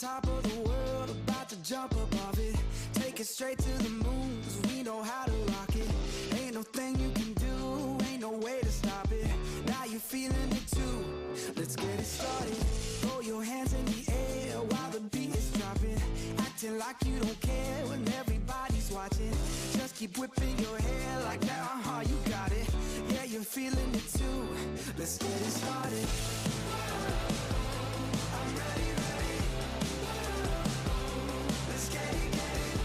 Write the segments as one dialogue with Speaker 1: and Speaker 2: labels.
Speaker 1: top of the world, about to jump above it. Take it straight to the moon, 'cause we know how to rock it. Ain't no thing you can do, ain't no way to stop it. Now you're feeling it too, let's get it started. Throw your hands in the air while the beat is dropping. Acting like you don't care when everybody's watching. Just keep whipping your hair like now, you got it. Yeah, you're feeling it too, let's get it started. I'm ready, ready. Let's get it, get it.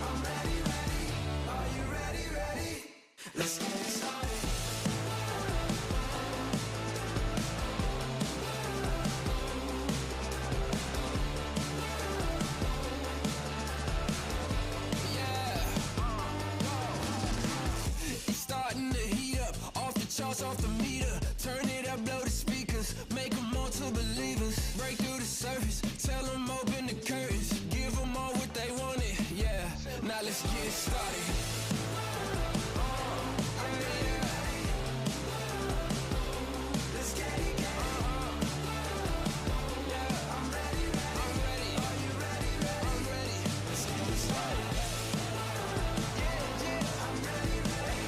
Speaker 1: I'm ready, ready. Are you ready, ready? Let's get it started. Off the meter, turn it up, blow the speakers, make them all to believers, break through the surface, tell them open the curtains, give them all what they wanted, yeah, now let's get it started. Let's get it, get it. Yeah, I'm ready, ready. I'm ready. Are you ready, ready? I'm ready. Let's get it started. Yeah, yeah, I'm ready, ready.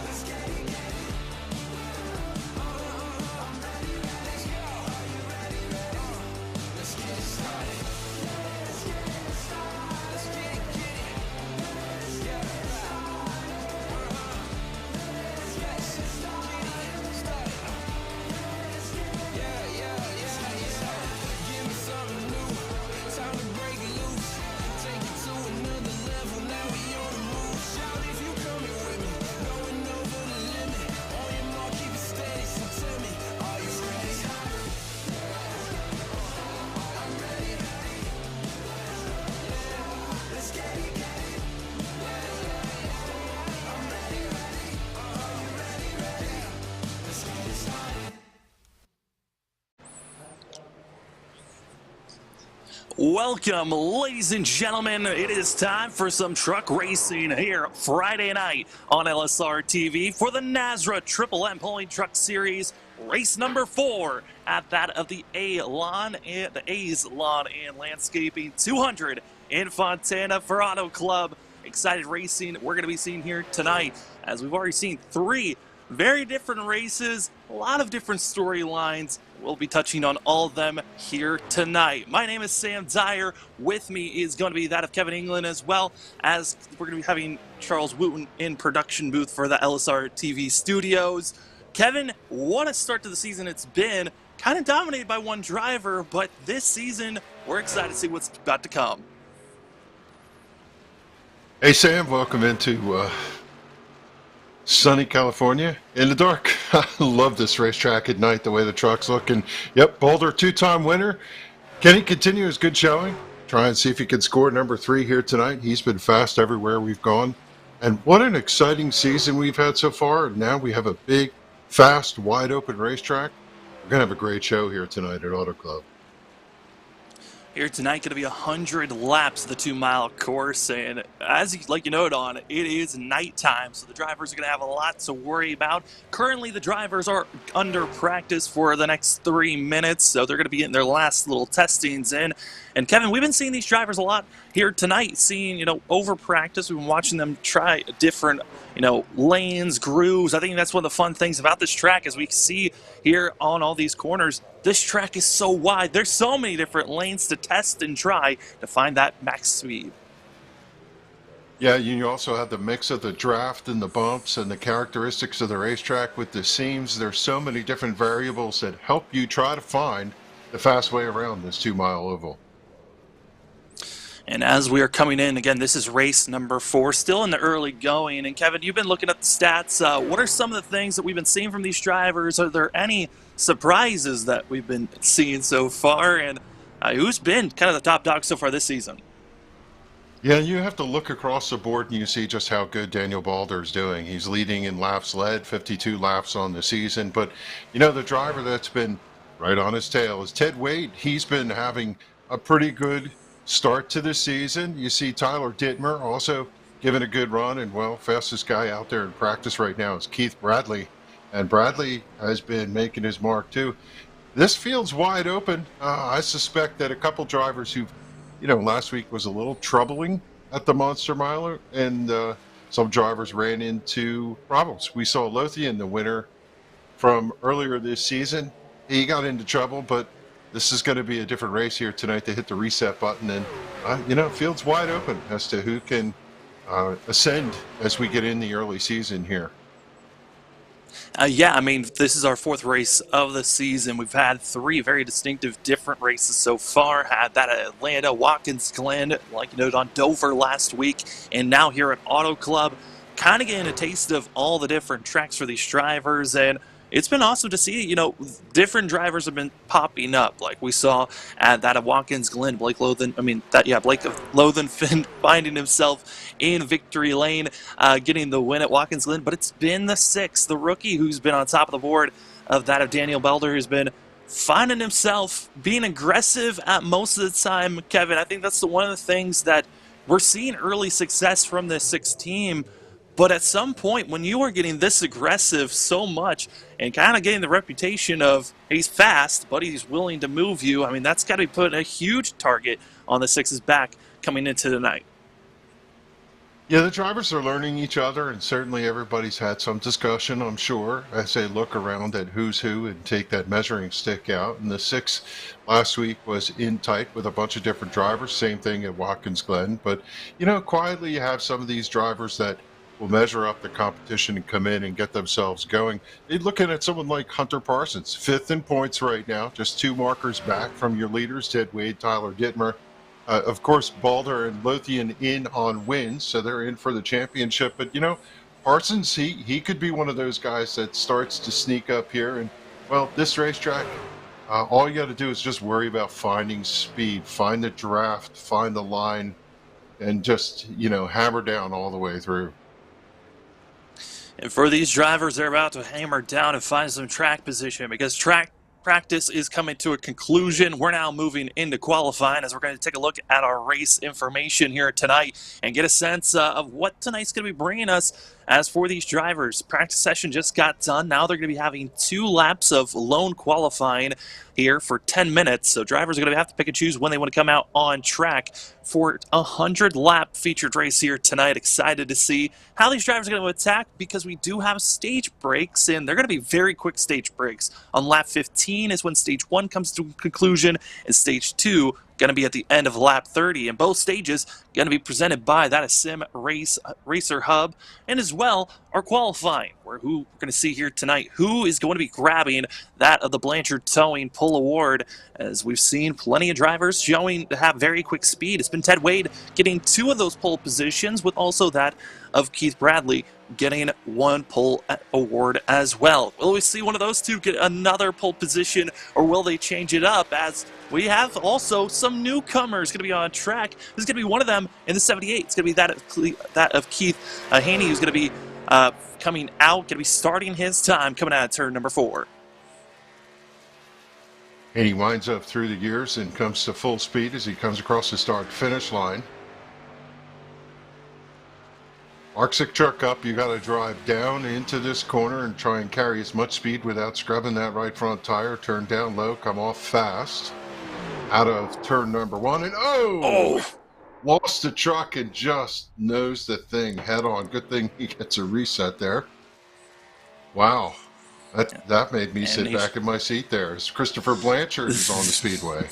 Speaker 1: Let's get it, get it. I'm ready, ready. Let's go. Are you ready, ready? Let's get it started. Let's get it started. Let's get it, get it. Let's get it started. Let's get it started. Yeah, yeah, yeah, yeah. Give me something new. Time to break loose. Take it to another level. Now we on the move. Shout if you coming with me. Going over the limit. On your mark, keep it steady. So tell me, are you ready? I'm ready, ready. Let's get it, get it. I'm ready, ready. Are you ready, ready? Let's get it started.
Speaker 2: Welcome, ladies and gentlemen. It is time for some truck racing here Friday night on LSRTV for the NASRA Triple M Pulling Truck Series, race number 4 at that of the A's Lawn and Landscaping 200 in Fontana for Auto Club. Excited racing we're going to be seeing here tonight, as we've already seen 3 very different races, a lot of different storylines. We'll be touching on all of them here tonight. My name is Sam Dyer. With me is going to be that of Kevin England, as well as we're going to be having Charles Wooten in production booth for the LSR TV studios. Kevin, what a start to the season it's been. Kind of dominated by one driver, but this season we're excited to see what's about to come.
Speaker 3: Hey Sam, welcome into sunny California in the dark. I love this racetrack at night, the way the trucks look. And yep, Boulder 2-time winner. Can he continue his good showing? Try and see if he can score number 3 here tonight. He's been fast everywhere we've gone. And what an exciting season we've had so far. And now we have a big, fast, wide open racetrack. We're going to have a great show here tonight at Auto Club.
Speaker 2: Here tonight, going to be 100 laps of the 2-mile course, and like you noted on, it is nighttime, so the drivers are going to have a lot to worry about. Currently, the drivers are under practice for the next 3 minutes, so they're going to be getting their last little testings in. And Kevin, we've been seeing these drivers a lot here tonight, seeing, over practice. We've been watching them try different, lanes, grooves. I think that's one of the fun things about this track, as we see here on all these corners. This track is so wide. There's so many different lanes to test and try to find that max speed.
Speaker 3: Yeah, you also have the mix of the draft and the bumps and the characteristics of the racetrack with the seams. There's so many different variables that help you try to find the fast way around this 2-mile oval.
Speaker 2: And as we are coming in, again, this is race number 4, still in the early going. And Kevin, you've been looking at the stats. What are some of the things that we've been seeing from these drivers? Are there any surprises that we've been seeing so far? And who's been kind of the top dog so far this season?
Speaker 3: Yeah, you have to look across the board and you see just how good Daniel Balder's doing. He's leading in laps led, 52 laps on the season. But, the driver that's been right on his tail is Ted Wade. He's been having a pretty good start to the season. You see Tyler Dittmer also giving a good run, and fastest guy out there in practice right now is Keith Bradley, and Bradley has been making his mark too. This field's wide open. I suspect that a couple drivers who, last week was a little troubling at the Monster Miler, and some drivers ran into problems. We saw Lothian, the winner from earlier this season. He got into trouble, but this is going to be a different race here tonight. They hit the reset button, and field's wide open as to who can ascend as we get in the early season here.
Speaker 2: Yeah, I mean, this is our fourth race of the season. We've had three very distinctive different races so far. Had that at Atlanta, Watkins Glen, like you noted, on Dover last week, and now here at Auto Club. Kind of getting a taste of all the different tracks for these drivers, and it's been awesome to see, different drivers have been popping up. Like we saw at that of Watkins Glen, Blake Lothian finding himself in victory lane, getting the win at Watkins Glen. But it's been the sixth, the rookie who's been on top of the board of that of Daniel Belder, who's been finding himself being aggressive at most of the time. Kevin, I think that's one of the things that we're seeing early success from this sixth team. But at some point, when you are getting this aggressive so much and kind of getting the reputation of he's fast, but he's willing to move you, I mean, that's got to be putting a huge target on the Six's back coming into the night.
Speaker 3: Yeah, the drivers are learning each other, and certainly everybody's had some discussion, I'm sure, as they look around at who's who and take that measuring stick out. And the Six last week was in tight with a bunch of different drivers, same thing at Watkins Glen. But, quietly you have some of these drivers that will measure up the competition and come in and get themselves going. You're looking at someone like Hunter Parsons, fifth in points right now, just 2 markers back from your leaders, Ted Wade, Tyler Dittmer. Of course, Balder and Lothian in on wins, so they're in for the championship. But, Parsons, he could be one of those guys that starts to sneak up here. And, well, this racetrack, all you got to do is just worry about finding speed, find the draft, find the line, and just, hammer down all the way through.
Speaker 2: And for these drivers, they're about to hammer down and find some track position because track practice is coming to a conclusion. We're now moving into qualifying as we're going to take a look at our race information here tonight and get a sense of what tonight's going to be bringing us. As for these drivers, practice session just got done. Now they're going to be having 2 laps of lone qualifying here for 10 minutes. So drivers are going to have to pick and choose when they want to come out on track for a 100-lap featured race here tonight. Excited to see how these drivers are going to attack because we do have stage breaks, and they're going to be very quick stage breaks. On lap 15 is when stage 1 comes to conclusion, and stage 2 going to be at the end of lap 30, and both stages going to be presented by that Sim Racer Hub, and as well our qualifying, where who we're going to see here tonight, who is going to be grabbing that of the Blanchard Towing Pull Award, as we've seen plenty of drivers showing to have very quick speed. It's been Ted Wade getting 2 of those pole positions, with also that of Keith Bradley getting 1 pole award as well. Will we see one of those two get another pole position, or will they change it up, as we have also some newcomers going to be on track? This is going to be one of them in the 78. It's going to be that of Keith Haney, who's going to be coming out, going to be starting his time coming out of turn number 4.
Speaker 3: And he winds up through the gears and comes to full speed as he comes across the start-finish line. Arctic truck up, you got to drive down into this corner and try and carry as much speed without scrubbing that right front tire. Turn down low, come off fast. Out of turn number 1, and lost the truck and just nosed the thing head on. Good thing he gets a reset there. Wow. That made me sit back in my seat there as Christopher Blanchard is on the speedway.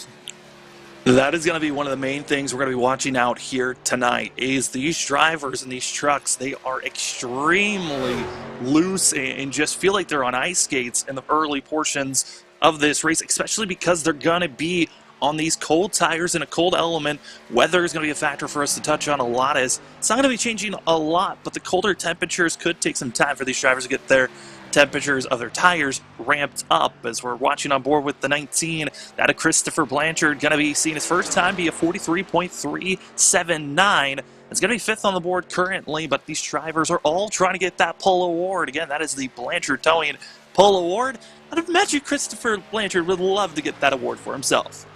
Speaker 2: That is going to be one of the main things we're going to be watching out here tonight, is these drivers in these trucks, they are extremely loose and just feel like they're on ice skates in the early portions of this race, especially because they're going to be on these cold tires in a cold element. Weather is going to be a factor for us to touch on a lot, as it's not going to be changing a lot, but the colder temperatures could take some time for these drivers to get their temperatures of their tires ramped up, as we're watching on board with the 19. That of Christopher Blanchard going to be seeing his first time be a 43.379. It's going to be 5th on the board currently, but these drivers are all trying to get that pole award. Again, that is the Blanchard Towing Pole Award. I'd imagine Christopher Blanchard would love to get that award for himself.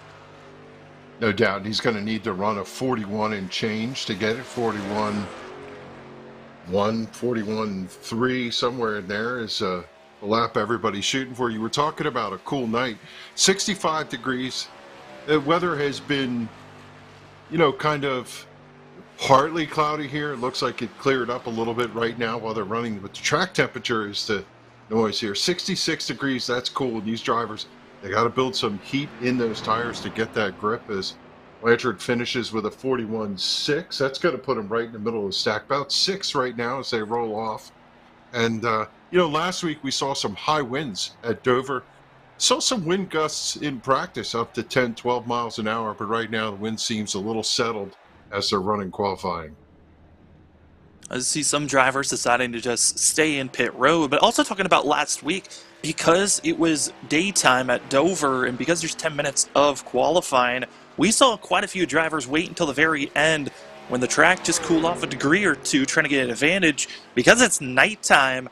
Speaker 3: No doubt. He's going to need to run a 41 and change to get it. 41.1, 41.3, somewhere in there is the lap everybody's shooting for. You were talking about a cool night, 65 degrees. The weather has been, kind of partly cloudy here. It looks like it cleared up a little bit right now while they're running, but the track temperature is the noise here. 66 degrees, that's cool. These drivers, they got to build some heat in those tires to get that grip. As Blanchard finishes with a 41.6, that's going to put him right in the middle of the stack, about 6 right now as they roll off. And last week we saw some high winds at Dover. Saw some wind gusts in practice up to 10, 12 miles an hour, but right now the wind seems a little settled as they're running qualifying.
Speaker 2: I see some drivers deciding to just stay in pit road, but also talking about last week, because it was daytime at Dover and because there's 10 minutes of qualifying, we saw quite a few drivers wait until the very end when the track just cooled off a degree or two trying to get an advantage. Because it's nighttime,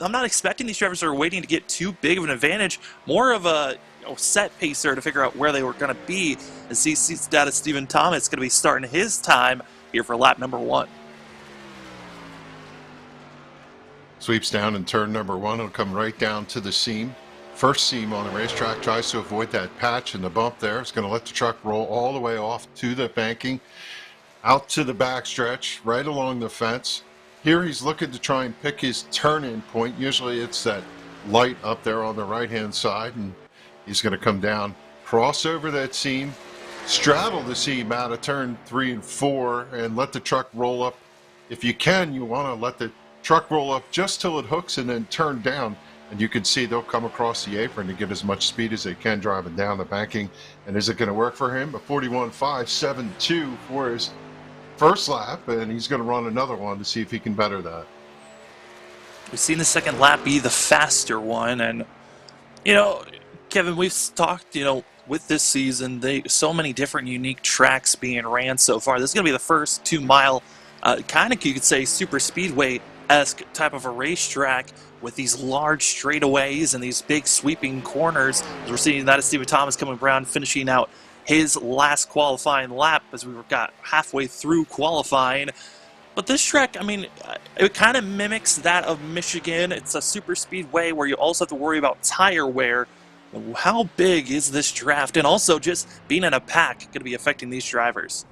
Speaker 2: I'm not expecting these drivers are waiting to get too big of an advantage, more of a set pacer to figure out where they were going to be. And see that Stephen Thomas going to be starting his time here for lap number 1.
Speaker 3: Sweeps down in turn number 1. It'll come right down to the seam. First seam on the racetrack, tries to avoid that patch and the bump there. It's going to let the truck roll all the way off to the banking, out to the backstretch, right along the fence. Here he's looking to try and pick his turn-in point. Usually it's that light up there on the right-hand side, and he's going to come down, cross over that seam, straddle the seam out of turn 3 and 4, and let the truck roll up. If you can, you want to let the truck roll up just till it hooks and then turn down. And you can see they'll come across the apron to get as much speed as they can driving down the banking. And is it going to work for him? A 41.572 for his first lap, and he's going to run another one to see if he can better that.
Speaker 2: We've seen the second lap be the faster one, and Kevin, we've talked, with this season, so many different unique tracks being ran so far. This is going to be the first 2-mile, kind of, you could say, super speedway-esque type of a racetrack with these large straightaways and these big sweeping corners. As we're seeing that as Stephen Thomas coming around, finishing out his last qualifying lap as we got halfway through qualifying. But this track, it kind of mimics that of Michigan. It's a super speedway where you also have to worry about tire wear. How big is this draft? And also just being in a pack going to be affecting these drivers.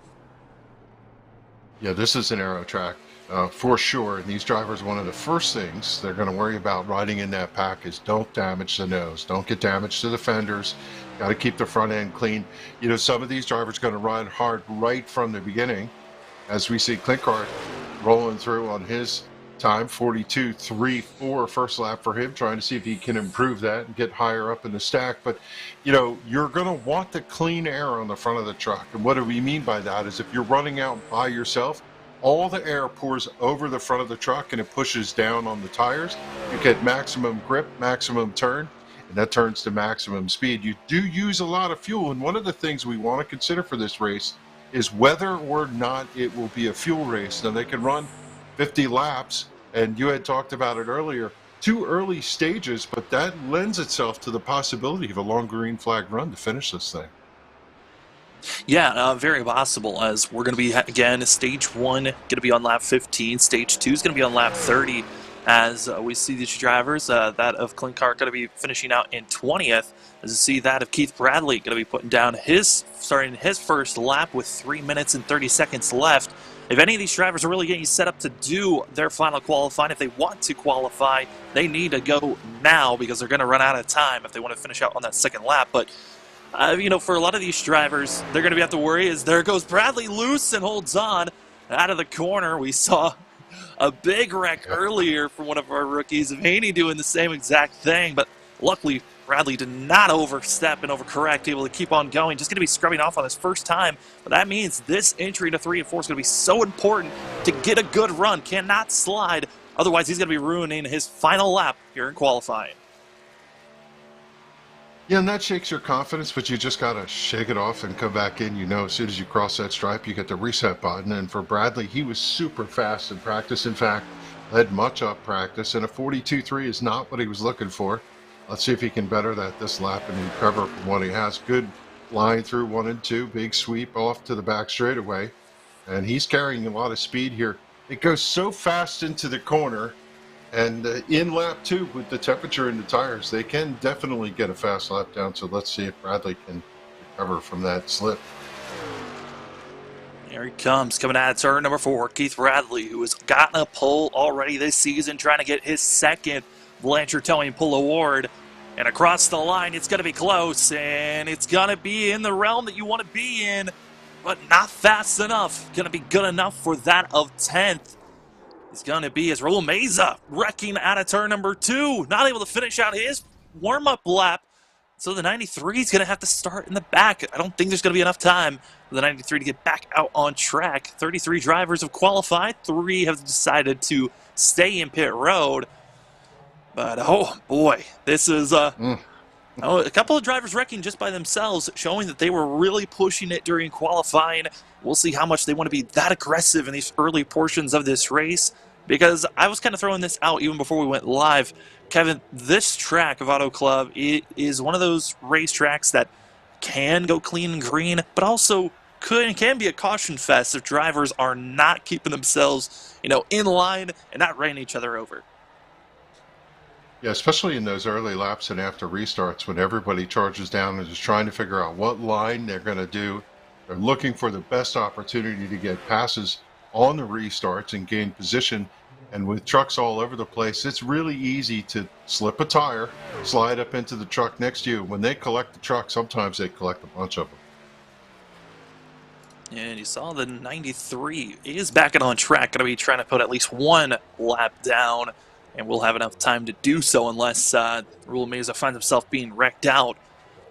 Speaker 3: Yeah, this is an aero track for sure. And these drivers, one of the first things they're going to worry about riding in that pack is don't damage the nose. Don't get damage to the fenders. Got to keep the front end clean. Some of these drivers are going to ride hard right from the beginning. As we see Klinkart rolling through on his time, 42.34 first lap for him, trying to see if he can improve that and get higher up in the stack. But, you're going to want the clean air on the front of the truck. And what do we mean by that is if you're running out by yourself, all the air pours over the front of the truck and it pushes down on the tires. You get maximum grip, maximum turn, and that turns to maximum speed. You do use a lot of fuel, and one of the things we want to consider for this race is whether or not it will be a fuel race. Now, they can run 50 laps, and you had talked about it earlier, 2 early stages, but that lends itself to the possibility of a long green flag run to finish this thing.
Speaker 2: Yeah, very possible, as we're going to be, again, stage 1 going to be on lap 15, stage 2 is going to be on lap 30, as we see these drivers, that of Klinkart going to be finishing out in 20th, as you see that of Keith Bradley going to be putting down starting his first lap with 3 minutes and 30 seconds left. If any of these drivers are really getting set up to do their final qualifying, if they want to qualify, they need to go now because they're going to run out of time if they want to finish out on that second lap. But for a lot of these drivers, they're going to have to worry as there goes Bradley loose and holds on out of the corner. We saw a big wreck earlier from one of our rookies, of Haney doing the same exact thing, but luckily Bradley did not overstep and overcorrect, able to keep on going. Just going to be scrubbing off on his first time, but that means this entry to 3 and 4 is going to be so important to get a good run. Cannot slide, otherwise he's going to be ruining his final lap here in qualifying.
Speaker 3: Yeah, and that shakes your confidence, but you just got to shake it off and come back in. As soon as you cross that stripe, you get the reset button. And for Bradley, he was super fast in practice. In fact, led much up practice, and a 42.3 is not what he was looking for. Let's see if he can better that this lap and recover from what he has. Good line through 1 and 2, big sweep off to the back straightaway. And he's carrying a lot of speed here. It goes so fast into the corner And in lap 2, with the temperature in the tires, they can definitely get a fast lap down. So let's see if Bradley can recover from that slip.
Speaker 2: Here he comes, coming out of turn number 4, Keith Bradley, who has gotten a pole already this season, trying to get his second Blanchard Towing Pole Award. And across the line, it's going to be close, and it's going to be in the realm that you want to be in, but not fast enough. Going to be good enough for that of 10th. It's going to be as Raul Meza wrecking out of turn number 2, not able to finish out his warm-up lap. So the 93 is going to have to start in the back. I don't think there's going to be enough time for the 93 to get back out on track. 33 drivers have qualified. 3 have decided to stay in pit road. But, oh, boy, this is a couple of drivers wrecking just by themselves, showing that they were really pushing it during qualifying. We'll see how much they want to be that aggressive in these early portions of this race, because I was kind of throwing this out even before we went live. Kevin, this track of Auto Club, it is one of those racetracks that can go clean and green, but also can be a caution fest if drivers are not keeping themselves, in line and not running each other over.
Speaker 3: Yeah, especially in those early laps and after restarts when everybody charges down and is trying to figure out what line they're going to do. They're looking for the best opportunity to get passes on the restarts and gain position. And with trucks all over the place, it's really easy to slip a tire, slide up into the truck next to you. When they collect the truck, sometimes they collect a bunch of them.
Speaker 2: And you saw the 93 is back on track, going to be trying to put at least one lap down, and we'll have enough time to do so unless Raul Meza finds himself being wrecked out.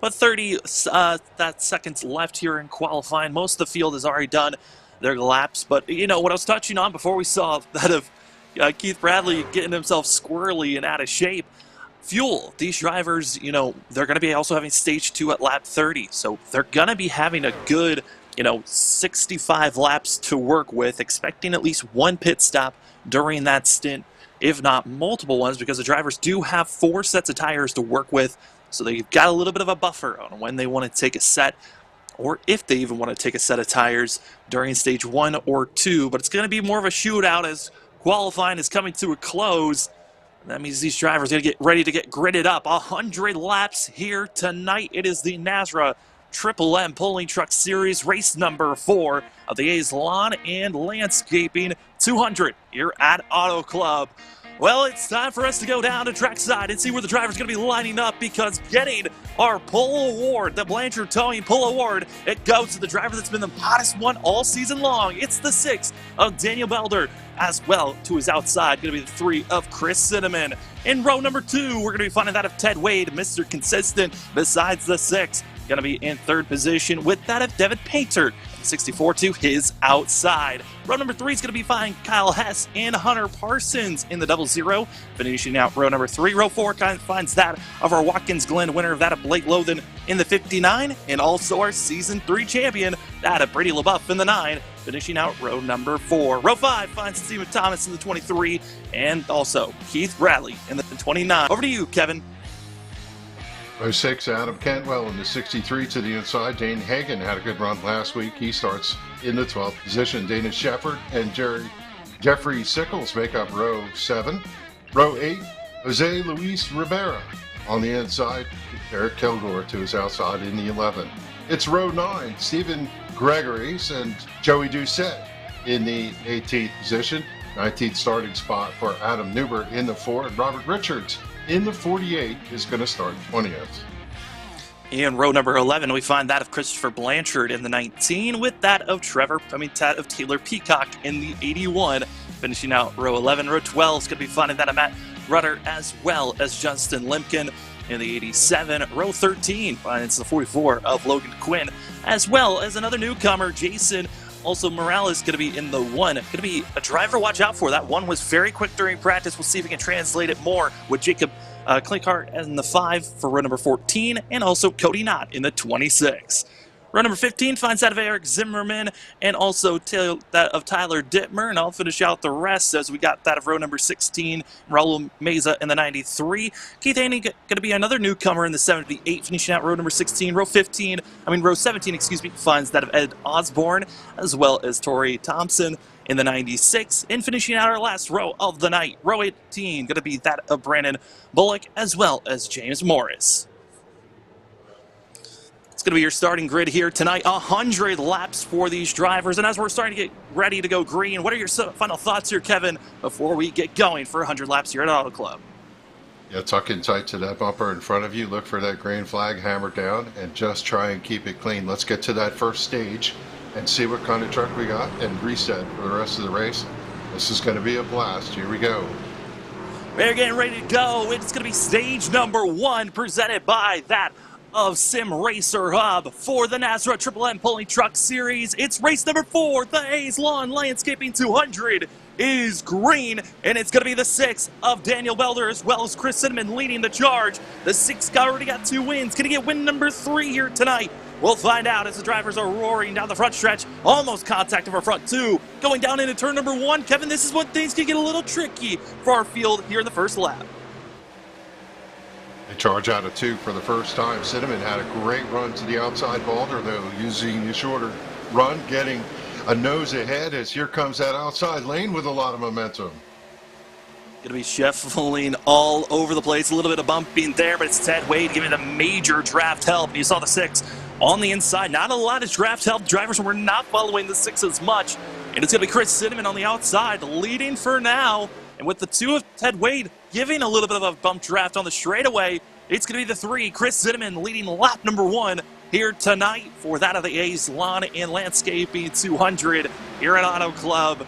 Speaker 2: But 30 seconds left here in qualifying. Most of the field has already done their laps, but what I was touching on before we saw that of Keith Bradley getting himself squirrely and out of shape. Fuel. These drivers, they're going to be also having stage 2 at lap 30. So they're going to be having a good, 65 laps to work with, expecting at least one pit stop during that stint, if not multiple ones, because the drivers do have 4 sets of tires to work with. So they've got a little bit of a buffer on when they want to take a set, or if they even want to take a set of tires during stage 1 or 2. But it's going to be more of a shootout as qualifying is coming to a close. That means these drivers are going to get ready to get gridded up. 100 laps here tonight. It is the NASRA Triple M Pulling Truck Series, race number 4 of the A's Lawn and Landscaping 200 here at Auto Club. Well, it's time for us to go down to trackside and see where the driver's going to be lining up, because getting our pole award, the Blanchard Towing Pole Award, it goes to the driver that's been the hottest one all season long. It's the 6 of Daniel Belder, as well to his outside, going to be the 3 of Chris Cinnamon. In row number 2, we're going to be finding that of Ted Wade, Mr. Consistent, besides the 6. Going to be in 3rd position with that of Devin Painter, 64 to his outside. Row number 3 is going to be finding Kyle Hess and Hunter Parsons in the 00, finishing out row number 3. Row 4 finds that of our Watkins Glen winner, of that of Blake Lothan in the 59, and also our Season 3 champion, that of Brady LaBeouf in the 9, finishing out row number 4. Row 5 finds Stephen Thomas in the 23, and also Keith Bradley in the 29. Over to you, Kevin.
Speaker 3: Row 6, Adam Cantwell in the 63 to the inside. Dane Hagen had a good run last week. He starts in the 12th position. Dana Shepard and Jeffrey Sickles make up row 7. Row 8, Jose Luis Rivera on the inside. Eric Kilgore to his outside in the 11. It's row 9, Stephen Gregory's and Joey Doucette in the 18th position. 19th starting spot for Adam Newbert in the 4, and Robert Richards in the 48 is going to start 20th.
Speaker 2: In row number 11, we find that of Christopher Blanchard in the 19, with that of Taylor Peacock in the 81, finishing out row 11. Row 12 is going to be finding that of Matt Rudder, as well as Justin Limpkin in the 87. Row 13 finds the 44 of Logan Quinn, as well as another newcomer, Jason Also, Morales is going to be in the 1. Going to be a driver to watch out for. That 1 was very quick during practice. We'll see if we can translate it more with Jacob Klinkart in the 5 for row number 14, and also Cody Knott in the 26. Row number 15 finds that of Eric Zimmerman, and also that of Tyler Dittmer, and I'll finish out the rest as we got that of row number 16, Raul Meza in the 93. Keith Haney going to be another newcomer in the 78, finishing out row number 16. Row 17, finds that of Ed Osborne, as well as Tori Thompson in the 96. And finishing out our last row of the night, row 18, going to be that of Brandon Bullock as well as James Morris. It's going to be your starting grid here tonight. 100 laps for these drivers. And as we're starting to get ready to go green, what are your final thoughts here, Kevin, before we get going for 100 laps here at Auto Club?
Speaker 3: Yeah, tuck in tight to that bumper in front of you. Look for that green flag hammered down and just try and keep it clean. Let's get to that first stage and see what kind of truck we got and reset for the rest of the race. This is going to be a blast. Here we go.
Speaker 2: We're getting ready to go. It's going to be stage number 1 presented by that of Sim Racer Hub for the NASRA Triple M Pulling Truck Series. It's race number 4. The Hayes Lawn Landscaping 200 is green, and it's going to be the 6 of Daniel Belder as well as Chris Cinnamon leading the charge. The 6 already got 2 wins. Can he get win number 3 here tonight? We'll find out as the drivers are roaring down the front stretch. Almost contact of our front 2. Going down into turn number 1. Kevin, this is when things can get a little tricky for our field here in the first lap.
Speaker 3: They charge out of 2 for the first time. Cinnamon had a great run to the outside Balder, though, using the shorter run, getting a nose ahead as here comes that outside lane with a lot of momentum.
Speaker 2: Going to be shuffling all over the place. A little bit of bumping there, but it's Ted Wade giving the major draft help. You saw the 6 on the inside. Not a lot of draft help. Drivers were not following the 6 as much. And it's going to be Chris Cinnamon on the outside, leading for now. And with the 2 of Ted Wade giving a little bit of a bump draft on the straightaway, it's going to be the 3, Chris Cinnamon, leading lap number 1 here tonight for that of the A's Lawn and Landscaping 200 here at Auto Club.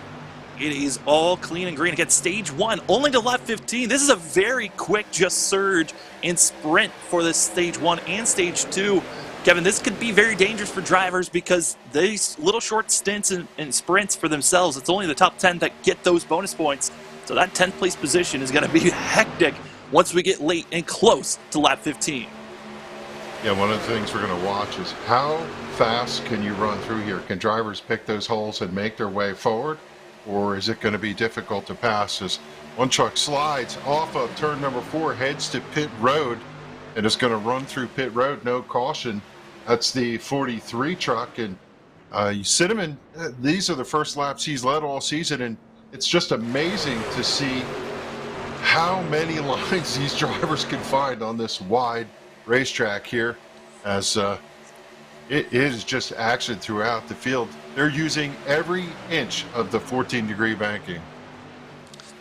Speaker 2: It is all clean and green. Again, stage 1, only to lap 15. This is a very quick just surge and sprint for this stage 1 and stage 2. Kevin, this could be very dangerous for drivers because these little short stints and sprints for themselves, it's only the top 10 that get those bonus points. So that 10th place position is going to be hectic once we get late and close to lap 15.
Speaker 3: Yeah, one of the things we're going to watch is how fast can you run through here? Can drivers pick those holes and make their way forward? Or is it going to be difficult to pass as one truck slides off of turn number 4, heads to pit road, and is going to run through pit road, no caution. That's the 43 truck. And Cinnamon, these are the first laps he's led all season, and it's just amazing to see how many lines these drivers can find on this wide racetrack here, as it is just action throughout the field. They're using every inch of the 14-degree banking.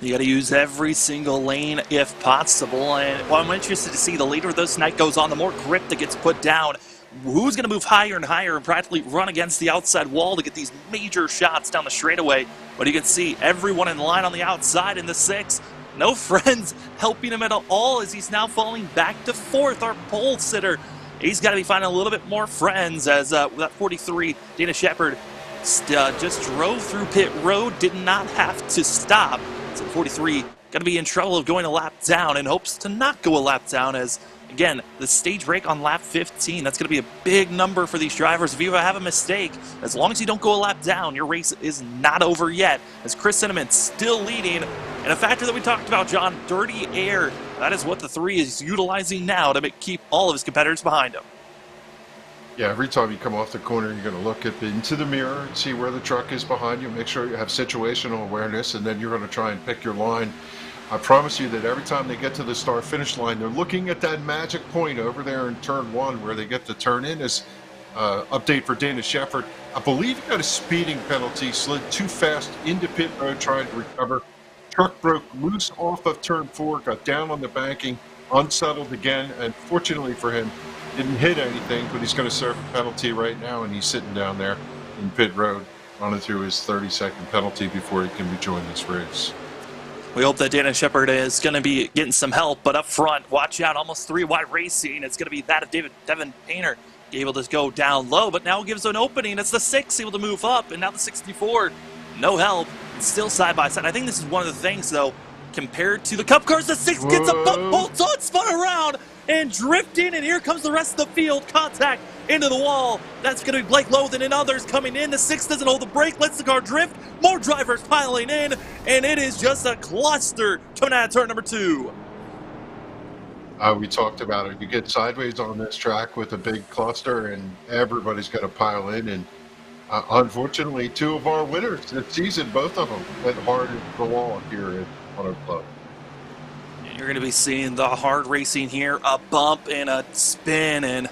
Speaker 2: You got to use every single lane if possible. And well, I'm interested to see the later this night goes on, the more grip that gets put down. Who's going to move higher and higher and practically run against the outside wall to get these major shots down the straightaway. But you can see everyone in line on the outside in the 6. No friends helping him at all as he's now falling back to 4th, our pole sitter. He's got to be finding a little bit more friends as that 43, Dana Shepard, just drove through pit road, did not have to stop. So 43 going to be in trouble of going a lap down and hopes to not go a lap down as, again, the stage break on lap 15. That's going to be a big number for these drivers. If you have a mistake, as long as you don't go a lap down, your race is not over yet. As Chris Cinnamon still leading. And a factor that we talked about, John, dirty air. That is what the 3 is utilizing now to keep all of his competitors behind him.
Speaker 3: Yeah, every time you come off the corner, you're going to look into the mirror and see where the truck is behind you. Make sure you have situational awareness, and then you're going to try and pick your line. I promise you that every time they get to the start-finish line, they're looking at that magic point over there in turn 1 where they get to turn in. As update for Dana Shepard, I believe he got a speeding penalty, slid too fast into pit road trying to recover. Truck broke loose off of turn 4, got down on the banking, unsettled again, and fortunately for him, didn't hit anything, but he's going to serve a penalty right now, and he's sitting down there in pit road, running through his 30-second penalty before he can rejoin this race.
Speaker 2: We hope that Dana Shepard is going to be getting some help, but up front, watch out, almost 3 wide racing. It's going to be that of Devin Painter, able to go down low, but now gives an opening. It's the 6 able to move up, and now the 64, no help. It's still side by side. I think this is one of the things, though, compared to the Cup cars, the 6 gets a bump, bolts on, spun around, and drifting, and here comes the rest of the field. Contact into the wall. That's going to be Blake Lothan and others coming in. The 6 doesn't hold the brake, lets the car drift. More drivers piling in, and it is just a cluster coming out of turn number 2.
Speaker 3: We talked about it. You get sideways on this track with a big cluster, and everybody's going to pile in, and Unfortunately, two of our winners this season, both of them went hard into the wall here at Auto Club.
Speaker 2: You're going to be seeing the hard racing here, a bump and a spin, and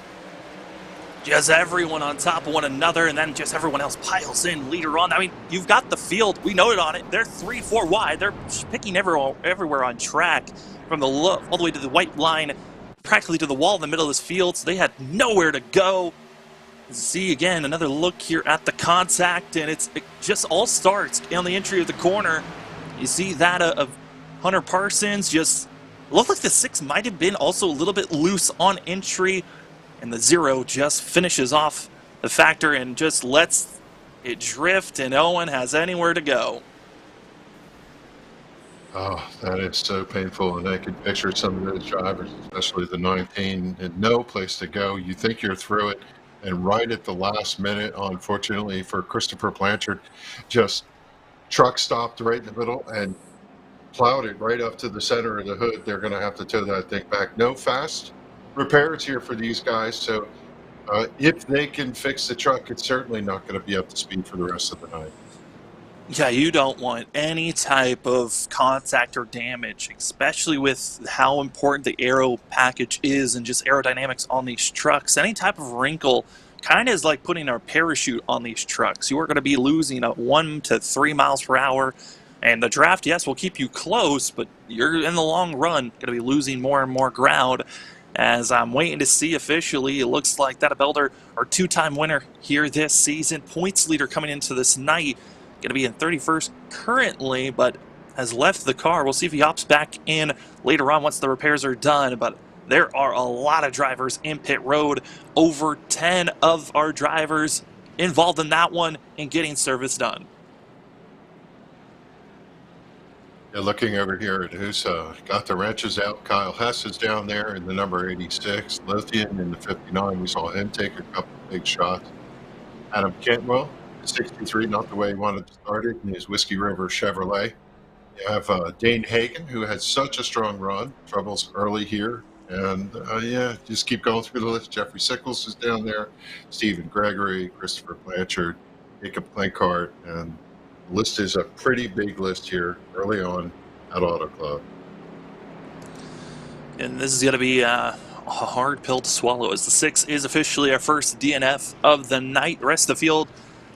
Speaker 2: just everyone on top of one another, and then just everyone else piles in later on. I mean, you've got the field. We noted on it. They're 3-4 wide. They're picking everywhere on track from the all the way to the white line, practically to the wall in the middle of this field, so they had nowhere to go. See, again, another look here at the contact, and it just all starts on the entry of the corner. You see that of Hunter Parsons just looked like the 6 might have been also a little bit loose on entry, and the 0 just finishes off the factor and just lets it drift, and no one has anywhere to go.
Speaker 3: Oh, that is so painful, and I can picture some of those drivers, especially the 19, and no place to go. You think you're through it, and right at the last minute, unfortunately for Christopher Blanchard, just truck stopped right in the middle and plowed it right up to the center of the hood. They're going to have to tow that thing back. No fast repairs here for these guys, so if they can fix the truck, it's certainly not going to be up to speed for the rest of the night.
Speaker 2: Yeah, you don't want any type of contact or damage, especially with how important the aero package is and just aerodynamics on these trucks. Any type of wrinkle kind of is like putting a parachute on these trucks. You are going to be losing at 1 to 3 miles per hour. And the draft, yes, will keep you close, but you're in the long run going to be losing more and more ground. As I'm waiting to see officially, it looks like that Belder, our 2-time winner here this season, points leader coming into this night, going to be in 31st currently, but has left the car. We'll see if he hops back in later on once the repairs are done. But there are a lot of drivers in pit road. Over 10 of our drivers involved in that one and getting service done.
Speaker 3: Yeah, looking over here at who's got the wrenches out, Kyle Hess is down there in the number 86. Lothian in the 59. We saw him take a couple of big shots. Adam Cantwell, 63, not the way he wanted to start it in his Whiskey River Chevrolet. You have Dane Hagen, who had such a strong run, troubles early here. And yeah, just keep going through the list. Jeffrey Sickles is down there, Stephen Gregory, Christopher Blanchard, Jacob Plankart, and the list is a pretty big list here early on at Auto Club.
Speaker 2: And this is going to be a hard pill to swallow, as the 6 is officially our first DNF of the night. The rest of the field,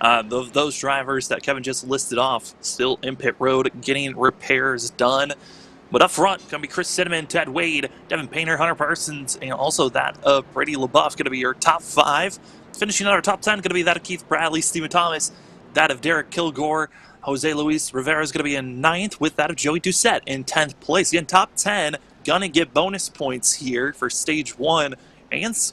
Speaker 2: those drivers that Kevin just listed off, still in pit road getting repairs done. But up front, going to be Chris Cinnamon, Ted Wade, Devin Painter, Hunter Parsons, and also that of Brady LaBeouf, going to be your top 5. Finishing out our top 10, going to be that of Keith Bradley, Stephen Thomas, that of Derek Kilgore. Jose Luis Rivera is going to be in 9th, with that of Joey Doucette in 10th place. Again, top 10, going to get bonus points here for Stage 1, and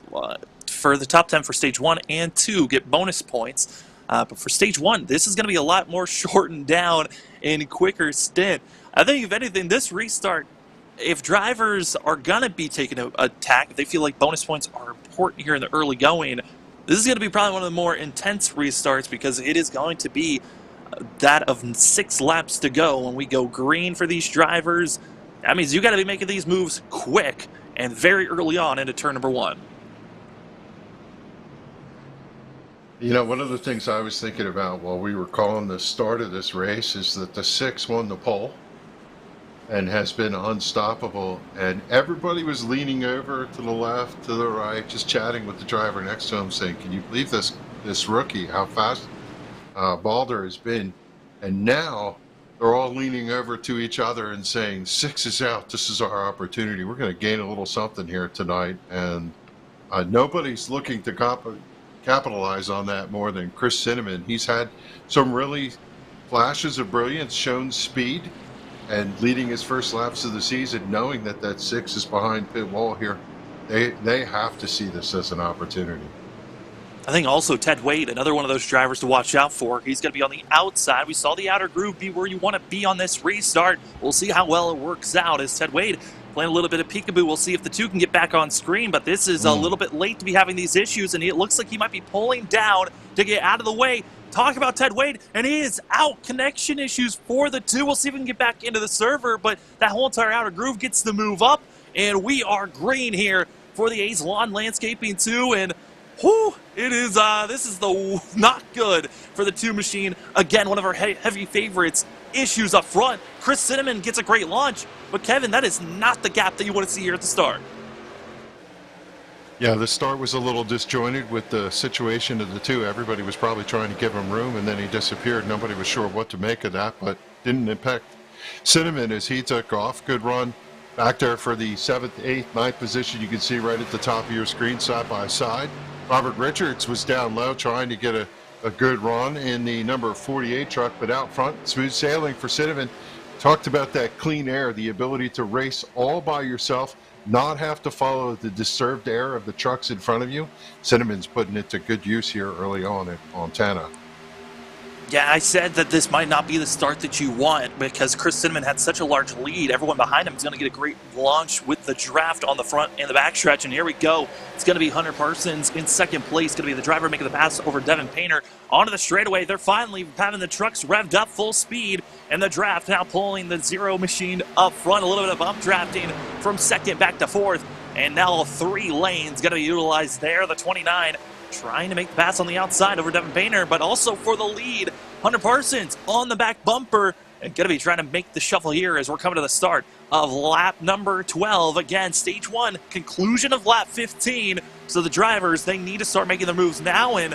Speaker 2: for the top 10 for Stage 1 and 2 get bonus points. But for Stage 1, this is going to be a lot more shortened down and quicker stint. I think, if anything, this restart, if drivers are going to be taking an attack, if they feel like bonus points are important here in the early going, this is going to be probably one of the more intense restarts, because it is going to be that of 6 laps to go when we go green for these drivers. That means you got to be making these moves quick and very early on into turn number 1.
Speaker 3: You know, one of the things I was thinking about while we were calling the start of this race is that the 6 won the pole and has been unstoppable, and everybody was leaning over to the left, to the right, just chatting with the driver next to him, saying, can you believe this rookie, how fast Balder has been? And now they're all leaning over to each other and saying, 6 is out, this is our opportunity, we're going to gain a little something here tonight. And nobody's looking to capitalize on that more than Chris Cinnamon. He's had some really flashes of brilliance, shown speed, and leading his first laps of the season, knowing that that 6 is behind pit wall here. They have to see this as an opportunity.
Speaker 2: I think also Ted Wade, another one of those drivers to watch out for. He's going to be on the outside. We saw the outer groove be where you want to be on this restart. We'll see how well it works out as Ted Wade playing a little bit of peekaboo. We'll see if the 2 can get back on screen, but this is a little bit late to be having these issues, and it looks like he might be pulling down to get out of the way. Talk about Ted Wade, and he is out. Connection issues for the 2. We'll see if we can get back into the server, but that whole entire outer groove gets the move up, and we are green here for the A's Lawn Landscaping 2, and whew, It is, this is not good for the 2 machine. Again, one of our heavy favorites. Issues up front. Chris Cinnamon gets a great launch, but Kevin, that is not the gap that you want to see here at the start.
Speaker 3: Yeah, the start was a little disjointed with the situation of the two. Everybody was probably trying to give him room, and then he disappeared. Nobody was sure what to make of that, but didn't impact Cinnamon as he took off. Good run back there for the 7th, 8th, 9th position. You can see right at the top of your screen, side by side. Robert Richards was down low trying to get a good run in the number 48 truck, but out front, smooth sailing for Cinnamon. Talked about that clean air, the ability to race all by yourself, not have to follow the disturbed air of the trucks in front of you. Cinnamon's putting it to good use here early on at Montana.
Speaker 2: Yeah, I said that this might not be the start that you want because Chris Cinnamon had such a large lead. Everyone behind him is going to get a great launch with the draft on the front and the backstretch. And here we go. It's going to be Hunter Parsons in second place. Going to be the driver making the pass over Devin Painter onto the straightaway. They're finally having the trucks revved up full speed. And the draft now pulling the 0 machine up front. A little bit of up drafting from second back to fourth. And now 3 lanes going to be utilized there. The 29 trying to make the pass on the outside over Devin Painter, but also for the lead. Hunter Parsons on the back bumper and going to be trying to make the shuffle here as we're coming to the start of lap number 12. Again, stage 1, conclusion of lap 15. So the drivers, they need to start making their moves now, and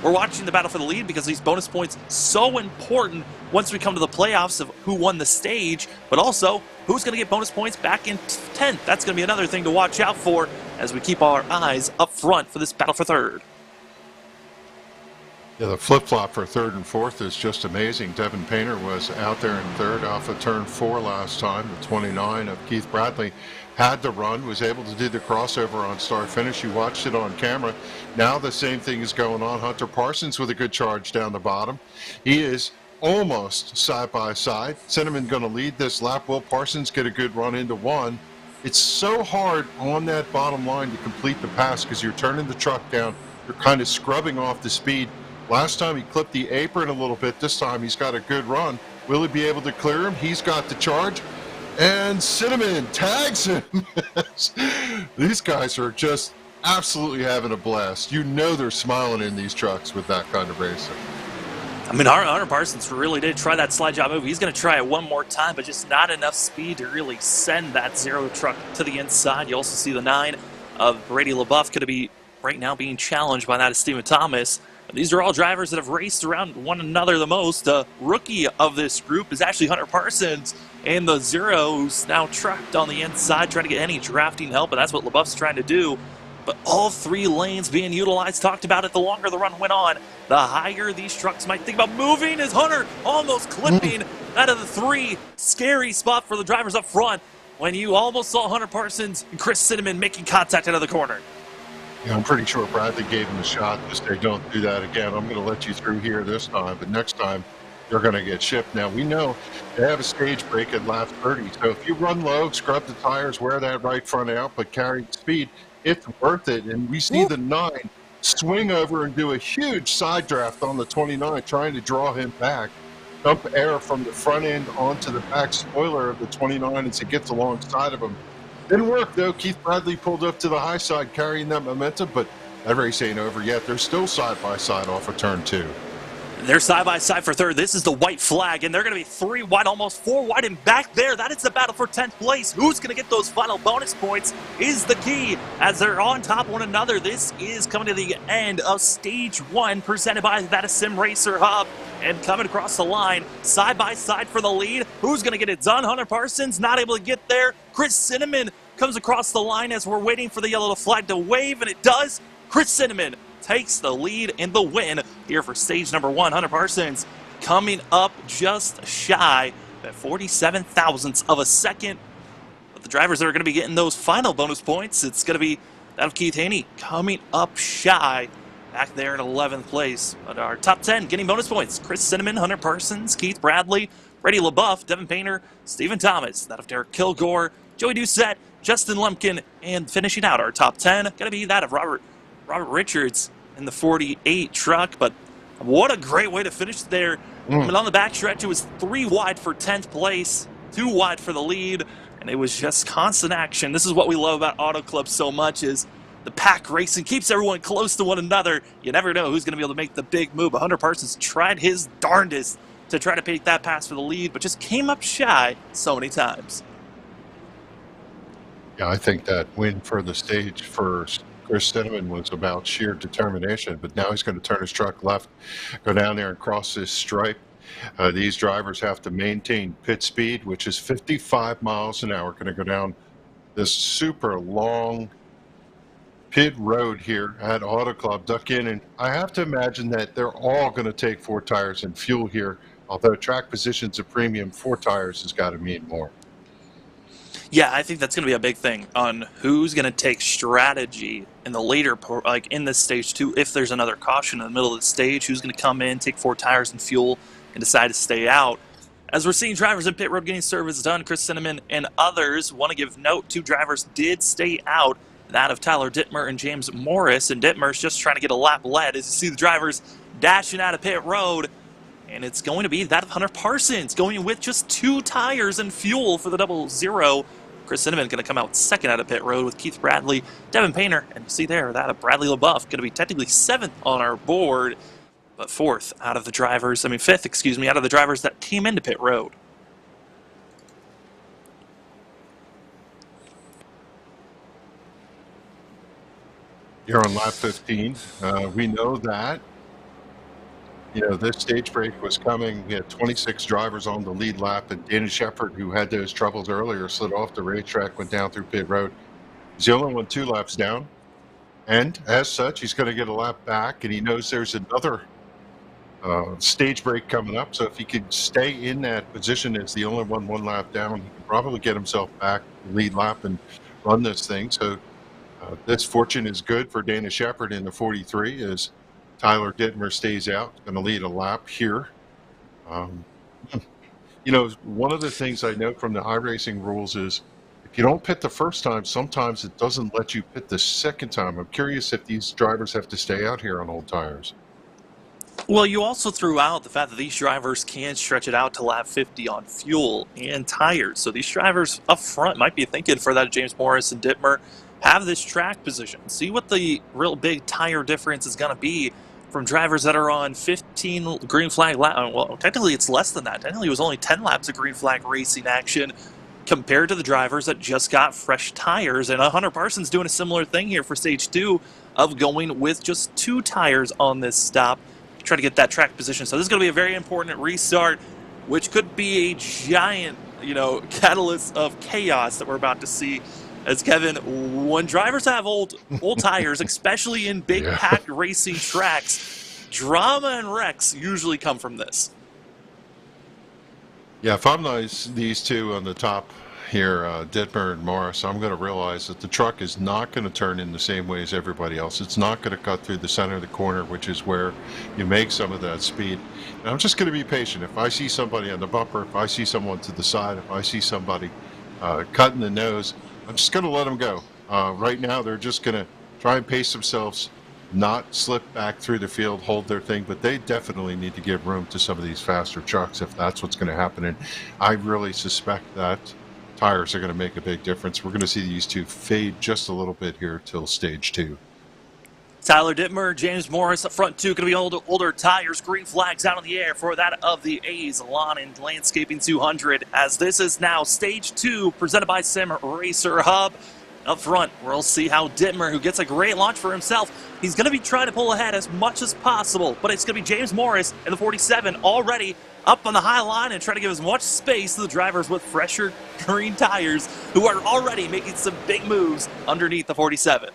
Speaker 2: we're watching the battle for the lead because these bonus points so important once we come to the playoffs of who won the stage, but also who's going to get bonus points back in 10th. That's going to be another thing to watch out for as we keep our eyes up front for this battle for third.
Speaker 3: Yeah, the flip-flop for 3rd and 4th is just amazing. Devin Painter was out there in 3rd off of turn 4 last time. The 29 of Keith Bradley had the run, was able to do the crossover on start finish. You watched it on camera. Now the same thing is going on. Hunter Parsons with a good charge down the bottom. He is almost side by side. Cinnamon going to lead this lap. Will Parsons get a good run into 1? It's so hard on that bottom line to complete the pass because you're turning the truck down. You're kind of scrubbing off the speed. Last time he clipped the apron a little bit. This time he's got a good run. Will he be able to clear him? He's got the charge. And Cinnamon tags him. These guys are just absolutely having a blast. You know they're smiling in these trucks with that kind of racing.
Speaker 2: I mean, Hunter Parsons really did try that slide job move. He's going to try it one more time, but just not enough speed to really send that 0 truck to the inside. You also see the 9 of Brady LaBeouf could be right now being challenged by that of Stephen Thomas. These are all drivers that have raced around one another the most. The rookie of this group is actually Hunter Parsons, and the 0 who's now trapped on the inside trying to get any drafting help, and that's what LaBeouf's trying to do. But all 3 lanes being utilized, talked about it the longer the run went on, the higher these trucks might think about moving as Hunter almost clipping out of the 3. Scary spot for the drivers up front when you almost saw Hunter Parsons and Chris Cinnamon making contact out of the corner.
Speaker 3: Yeah, I'm pretty sure Bradley gave him a shot to say, don't do that again. I'm going to let you through here this time, but next time you're going to get shipped. Now, we know they have a stage break at lap 30, so if you run low, scrub the tires, wear that right front out, but carry speed, it's worth it. And we see the 9 swing over and do a huge side draft on the 29, trying to draw him back. Dump air from the front end onto the back spoiler of the 29 as it gets alongside of him. Didn't work, though. Keith Bradley pulled up to the high side carrying that momentum, but that race ain't over yet. They're still side-by-side off of turn 2.
Speaker 2: They're side-by-side for third. This is the white flag, and they're going to be 3 wide, almost 4 wide, and back there. That is the battle for 10th place. Who's going to get those final bonus points is the key as they're on top of one another. This is coming to the end of Stage 1, presented by that Sim Racer Hub. And coming across the line, side-by-side for the lead. Who's going to get it done? Hunter Parsons not able to get there. Chris Cinnamon comes across the line as we're waiting for the yellow flag to wave, and it does. Chris Cinnamon takes the lead and the win here for stage number 1. Hunter Parsons coming up just shy at 47 thousandths of a second. But the drivers that are going to be getting those final bonus points, it's going to be that of Keith Haney coming up shy back there in 11th place. But our top 10 getting bonus points: Chris Cinnamon, Hunter Parsons, Keith Bradley, Brady LaBeouf, Devin Painter, Stephen Thomas, that of Derek Kilgore, Joey Doucette, Justin Lumpkin, and finishing out our top 10, going to be that of Robert Richards in the 48 truck. But what a great way to finish there. I mean, on the backstretch, it was 3 wide for 10th place, 2 wide for the lead, and it was just constant action. This is what we love about Auto Club so much, is The pack racing keeps everyone close to one another. You never know who's going to be able to make the big move. Hunter Parsons tried his darndest to try to take that pass for the lead, but just came up shy so many times.
Speaker 3: Yeah, I think that win for the stage for Chris Cinnamon was about sheer determination, but now he's going to turn his truck left, go down there and cross this stripe. These drivers have to maintain pit speed, which is 55 miles an hour. Going to go down this super long pit road here at Auto Club, duck in, and I have to imagine that they're all going to take 4 tires and fuel here. Although track position's a premium, 4 tires has got to mean more.
Speaker 2: Yeah, I think that's going to be a big thing on who's going to take strategy in the later, like in this stage 2, if there's another caution in the middle of the stage, who's going to come in, take 4 tires and fuel, and decide to stay out. As we're seeing drivers in pit road getting service done, Chris Cinnamon and others want to give note. 2 drivers did stay out, that of Tyler Dittmer and James Morris, and Dittmer's just trying to get a lap led as you see the drivers dashing out of pit road. And it's going to be that of Hunter Parsons, going with just 2 tires and fuel for the 00. Chris Cinnamon going to come out second out of pit road with Keith Bradley, Devin Painter, and you see there that of Bradley LaBeouf, going to be technically 7th on our board, but 5th out of the drivers that came into pit road.
Speaker 3: You're on lap 15. We know that. This stage break was coming. We had 26 drivers on the lead lap, and Danny Shepard, who had those troubles earlier, slid off the racetrack, went down through pit road. He's the only one 2 laps down, and as such, he's going to get a lap back, and he knows there's another stage break coming up, so if he could stay in that position as the only one 1 lap down, he could probably get himself back lead lap and run this thing. So this fortune is good for Dana Shepard in the 43 as Tyler Dittmer stays out, going to lead a lap here. One of the things I know from the iRacing rules is if you don't pit the first time, sometimes it doesn't let you pit the second time. I'm curious if these drivers have to stay out here on old tires.
Speaker 2: Well, you also threw out the fact that these drivers can stretch it out to lap 50 on fuel and tires. So these drivers up front might be thinking for that James Morris and Dittmer, have this track position. See what the real big tire difference is going to be from drivers that are on 15 green flag lap. Well, technically it's less than that. Technically it was only 10 laps of green flag racing action compared to the drivers that just got fresh tires. And Hunter Parsons doing a similar thing here for stage 2 of going with just 2 tires on this stop to try to get that track position. So this is going to be a very important restart, which could be a giant, catalyst of chaos that we're about to see. As Kevin, when drivers have old tires, especially in big packed racing tracks, drama and wrecks usually come from this.
Speaker 3: Yeah, if I'm these 2 on the top here, Dittmer and Morris, I'm going to realize that the truck is not going to turn in the same way as everybody else. It's not going to cut through the center of the corner, which is where you make some of that speed. And I'm just going to be patient. If I see somebody on the bumper, if I see someone to the side, if I see somebody cutting the nose, I'm just going to let them go. Right now, they're just going to try and pace themselves, not slip back through the field, hold their thing, but they definitely need to give room to some of these faster trucks if that's what's going to happen. And I really suspect that tires are going to make a big difference. We're going to see these 2 fade just a little bit here till stage 2.
Speaker 2: Tyler Dittmer, James Morris up front 2, going to be older tires, green flags out in the air for that of the A's Lawn and Landscaping 200, as this is now stage 2 presented by Sim Racer Hub. Up front, we'll see how Dittmer, who gets a great launch for himself, he's going to be trying to pull ahead as much as possible, but it's going to be James Morris in the 47 already up on the high line and trying to give as much space to the drivers with fresher green tires who are already making some big moves underneath the 47.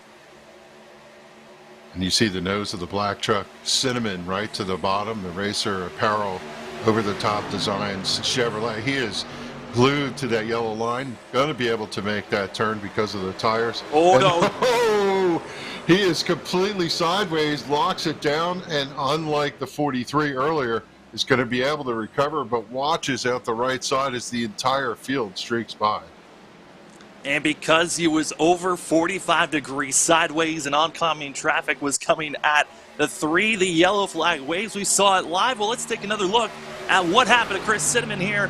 Speaker 3: And you see the nose of the black truck, Cinnamon right to the bottom, the Racer Apparel over-the-top designs, Chevrolet. He is glued to that yellow line, going to be able to make that turn because of the tires. Oh, he is completely sideways, locks it down, and unlike the 43 earlier, is going to be able to recover, but watches out the right side as the entire field streaks by.
Speaker 2: And because he was over 45 degrees sideways and oncoming traffic was coming at the 3, the yellow flag waves, we saw it live. Well, let's take another look at what happened to Chris Cinnamon here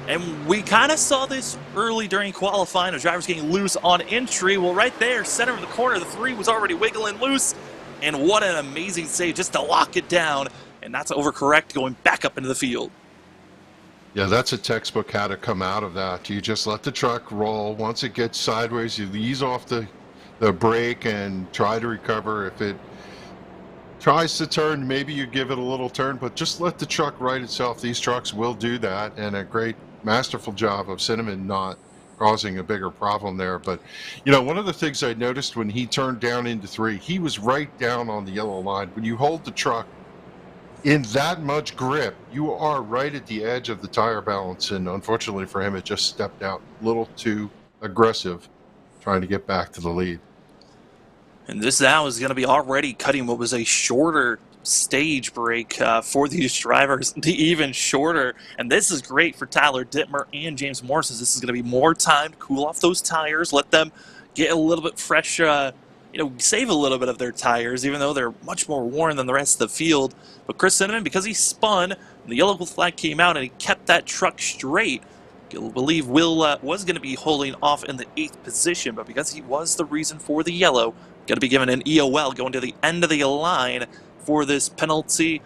Speaker 2: And we kind of saw this early during qualifying, the drivers getting loose on entry. Well, right there, center of the corner, the 3 was already wiggling loose. And what an amazing save just to lock it down. And not to overcorrect, going back up into the field.
Speaker 3: Yeah, that's a textbook how to come out of that. You just let the truck roll. Once it gets sideways, you ease off the brake and try to recover. If it tries to turn, maybe you give it a little turn, but just let the truck right itself. These trucks will do that, and a great, masterful job of Cinnamon not causing a bigger problem there. But, one of the things I noticed when he turned down into 3, he was right down on the yellow line. When you hold the truck in that much grip, you are right at the edge of the tire balance, and unfortunately for him, it just stepped out a little too aggressive trying to get back to the lead.
Speaker 2: And this now is going to be already cutting what was a shorter stage break for these drivers to even shorter. And this is great for Tyler Dittmer and James Morris, as this is going to be more time to cool off those tires, let them get a little bit fresh, save a little bit of their tires, even though they're much more worn than the rest of the field. But Chris Cinnamon, because he spun, the yellow flag came out and he kept that truck straight. I believe Will was going to be holding off in the 8th position, but because he was the reason for the yellow, going to be given an EOL going to the end of the line for this penalty.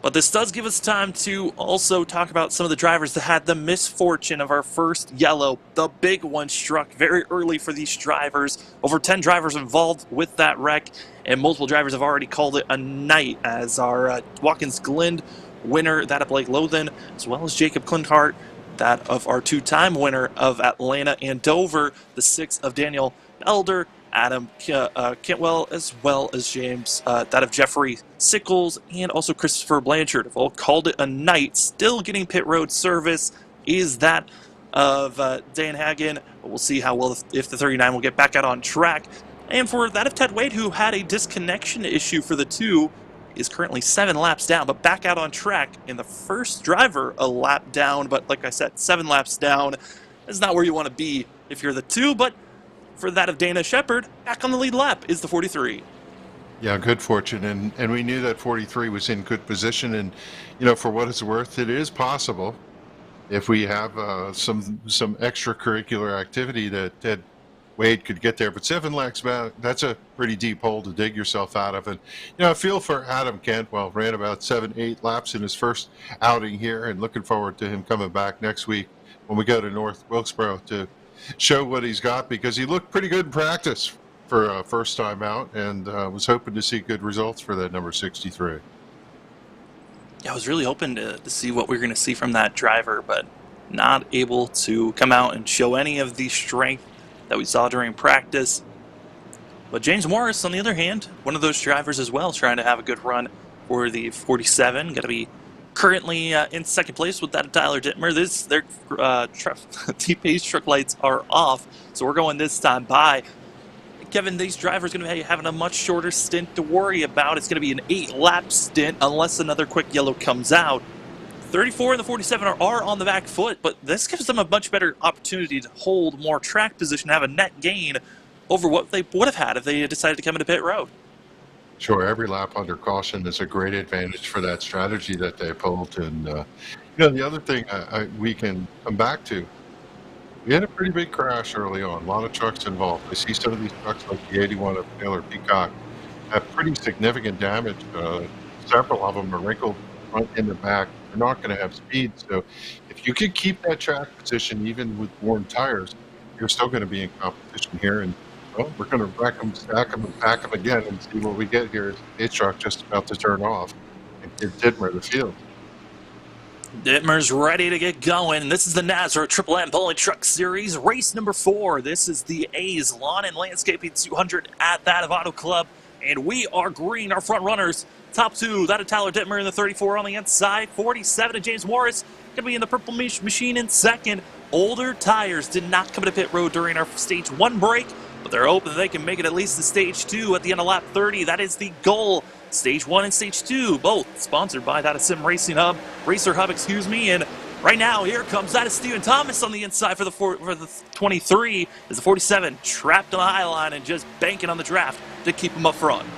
Speaker 2: But this does give us time to also talk about some of the drivers that had the misfortune of our first yellow. The big one struck very early for these drivers. Over 10 drivers involved with that wreck, and multiple drivers have already called it a night, as our Watkins Glen winner, that of Blake Lothan, as well as Jacob Clinthart, that of our 2-time winner of Atlanta and Dover, the 6 of Daniel Elder, Adam Kentwell, as well as James, that of Jeffrey Sickles, and also Christopher Blanchard have all called it a night. Still getting pit road service is that of Dan Hagen, but we'll see how well if the 39 will get back out on track. And for that of Ted Wade, who had a disconnection issue for the 2, is currently 7 laps down, but back out on track. And the first driver a lap down, but like I said, 7 laps down is not where you want to be if you're the 2, but for that of Dana Shepard, back on the lead lap is the 43.
Speaker 3: Yeah, good fortune, and we knew that 43 was in good position, and for what it's worth, it is possible if we have some extracurricular activity that Ted Wade could get there. But 7 laps back, that's a pretty deep hole to dig yourself out of. And I feel for Adam Cantwell, ran about 7-8 laps in his first outing here, and looking forward to him coming back next week when we go to North Wilkesboro to show what he's got, because he looked pretty good in practice for a first time out, and was hoping to see good results for that number 63.
Speaker 2: Yeah, I was really hoping to see what we were going to see from that driver, but not able to come out and show any of the strength that we saw during practice. But James Morris, on the other hand, one of those drivers as well, trying to have a good run for the 47, going to be currently in second place with that of Tyler Dittmer. Their T-Pace truck lights are off, so we're going this time by. Kevin, these drivers are going to be having a much shorter stint to worry about. It's going to be an 8-lap stint unless another quick yellow comes out. 34 and the 47 are on the back foot, but this gives them a much better opportunity to hold more track position, have a net gain over what they would have had if they had decided to come into pit road.
Speaker 3: Sure, every lap under caution is a great advantage for that strategy that they pulled. And, the other thing we can come back to, we had a pretty big crash early on, a lot of trucks involved. I see some of these trucks, like the 81 of Taylor Peacock, have pretty significant damage. Several of them are wrinkled front and the back. They're not going to have speed. So if you can keep that track position, even with worn tires, you're still going to be in competition here. And well, we're going to rack them, stack them, and pack them again and see what we get here. His truck just about to turn off and give Dittmer the field.
Speaker 2: Dittmer's ready to get going. This is the NASRA Triple M Bowling Truck Series, race number 4. This is the A's Lawn and Landscaping 200 at that of Auto Club. And we are green, our front runners. Top 2, that of Tyler Dittmer in the 34 on the inside. 47 of James Morris, going to be in the purple machine in second. Older tires did not come to pit road during our stage 1 break, but they're hoping they can make it at least to stage 2 at the end of lap 30. That is the goal. Stage 1 and stage 2, both sponsored by that of Sim Racing Hub, Racer Hub, And right now, here comes that of Stephen Thomas on the inside for the 23. Is the 47 trapped on the high line and just banking on the draft to keep him up front.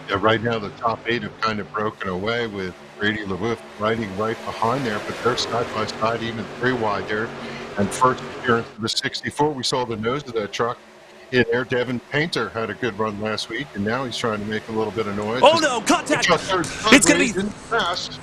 Speaker 3: Yeah, right now the top 8 have kind of broken away with Brady LaBeouf riding right behind there, but they're side by side, even 3 wide there. And first appearance of the 64, we saw the nose of that truck in there. Devin Painter had a good run last week, and now he's trying to make a little bit of noise.
Speaker 2: Oh no, contact! It's going to be
Speaker 3: fast.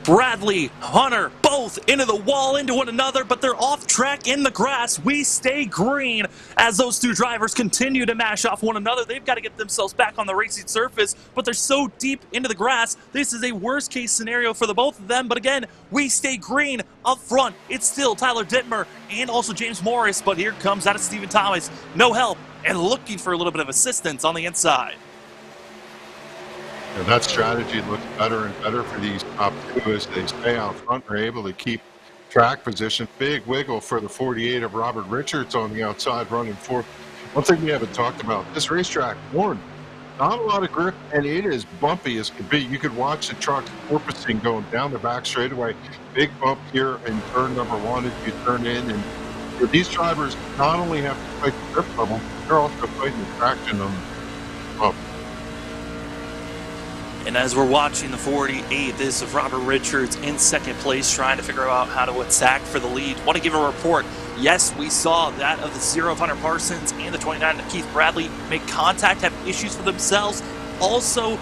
Speaker 2: Bradley, Hunter, both into the wall, into one another, but they're off track in the grass. We stay green as those two drivers continue to mash off one another. They've got to get themselves back on the racing surface, but they're so deep into the grass. This is a worst case scenario for the both of them, but again, we stay green up front. It's still Tyler Dittmer and also James Morris, but here comes out of Stephen Thomas. No help and looking for a little bit of assistance on the inside.
Speaker 3: You know, that strategy looks better and better for these top two as they stay out front and are able to keep track position. Big wiggle for the 48 of Robert Richards on the outside running fourth. One thing we haven't talked about, this racetrack, one, not a lot of grip, and it is bumpy as could be. You could watch the truck porpoising going down the back straightaway. Big bump here in turn number 1 as you turn in. And these drivers not only have to fight the grip level, they're also fighting the traction on the bump.
Speaker 2: And as we're watching the 48, this is Robert Richards in second place, trying to figure out how to attack for the lead. Want to give a report. Yes, we saw that of the 0 of Hunter Parsons and the 29 of Keith Bradley make contact, have issues for themselves. Also,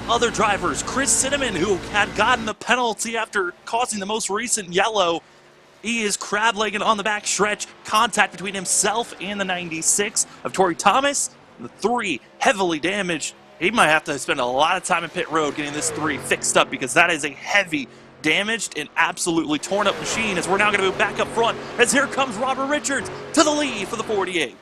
Speaker 2: other drivers, Chris Cinnamon, who had gotten the penalty after causing the most recent yellow. He is crab-legging on the back stretch. Contact between himself and the 96 of Torrey Thomas. The 3 heavily damaged. He might have to spend a lot of time in pit road getting this 3 fixed up because that is a heavy, damaged, and absolutely torn up machine as we're now going to move back up front as here comes Robert Richards to the lead for the 48.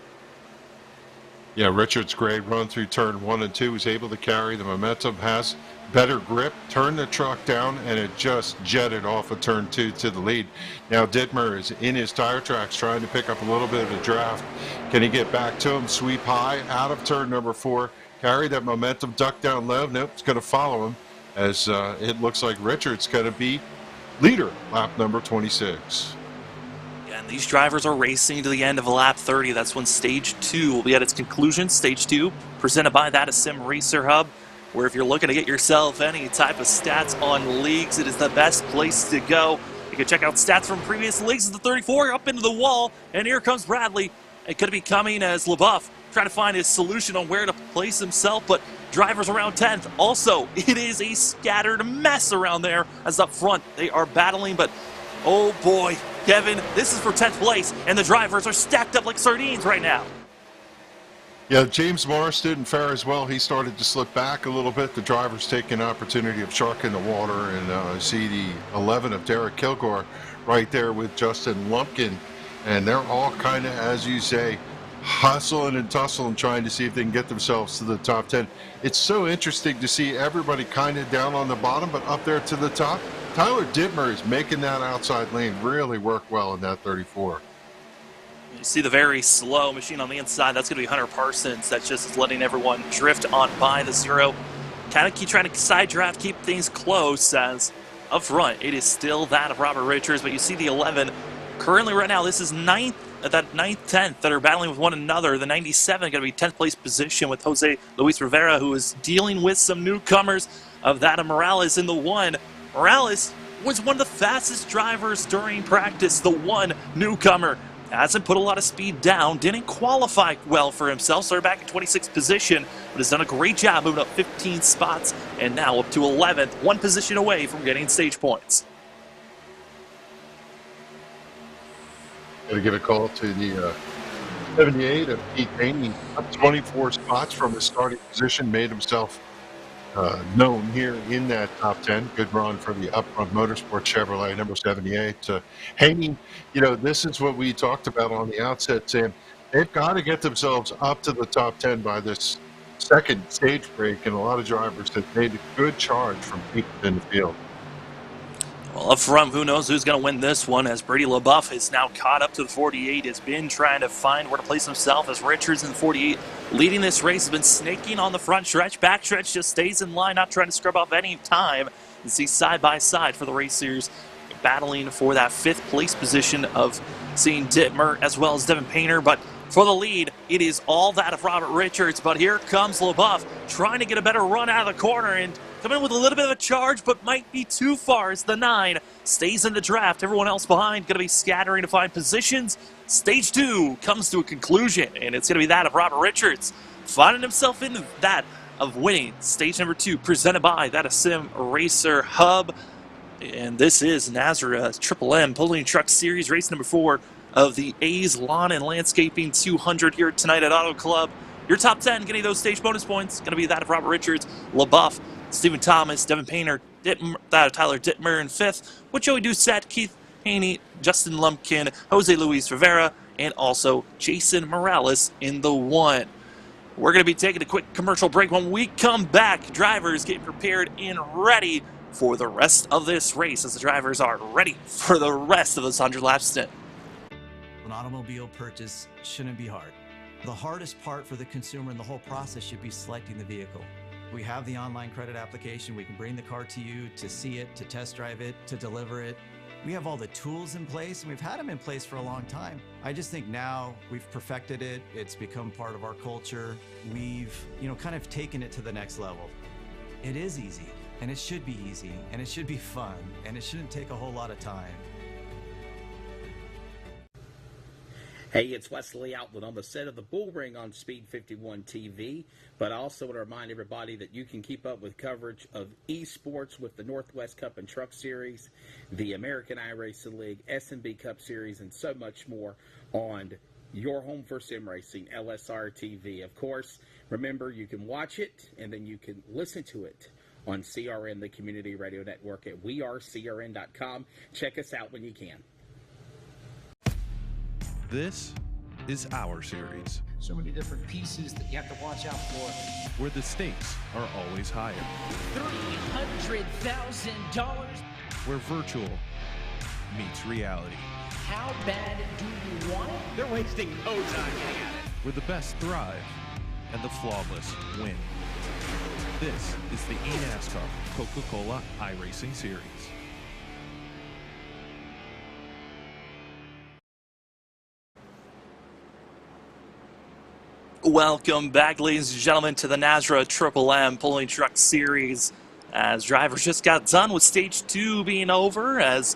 Speaker 3: Yeah, Richards' great run through turn 1 and 2 was able to carry the momentum, has better grip, turned the truck down, and it just jetted off of turn 2 to the lead. Now Dittmer is in his tire tracks trying to pick up a little bit of a draft. Can he get back to him? Sweep high out of turn number 4. Carry that momentum, duck down low. Nope, it's going to follow him as it looks like Richards going to be leader, lap number 26.
Speaker 2: And these drivers are racing to the end of lap 30. That's when stage 2 will be at its conclusion. Stage 2 presented by that Sim Racer Hub, where if you're looking to get yourself any type of stats on leagues, it is the best place to go. You can check out stats from previous leagues. The 34 up into the wall, and here comes Bradley. It could be coming as LaBeouf trying to find his solution on where to place himself, but drivers around 10th. Also, it is a scattered mess around there as up front they are battling, but oh boy, Kevin, this is for 10th place, and the drivers are stacked up like sardines right now.
Speaker 3: Yeah, James Morris didn't fare as well. He started to slip back a little bit. The drivers taking an opportunity of sharking the water, and see the 11 of Derek Kilgore right there with Justin Lumpkin, and they're all kind of, as you say, hustling and tussling, trying to see if they can get themselves to the top 10. It's so interesting to see everybody kind of down on the bottom, but up there to the top. Tyler Dittmer is making that outside lane really work well in that 34.
Speaker 2: You see the very slow machine on the inside. That's going to be Hunter Parsons. That's just letting everyone drift on by the 0. Kind of keep trying to side draft, keep things close as up front. It is still that of Robert Richards, but you see the 11. Currently right now, this is 9th. That 9th, 10th that are battling with one another. The 97 going to be 10th place position with Jose Luis Rivera, who is dealing with some newcomers of that of Morales in the 1. Morales was one of the fastest drivers during practice. The 1 newcomer hasn't put a lot of speed down, didn't qualify well for himself, started back in 26th position, but has done a great job moving up 15 spots and now up to 11th, 1 position away from getting stage points.
Speaker 3: Got to give a call to the 78 of Pete Haney, up 24 spots from his starting position, made himself known here in that top 10. Good run for the Upfront Motorsports Chevrolet, number 78. Haney, you know, this is what we talked about on the outset, Sam. They've got to get themselves up to the top 10 by this second stage break, and a lot of drivers have made a good charge from deep in the field.
Speaker 2: Well, up front, who knows who's going to win this one, as Brady LaBeouf is now caught up to the 48, has been trying to find where to place himself, as Richards in the 48 leading this race, has been snaking on the front stretch. Back stretch just stays in line, not trying to scrub off any time. You see side by side for the racers battling for that 5th place position of seeing Dittmer as well as Devin Painter, but for the lead. It is all that of Robert Richards, but here comes LaBeouf trying to get a better run out of the corner and come in with a little bit of a charge, but might be too far as the 9 stays in the draft. Everyone else behind going to be scattering to find positions. Stage 2 comes to a conclusion, and it's going to be that of Robert Richards finding himself in that of winning stage number 2, presented by that of Sim Racer Hub. And this is NASRA Triple M Pulling Truck Series, race number 4 of the A's Lawn and Landscaping 200 here tonight at Auto Club. Your top 10 getting those stage bonus points going to be that of Robert Richards, LaBeouf, Stephen Thomas, Devin Painter, that of Tyler Dittmer in 5th, with Joey Doucette, Keith Haney, Justin Lumpkin, Jose Luis Rivera, and also Jason Morales in the 1. We're going to be taking a quick commercial break. When we come back, drivers getting prepared and ready for the rest of this race as the drivers are ready for the rest of this 100-lap stint.
Speaker 4: An automobile purchase shouldn't be hard. The hardest part for the consumer in the whole process should be selecting the vehicle. We have the online credit application. We can bring the car to you to see it, to test drive it, to deliver it. We have all the tools in place, and we've had them in place for a long time. I just think now we've perfected it. It's become part of our culture. We've, kind of taken it to the next level. It is easy, and it should be easy, and it should be fun, and it shouldn't take a whole lot of time.
Speaker 5: Hey, it's Wesley Outland on the set of the Bull Ring on Speed 51 TV, but I also want to remind everybody that you can keep up with coverage of esports with the Northwest Cup and Truck Series, the American iRacing League, S&B Cup Series, and so much more on your home for sim racing, LSRTV. Of course, remember, you can watch it, and then you can listen to it on CRN, the community radio network, at wearecrn.com. Check us out when you can.
Speaker 6: This is our series,
Speaker 7: so many different pieces that you have to watch out for,
Speaker 6: where the stakes are always higher,
Speaker 8: $300,000.
Speaker 6: where virtual meets reality.
Speaker 8: How bad do you want it?
Speaker 7: they're wasting no time getting at it,
Speaker 6: Where the best thrive and the flawless win. This is the NASCAR Coca-Cola iRacing Series.
Speaker 2: Welcome back, ladies and gentlemen, to the NASRA Triple M Pulling Truck Series. As drivers just got done with Stage 2 being over, as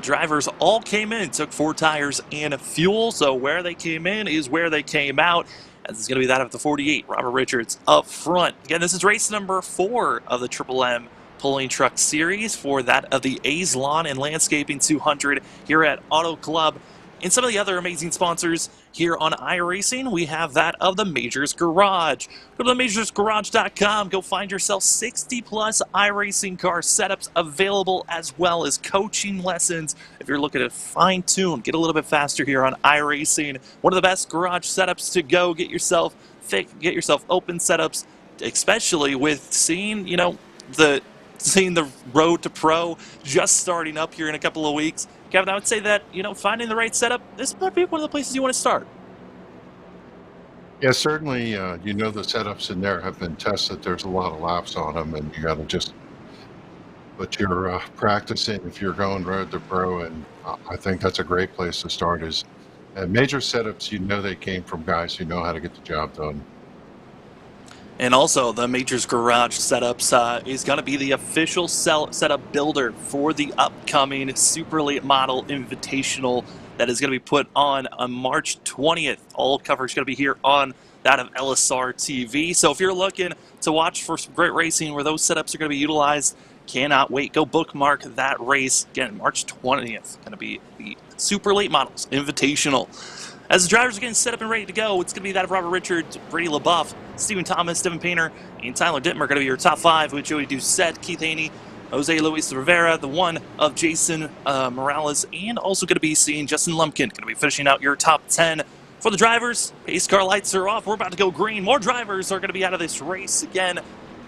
Speaker 2: drivers all came in, took 4 tires and fuel. So where they came in is where they came out. As it's going to be that of the 48, Robert Richards up front. Again, this is race number 4 of the Triple M Pulling Truck Series for that of the A's Lawn and Landscaping 200 here at Auto Club. And some of the other amazing sponsors here on iRacing, we have that of the Majors Garage. Go to themajorsgarage.com. Go find yourself 60-plus iRacing car setups available, as well as coaching lessons. If you're looking to fine-tune, get a little bit faster here on iRacing. One of the best garage setups to go. Get yourself thick, get yourself open setups, especially with seeing, the road to pro just starting up here in a couple of weeks. Kevin, I would say that, finding the right setup, this might be one of the places you want to start.
Speaker 3: Yeah, certainly, the setups in there have been tested. There's a lot of laps on them, and you got to just put your practice in if you're going road to pro, and I think that's a great place to start. Is major setups, they came from guys who know how to get the job done.
Speaker 2: And also, the Majors Garage Setups is going to be the official setup builder for the upcoming Super Late Model Invitational that is going to be put on March 20th. All coverage is going to be here on that of LSRTV. So if you're looking to watch for some great racing where those setups are going to be utilized, cannot wait. Go bookmark that race. Again, March 20th, going to be the Super Late Models Invitational. As the drivers are getting set up and ready to go, it's going to be that of Robert Richards, Brady LaBeouf, Stephen Thomas, Devin Painter, and Tyler Dittmer are going to be your top 5, with Joey Doucette, Keith Haney, Jose Luis Rivera, the 1 of Jason Morales, and also going to be seeing Justin Lumpkin. Going to be finishing out your top 10. For the drivers, pace car lights are off. We're about to go green. More drivers are going to be out of this race again.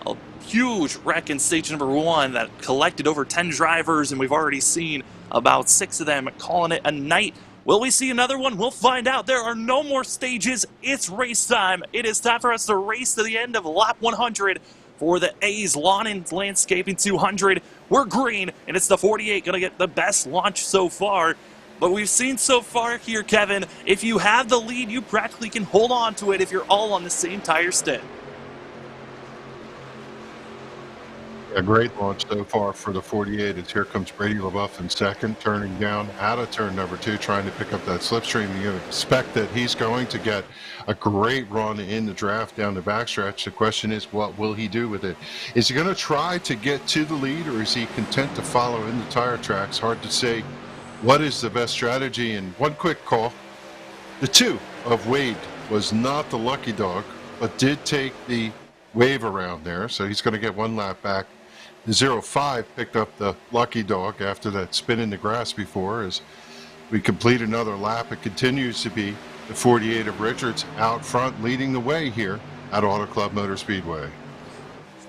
Speaker 2: A huge wreck in stage number 1 that collected over 10 drivers, and we've already seen about 6 of them calling it a night. Will we see another one? We'll find out. There are no more stages. It's race time. It is time for us to race to the end of lap 100 for the A's Lawn and Landscaping 200. We're green, and it's the 48 going to get the best launch so far. But we've seen so far here, Kevin, if you have the lead, you practically can hold on to it if you're all on the same tire stint.
Speaker 3: A great launch so far for the 48 as here comes Brady LaBeouf in second, turning down out of turn number 2, trying to pick up that slipstream. You expect that he's going to get a great run in the draft down the backstretch. The question is, what will he do with it? Is he going to try to get to the lead, or is he content to follow in the tire tracks? Hard to say what is the best strategy. And one quick call. The 2 of Wade was not the lucky dog, but did take the wave around there, so he's going to get one lap back. The 0-5 picked up the lucky dog after that spin in the grass before. As we complete another lap, it continues to be the 48 of Richards out front, leading the way here at Auto Club Motor Speedway.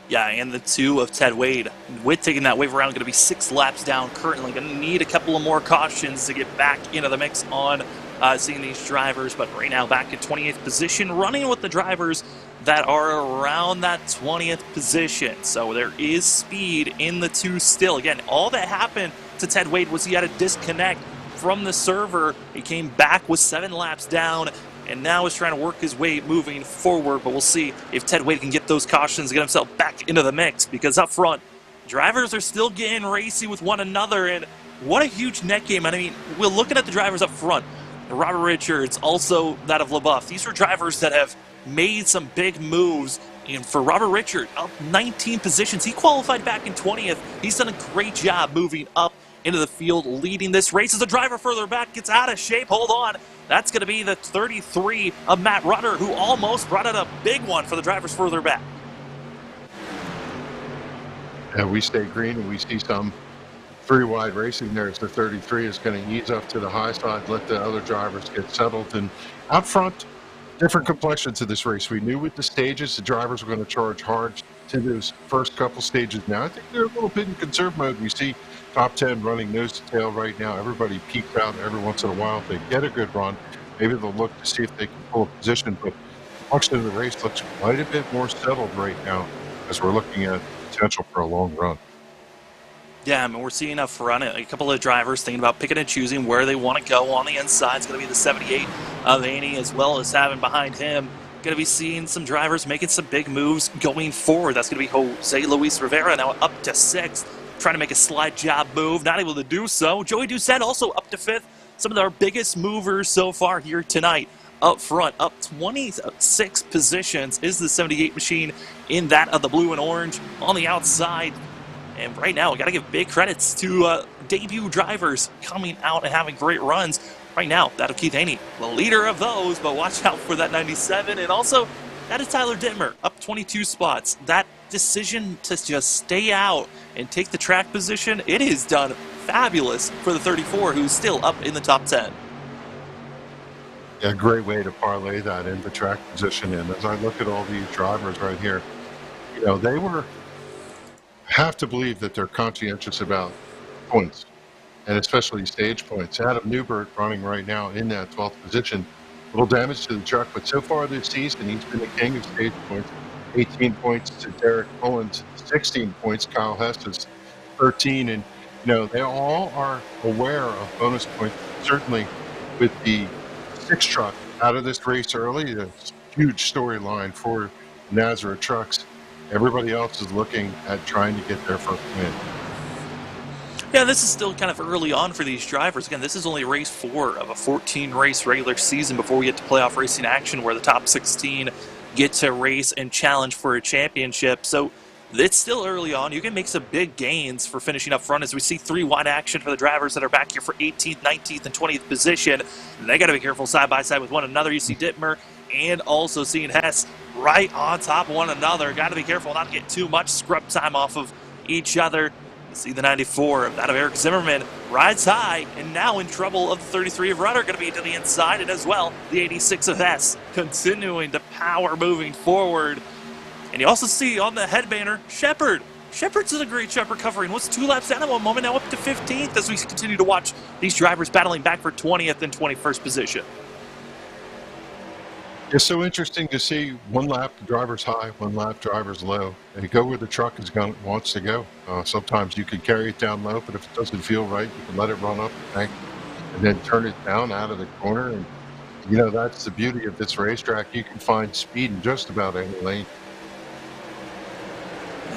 Speaker 2: Yeah, and the 2 of Ted Wade, with taking that wave around, going to be 6 laps down currently. Going to need a couple of more cautions to get back into the mix on seeing these drivers. But right now, back in 20th position, running with the drivers that are around that 20th position. So there is speed in the 2 still. Again, all that happened to Ted Wade was he had a disconnect from the server. He came back with 7 laps down, and now is trying to work his way moving forward. But we'll see if Ted Wade can get those cautions, get himself back into the mix, because up front, drivers are still getting racy with one another, and what a huge net game. And I mean, we're looking at the drivers up front. Robert Richards, also that of LaBeouf. These are drivers that have made some big moves. And for Robert Richard, up 19 positions. He qualified back in 20th. He's done a great job moving up into the field, leading this race. As the driver further back gets out of shape, hold on. That's going to be the 33 of Matt Rudder, who almost brought out a big one for the drivers further back.
Speaker 3: And we stay green, and we see some 3-wide racing there as the 33 is going to ease up to the high side, let the other drivers get settled. And out front, different complexion to this race. We knew with the stages, the drivers were going to charge hard to those first couple stages. Now, I think they're a little bit in conserve mode. We see top 10 running nose to tail right now. Everybody peeks out every once in a while. If they get a good run, maybe they'll look to see if they can pull a position. But the function of the race looks quite a bit more settled right now as we're looking at potential for a long run.
Speaker 2: Yeah, I mean, we're seeing up front a couple of drivers thinking about picking and choosing where they want to go on the inside. It's going to be the 78 of Annie, as well as having behind him. Going to be seeing some drivers making some big moves going forward. That's going to be Jose Luis Rivera, now up to 6th, trying to make a slide job move. Not able to do so. Joey Doucette also up to 5th. Some of our biggest movers so far here tonight. Up front, up 26 positions is the 78 machine in that of the blue and orange. On the outside, and right now, we got to give big credits to debut drivers coming out and having great runs. Right now, that of Keith Haney, the leader of those, but watch out for that 97. And also, that is Tyler Dittmer, up 22 spots. That decision to just stay out and take the track position, it is done fabulous for the 34, who's still up in the top 10.
Speaker 3: Yeah, great way to parlay that into track position. And as I look at all these drivers right here, you know, they have to believe that they're conscientious about points, and especially stage points. Adam Newbert running right now in that 12th position. A little damage to the truck, but so far this season, he's been the king of stage points. 18 points to Derek Mullins, 16 points. Kyle Hess is 13. And, you know, they all are aware of bonus points. Certainly with the 6 truck out of this race early, it's a huge storyline for NASRA trucks. Everybody else is looking at trying to get their first win.
Speaker 2: Yeah, this is still kind of early on for these drivers. Again, this is only race 4 of a 14-race regular season before we get to playoff racing action, where the top 16 get to race and challenge for a championship. So it's still early on. You can make some big gains for finishing up front, as we see 3-wide action for the drivers that are back here for 18th, 19th, and 20th position. They got to be careful side by side with one another. You see Dittmer and also seeing Hess right on top of one another. Got to be careful not to get too much scrub time off of each other. You see the 94 of that of Eric Zimmerman rides high, and now in trouble of the 33 of Rudder, going to be to the inside, and as well the 86 of Hess continuing to power moving forward. And you also see on the head banner Shepard. Shepard's did a great job recovering. Was 2 laps down at one moment, now up to 15th, as we continue to watch these drivers battling back for 20th and 21st position.
Speaker 3: It's so interesting to see one lap drivers high, one lap drivers low. And go where the truck wants to go. Sometimes you can carry it down low, but if it doesn't feel right, you can let it run up. and then turn it down out of the corner. And, that's the beauty of this racetrack. You can find speed in just about any lane.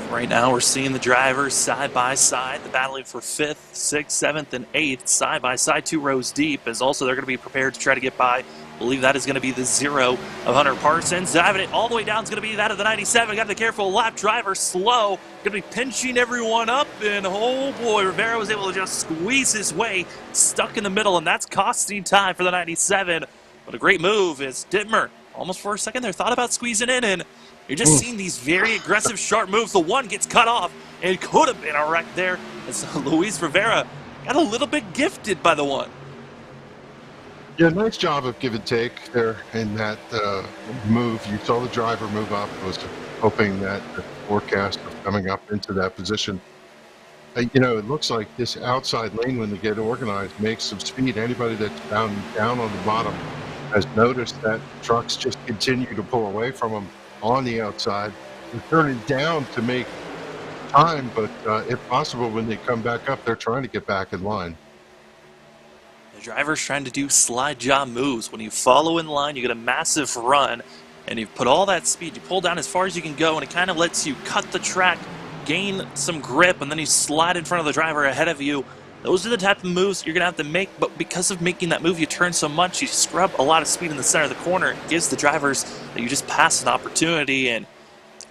Speaker 2: Right now, we're seeing the drivers side by side, the battling for 5th, 6th, 7th, and 8th, side by side, 2 rows deep, as also they're going to be prepared to try to get by. I believe that is going to be the 0 of Hunter Parsons. Diving it all the way down is going to be that of the 97. Got to be careful. Lap driver slow. Going to be pinching everyone up. And oh boy, Rivera was able to just squeeze his way, stuck in the middle, and that's costing time for the 97. But a great move is Dittmer. Almost for a second there, thought about squeezing in, and you're just seeing these very aggressive, sharp moves. The one gets cut off, and it could have been a wreck there. And so Luis Rivera got a little bit gifted by the one.
Speaker 3: Yeah, nice job of give and take there in that move. You saw the driver move up. I was hoping that the forecast of coming up into that position. It looks like this outside lane, when they get organized, makes some speed. Anybody that's down on the bottom has noticed that trucks just continue to pull away from them on the outside. They're turning down to make time, but if possible, when they come back up, they're trying to get back in line.
Speaker 2: The driver's trying to do slide job moves. When you follow in line, you get a massive run, and you put all that speed. You pull down as far as you can go, and it kind of lets you cut the track, gain some grip, and then you slide in front of the driver ahead of you. Those are the type of moves you're going to have to make, but because of making that move, you turn so much, you scrub a lot of speed in the center of the corner. It gives the drivers that you just pass an opportunity, and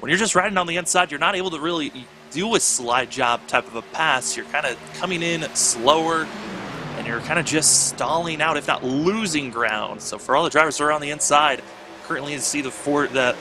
Speaker 2: when you're just riding on the inside, you're not able to really do a slide job type of a pass. You're kind of coming in slower, and you're kind of just stalling out, if not losing ground. So for all the drivers who are on the inside, currently you see the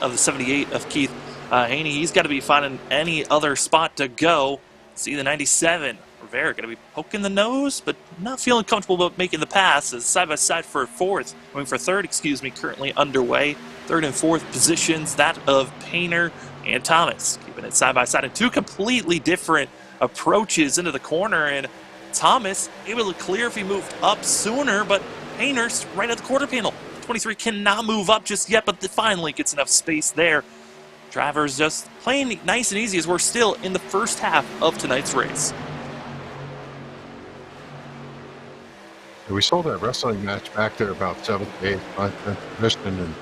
Speaker 2: of the 78 of Keith Haney, he's got to be finding any other spot to go. See the 97. Rivera going to be poking the nose, but not feeling comfortable about making the pass. As side by side for third, currently underway. Third and fourth positions, that of Painter and Thomas, keeping it side by side in 2 completely different approaches into the corner. And Thomas able to clear if he moved up sooner, but Painter's right at the quarter panel. 23 cannot move up just yet, but finally gets enough space there. Drivers just playing nice and easy as we're still in the first half of tonight's race.
Speaker 3: We saw that wrestling match back there about 7th, 8th, 9th position, and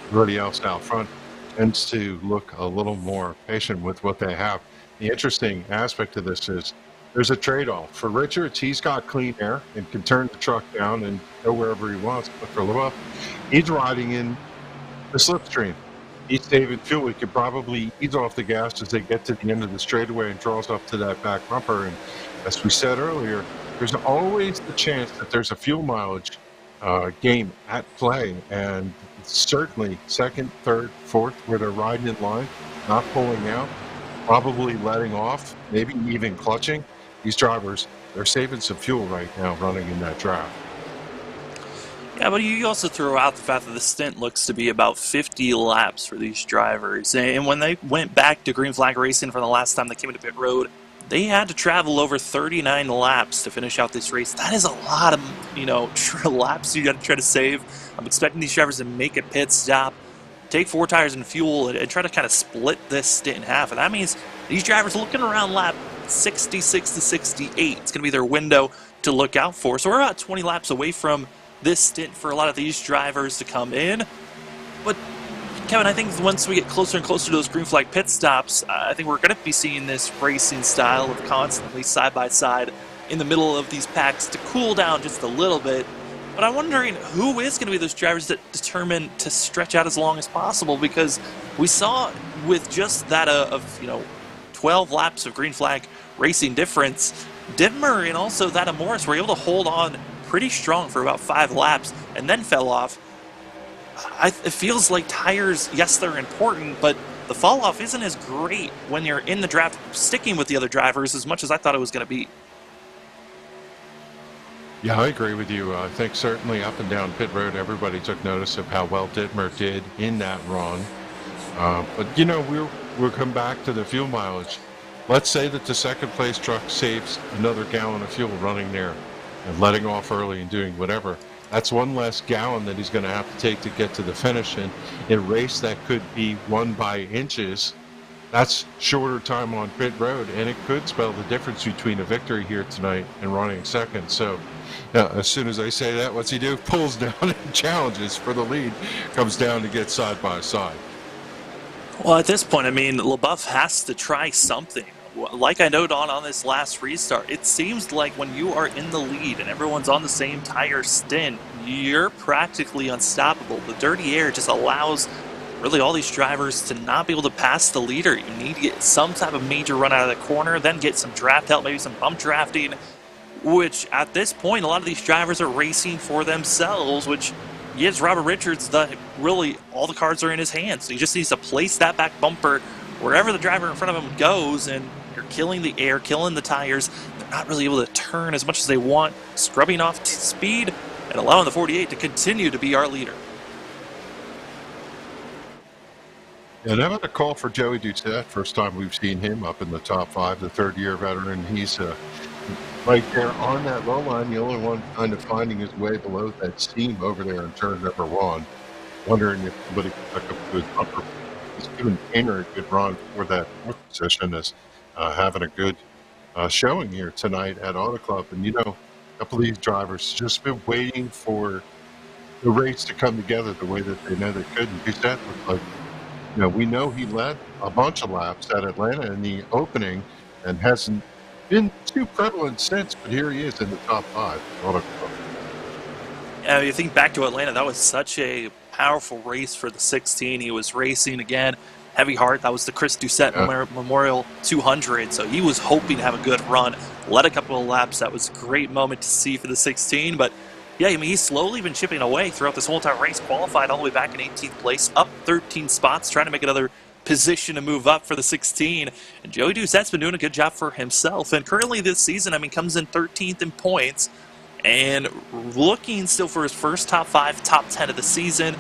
Speaker 3: everybody else out front tends to look a little more patient with what they have. The interesting aspect of this is there's a trade-off. For Richards, he's got clean air and can turn the truck down and go wherever he wants. But for Lua, he's riding in the slipstream. He's saving fuel. He could probably ease off the gas as they get to the end of the straightaway and draws up to that back bumper. And as we said earlier, there's always the chance that there's a fuel mileage game at play. And certainly second, third, fourth, where they're riding in line, not pulling out, probably letting off, maybe even clutching. These drivers, they're saving some fuel right now running in that draft.
Speaker 2: Yeah, but you also throw out the fact that the stint looks to be about 50 laps for these drivers. And when they went back to Green Flag Racing for the last time they came into pit road, they had to travel over 39 laps to finish out this race. That is a lot of, laps you got to try to save. I'm expecting these drivers to make a pit stop, take 4 tires and fuel, and try to kind of split this stint in half. And that means these drivers looking around lap 66 to 68. It's going to be their window to look out for. So we're about 20 laps away from this stint for a lot of these drivers to come in. But Kevin, I think once we get closer and closer to those green flag pit stops, I think we're going to be seeing this racing style of constantly side by side in the middle of these packs to cool down just a little bit. But I'm wondering who is going to be those drivers that determine to stretch out as long as possible, because we saw with just that of 12 laps of green flag racing difference, Dittmer and also that of Morris were able to hold on pretty strong for about 5 laps and then fell off. It feels like tires, yes, they're important, but the fall off isn't as great when you're in the draft sticking with the other drivers as much as I thought it was going to be.
Speaker 3: Yeah, I agree with you. I think certainly up and down pit road, everybody took notice of how well Dittmer did in that run. But we'll come back to the fuel mileage. Let's say that the second place truck saves another gallon of fuel running there and letting off early and doing whatever. That's one less gallon that he's going to have to take to get to the finish. And in a race that could be won by inches, That's shorter time on pit road, and it could spell the difference between a victory here tonight and running second. So, yeah, as soon as I say that, what's he do? Pulls down and challenges for the lead, comes down to get side by side.
Speaker 2: Well, at this point, I mean, LaBeouf has to try something. Like I noted on this last restart, it seems like when you are in the lead and everyone's on the same tire stint, you're practically unstoppable. The dirty air just allows really all these drivers to not be able to pass the leader. You need to get some type of major run out of the corner, then get some draft help, maybe some bump drafting, which at this point, a lot of these drivers are racing for themselves, which gives Robert Richards really all the cards are in his hands. So he just needs to place that back bumper wherever the driver in front of him goes, and you're killing the air, killing the tires. They're not really able to turn as much as they want, scrubbing off speed and allowing the 48 to continue to be our leader.
Speaker 3: And how about a call for Joey Doucette? First time we've seen him up in the top 5, the third-year veteran. He's right there on that low line, the only one kind of finding his way below that seam over there in turn number 1. Wondering if somebody could back up to his bumper. He's giving Painter a good run for that 4th position, as having a good showing here tonight at Auto Club. And, you know, a couple of these drivers just been waiting for the race to come together the way that they know they could. And Doucette looked like, you know, we know he led a bunch of laps at Atlanta in the opening and hasn't been too prevalent since, but here he is in the top 5.
Speaker 2: Yeah, you think back to Atlanta, that was such a powerful race for the 16. He was racing again, heavy heart. That was the Chris Doucette Memorial 200, so he was hoping to have a good run. Led a couple of laps. That was a great moment to see for the 16, but yeah, I mean, he's slowly been chipping away throughout this whole entire race. Qualified all the way back in 18th place, up 13 spots, trying to make another position to move up for the 16. And Joey Doucette's been doing a good job for himself. And currently this season, I mean, comes in 13th in points and looking still for his first top 5, top 10 of the season.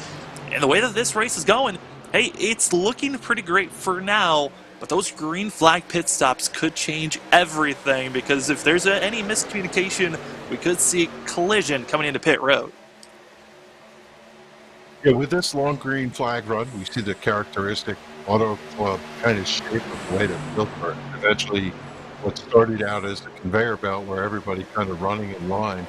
Speaker 2: And the way that this race is going, hey, it's looking pretty great for now. But those green flag pit stops could change everything, because if there's any miscommunication, we could see a collision coming into pit road.
Speaker 3: Yeah, with this long green flag run, we see the characteristic Auto Club kind of shape of the way to build for it. Eventually, what started out as a conveyor belt where everybody kind of running in line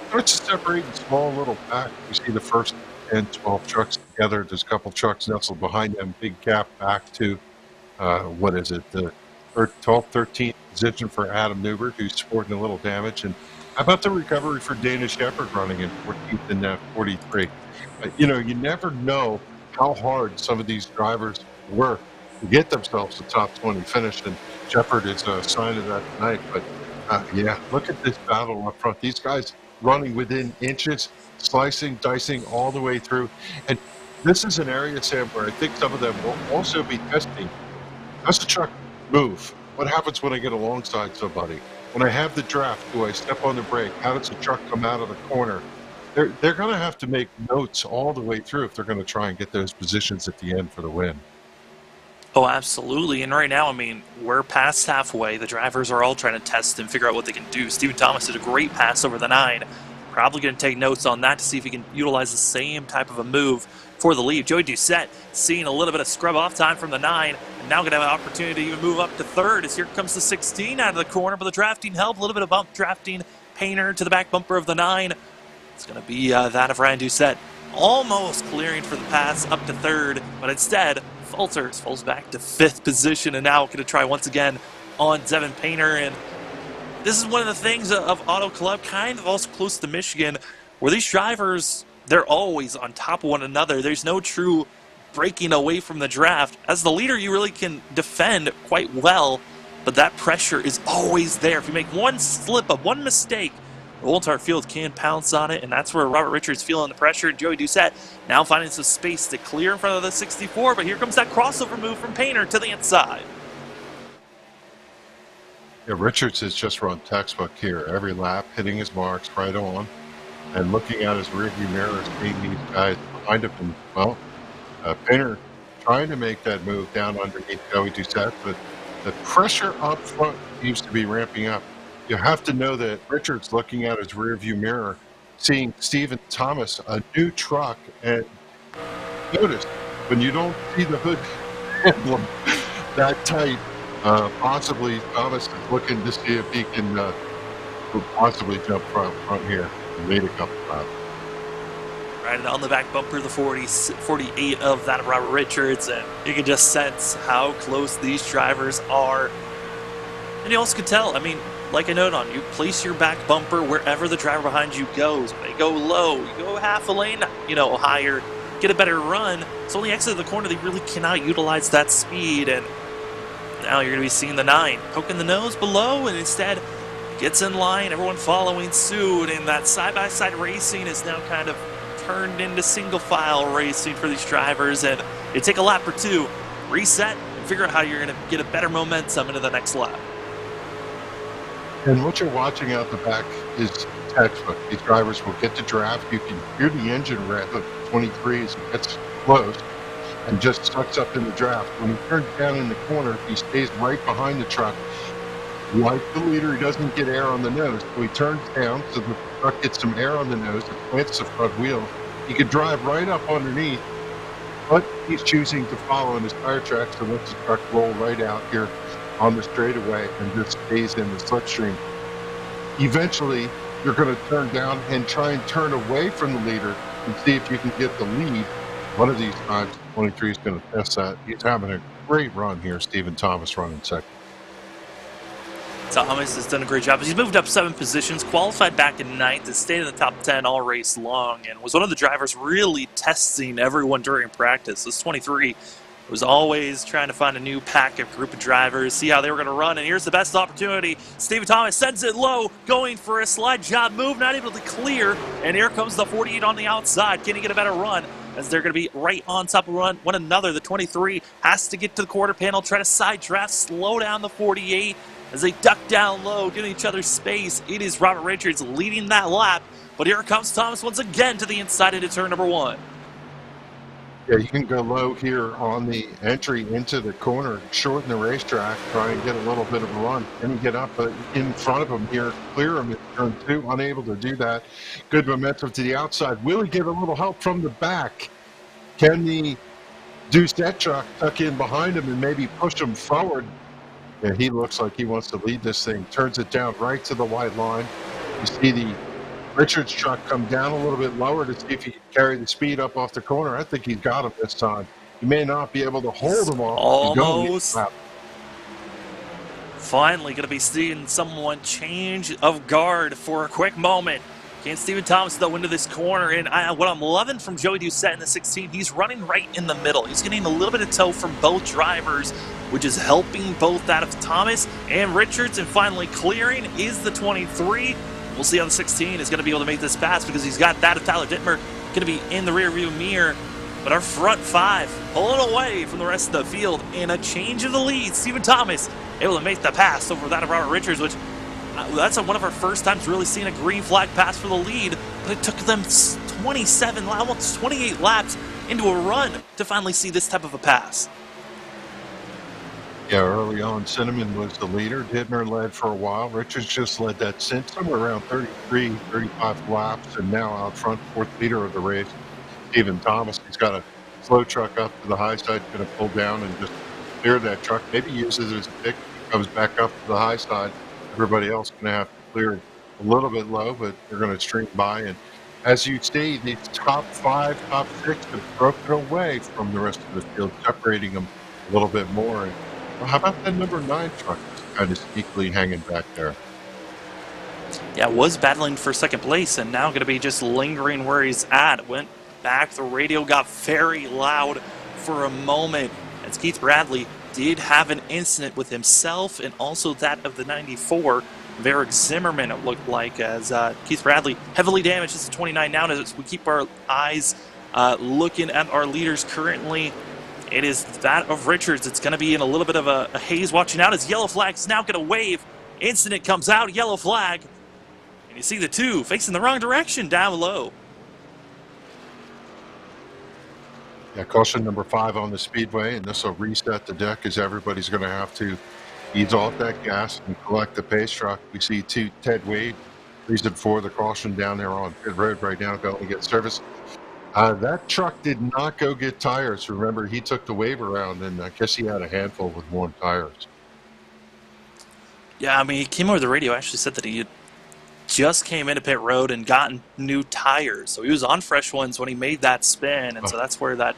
Speaker 3: starts to separate in small little packs. We see the first 10, 12 trucks together. There's a couple trucks nestled behind them, big gap back to what is it, the 12th, 13th position for Adam Newberg, who's sporting a little damage. And how about the recovery for Dana Shepard running in 14th and 43? You know, you never know how hard some of these drivers work to get themselves a top 20 finish, and Shepard is a sign of that tonight. But yeah, look at this battle up front. These guys running within inches, slicing, dicing all the way through. And this is an area, Sam, where I think some of them will also be testing. How's the truck move? What happens when I get alongside somebody? When I have the draft, do I step on the brake? How does the truck come out of the corner? They're going to have to make notes all the way through if they're going to try and get those positions at the end for the win.
Speaker 2: Oh, absolutely. And right now, I mean, we're past halfway. The drivers are all trying to test and figure out what they can do. Stephen Thomas did a great pass over the 9. Probably going to take notes on that to see if he can utilize the same type of a move for the lead. Joey Doucette seeing a little bit of scrub off time from the 9, and now going to have an opportunity to even move up to 3rd as here comes the 16 out of the corner, but the drafting help, a little bit of bump drafting. Painter to the back bumper of the 9. It's going to be that of Ryan Doucette, almost clearing for the pass up to 3rd, but instead falls back to 5th position, and now going to try once again on Devin Painter. And this is one of the things of Auto Club, kind of also close to Michigan, where these drivers, they're always on top of one another. There's no true breaking away from the draft. As the leader, you really can defend quite well, but that pressure is always there. If you make one slip up, one mistake, the whole entire field can pounce on it, and that's where Robert Richards feeling the pressure. Joey Doucette now finding some space to clear in front of the 64, but here comes that crossover move from Painter to the inside.
Speaker 3: Yeah, Richards has just run textbook here. Every lap, hitting his marks right on, and looking at his rearview mirror, seeing these guys behind him. And, well, Painter trying to make that move down underneath Joey Doucette, but the pressure up front seems to be ramping up. You have to know that Richards looking at his rearview mirror, seeing Stephen Thomas, a new truck, and notice when you don't see the hood emblem, that tight. Possibly Thomas is looking to see if he can possibly jump front here and lead a couple laps.
Speaker 2: Right on the back bumper, the 48 of that Robert Richards, and you can just sense how close these drivers are. And you also could tell, I mean, like I noted on, you place your back bumper wherever the driver behind you goes. They go low, you go half a lane, higher, get a better run. So on the exit of the corner, they really cannot utilize that speed, and now you're going to be seeing the 9 poking the nose below, and instead gets in line, everyone following suit, and that side-by-side racing is now kind of turned into single-file racing for these drivers, and you take a lap or two, reset, and figure out how you're going to get a better momentum into the next lap.
Speaker 3: And what you're watching out the back is textbook. These drivers will get to draft. You can hear the engine rev of 23 as it gets close and just sucks up in the draft. When he turns down in the corner, he stays right behind the truck. Like the leader, he doesn't get air on the nose. So he turns down so the truck gets some air on the nose and plants the front wheel. He could drive right up underneath, but he's choosing to follow in his tire tracks and lets the truck roll right out here on the straightaway and just stays in the slipstream. Eventually, you're going to turn down and try and turn away from the leader and see if you can get the lead. One of these times, 23 is going to test that. He's having a great run here. Stephen Thomas running second.
Speaker 2: Thomas has done a great job. He's moved up 7 positions, qualified back in 9th, and stayed in the top 10 all race long, and was one of the drivers really testing everyone during practice. This 23 was always trying to find a new pack of group of drivers, see how they were going to run, and here's the best opportunity. Stephen Thomas sends it low, going for a slide job move, not able to clear, and here comes the 48 on the outside. Can he get a better run? As they're going to be right on top of one another. The 23 has to get to the quarter panel, try to side draft, slow down the 48 as they duck down low, giving each other space. It is Robert Richards leading that lap, but here comes Thomas once again to the inside into turn number 1.
Speaker 3: Yeah, you can go low here on the entry into the corner, shorten the racetrack, try and get a little bit of a run. Then you get up in front of him here, clear him in turn 2, unable to do that. Good momentum to the outside. Will he get a little help from the back? Can the Doucette truck tuck in behind him and maybe push him forward? Yeah, he looks like he wants to lead this thing. Turns it down right to the white line. You see the Richards truck come down a little bit lower to see if he can carry the speed up off the corner. I think he's got him this time. He may not be able to hold him off.
Speaker 2: Almost. Finally going to be seeing someone change of guard for a quick moment. Can Stephen Thomas, though, into this corner? And what I'm loving from Joey Doucette in the 16, he's running right in the middle. He's getting a little bit of tow from both drivers, which is helping both that of Thomas and Richards. And finally clearing is the 23. We'll see how the 16 is going to be able to make this pass because he's got that of Tyler Dittmer going to be in the rearview mirror. But our front 5 pulling away from the rest of the field in a change of the lead. Stephen Thomas able to make the pass over that of Robert Richards, which that's one of our first times really seeing a green flag pass for the lead. But it took them 27, almost 28 laps into a run to finally see this type of a pass.
Speaker 3: Yeah, early on, Cinnamon was the leader. Dittmer led for a while. Richards just led that somewhere around 33, 35 laps, and now out front, 4th leader of the race. Stephen Thomas, he's got a slow truck up to the high side, going to pull down and just clear that truck. Maybe uses it as a pick, comes back up to the high side. Everybody else going to have to clear a little bit low, but they're going to stream by. And as you see, the top 5, top 6 have broken away from the rest of the field, separating them a little bit more. And well, how about that number 9 truck kind of sneakily hanging back there?
Speaker 2: Yeah, was battling for second place and now going to be just lingering where he's at. Went back, the radio got very loud for a moment as Keith Bradley did have an incident with himself and also that of the 94, Varick Zimmerman, it looked like, as Keith Bradley heavily damaged. This is 29 now as we keep our eyes looking at our leaders currently. It is that of Richards. It's going to be in a little bit of a haze watching out as yellow flag is now going to wave. Incident comes out, yellow flag. And you see the 2 facing the wrong direction down low.
Speaker 3: Yeah, caution number 5 on the speedway, and this will reset the deck as everybody's going to have to ease off that gas and collect the pace truck. We see Ted Wade, reason for the caution down there on pit road right now, going to get service. That truck did not go get tires. Remember, he took the wave around, and I guess he had a handful with worn tires.
Speaker 2: Yeah, I mean, he came over the radio, actually said that he had just came into pit road and gotten new tires. So he was on fresh ones when he made that spin, and so that's where that